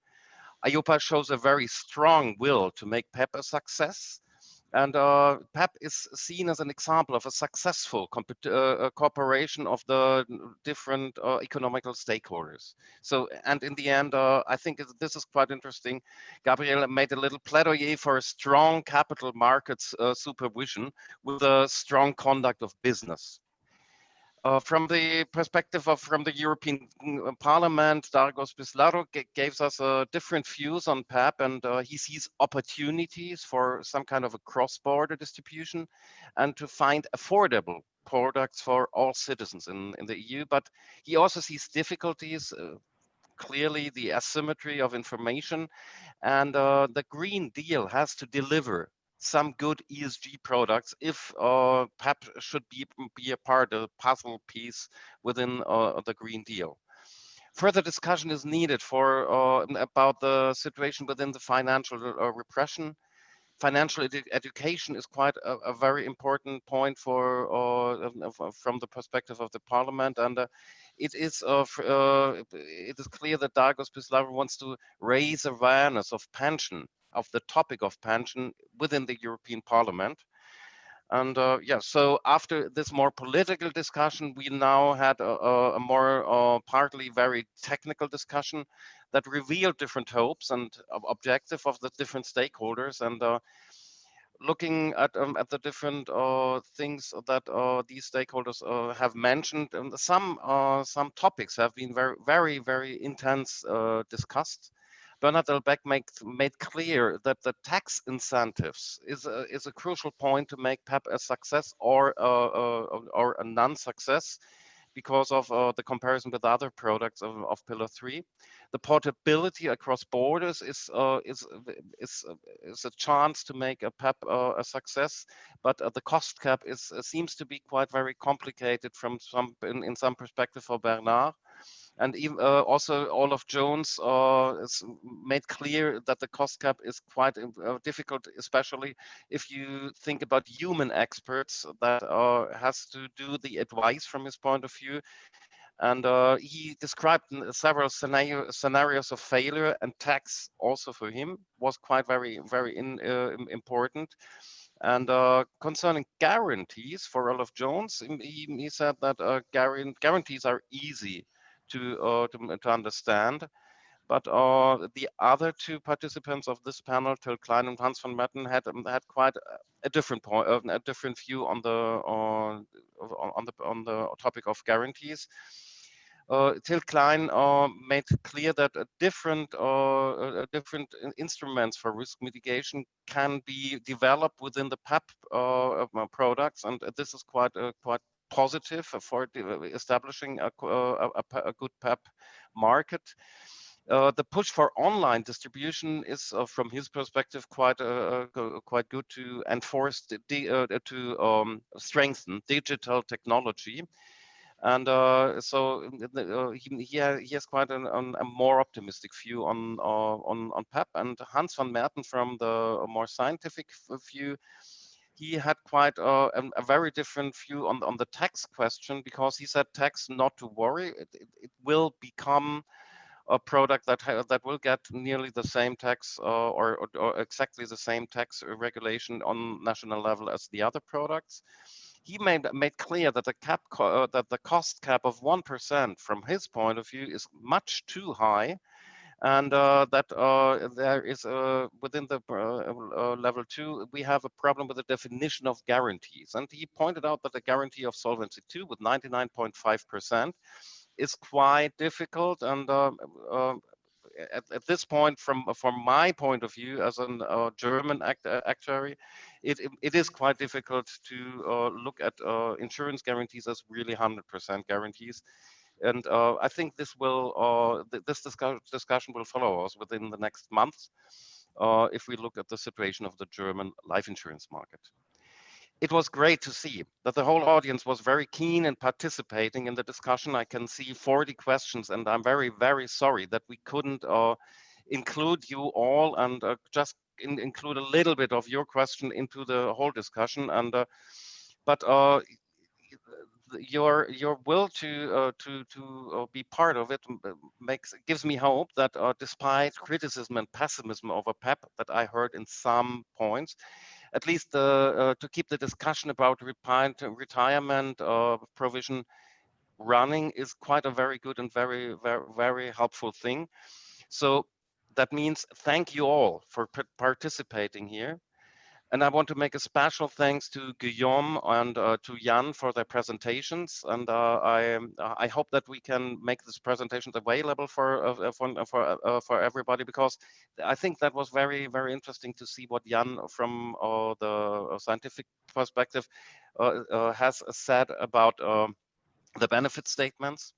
S5: EIOPA shows a very strong will to make PEPP a success. And PEPP is seen as an example of a successful cooperation of the different economical stakeholders. So, and in the end, I think this is quite interesting. Gabriel made a little plaidoyer for a strong capital markets supervision with a strong conduct of business. From the perspective from the European Parliament, Dargos Bislaro gave us different views on PEPP, and he sees opportunities for some kind of a cross-border distribution and to find affordable products for all citizens in the EU. But he also sees difficulties, clearly the asymmetry of information, and the Green Deal has to deliver some good ESG products if PEPP should be a part, a puzzle piece within the Green Deal. Further discussion is needed about the situation within the financial repression. Financial education is quite a very important point from the perspective of the Parliament, and it is clear that Dargos Bislaro wants to raise awareness of pension of the topic of pension within the European Parliament. And yeah, so after this more political discussion, we now had a more partly very technical discussion that revealed different hopes and objective of the different stakeholders. And looking at the different things that these stakeholders have mentioned, and some topics have been very intense discussed. Bernard Delbecq made clear that the tax incentives is a crucial point to make PEPP a success or a non-success, because of the comparison with other products of Pillar 3. The portability across borders is a chance to make a PEPP a success, but the cost cap seems to be quite very complicated from in some perspective for Bernard. And even, also Olaf Jones made clear that the cost cap is quite difficult, especially if you think about human experts that has to do the advice from his point of view. And he described several scenarios of failure, and tax also for him was quite very important. And concerning guarantees for Olaf Jones, he said that guarantees are easy to understand, but the other two participants of this panel, Till Klein and Hans van Metten, had quite a different point, a different view on the topic of guarantees. Till Klein made clear that different instruments for risk mitigation can be developed within the PEPP products, and this is quite positive for establishing a good PEPP market. The push for online distribution is, from his perspective, quite good to enforce to strengthen digital technology. And so he has quite a more optimistic view on PEPP. And Hans van Metten, from the more scientific view, he had quite a very different view on the tax question, because he said tax not to worry, it will become a product that will get nearly the same tax or exactly the same tax regulation on national level as the other products. He made clear that the cost cap of 1% from his point of view is much too high, and that there is within the level 2 we have a problem with the definition of guarantees. And he pointed out that the guarantee of Solvency II with 99.5% is quite difficult, and at this point, from my point of view as a German actuary, it is quite difficult to look at insurance guarantees as really 100% guarantees. And I think this discussion will follow us within the next months if we look at the situation of the German life insurance market. It was great to see that the whole audience was very keen in participating in the discussion. I can see 40 questions, and I'm very sorry that we couldn't include you all and just include a little bit of your question into the whole discussion. And but your will to be part of it gives me hope that despite criticism and pessimism over PEPP that I heard in some points, at least to keep the discussion about retirement provision running is quite a very good and very helpful thing. So that means thank you all for participating here. And I want to make a special thanks to Guillaume and to Jan for their presentations. And I hope that we can make these presentations available for everybody, because I think that was very interesting to see what Jan from the scientific perspective has said about the benefit statements.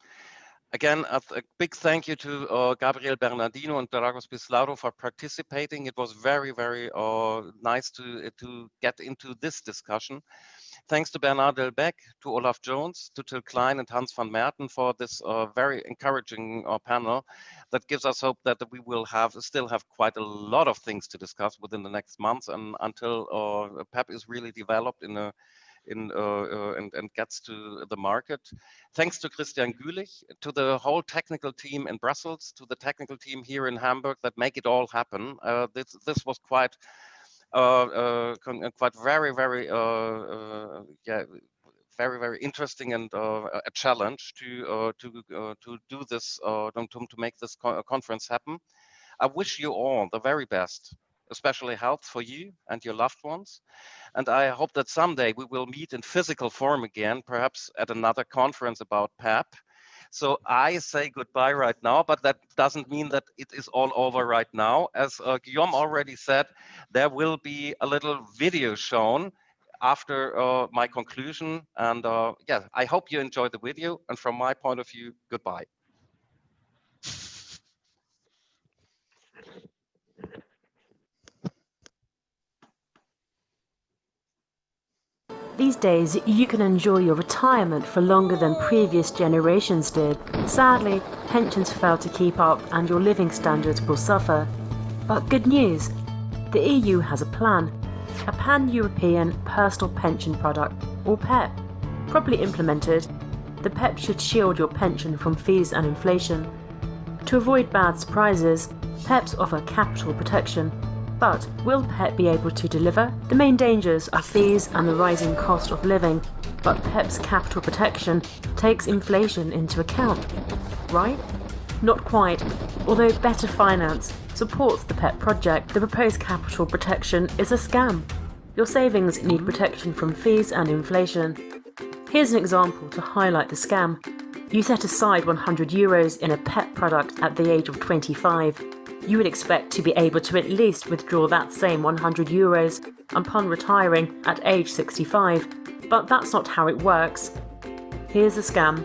S5: Again, a big thank you to Gabriel Bernardino and Dragos Bislaru for participating. It was very nice to get into this discussion. Thanks to Bernard Delbecq, to Olaf Jones, to Till Klein and Hans van Metten for this very encouraging panel that gives us hope that we will still have quite a lot of things to discuss within the next months, and until PEPP is really developed in and gets to the market. Thanks to Christian Gülich, to the whole technical team in Brussels, to the technical team here in Hamburg that make it all happen. This was quite very interesting and a challenge to do this, to make this conference happen. I wish you all the very best, especially health for you and your loved ones. And I hope that someday we will meet in physical form again, perhaps at another conference about PEPP. So I say goodbye right now, but that doesn't mean that it is all over right now. As Guillaume already said, there will be a little video shown after my conclusion. And yeah, I hope you enjoy the video. And from my point of view, goodbye.
S14: These days, you can enjoy your retirement for longer than previous generations did. Sadly, pensions fail to keep up and your living standards will suffer. But good news, the EU has a plan. A pan-European personal pension product, or PEPP. Properly implemented, the PEPP should shield your pension from fees and inflation. To avoid bad surprises, PEPPs offer capital protection. But will PEPP be able to deliver? The main dangers are fees and the rising cost of living, but PEPP's capital protection takes inflation into account, right? Not quite. Although Better Finance supports the PEPP project, the proposed capital protection is a scam. Your savings need protection from fees and inflation. Here's an example to highlight the scam. You set aside €100 in a PEPP product at the age of 25. You would expect to be able to at least withdraw that same €100 upon retiring at age 65, but that's not how it works. Here's the scam.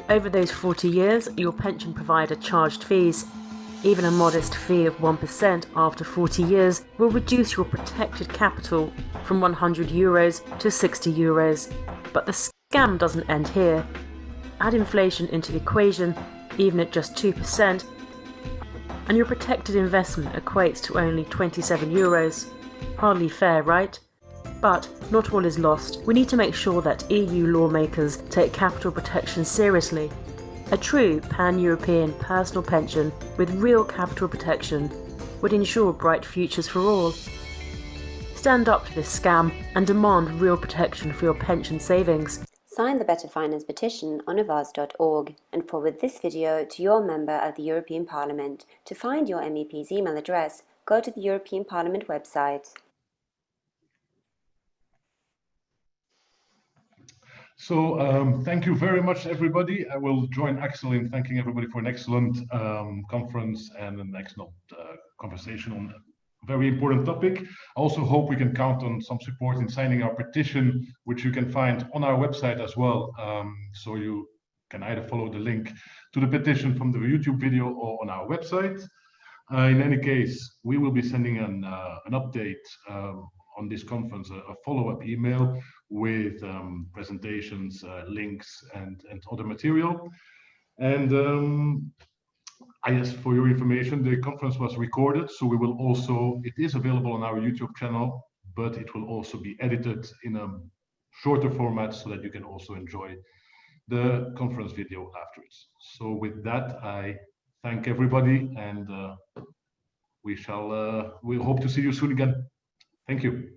S14: Over those 40 years, your pension provider charged fees. Even a modest fee of 1% after 40 years will reduce your protected capital from €100 to €60. But the scam doesn't end here. Add inflation into the equation, even at just 2%, and your protected investment equates to only €27. Hardly fair, right? But not all is lost. We need to make sure that EU lawmakers take capital protection seriously. A true pan-European personal pension with real capital protection would ensure bright futures for all. Stand up to this scam and demand real protection for your pension savings.
S15: Sign the Better Finance petition on avaz.org and forward this video to your member of the European Parliament. To find your MEP's email address, go to the European Parliament website.
S2: So thank you very much, everybody. I will join Axel in thanking everybody for an excellent conference and an excellent conversation on a very important topic. I also hope we can count on some support in signing our petition, which you can find on our website as well. So you can either follow the link to the petition from the YouTube video or on our website. In any case, we will be sending an update on this conference, a follow-up email with presentations, links, and other material. And I guess for your information, the conference was recorded, so we will also, it is available on our YouTube channel, but it will also be edited in a shorter format so that you can also enjoy the conference video afterwards. So with that, I thank everybody, and we hope to see you soon again. Thank you.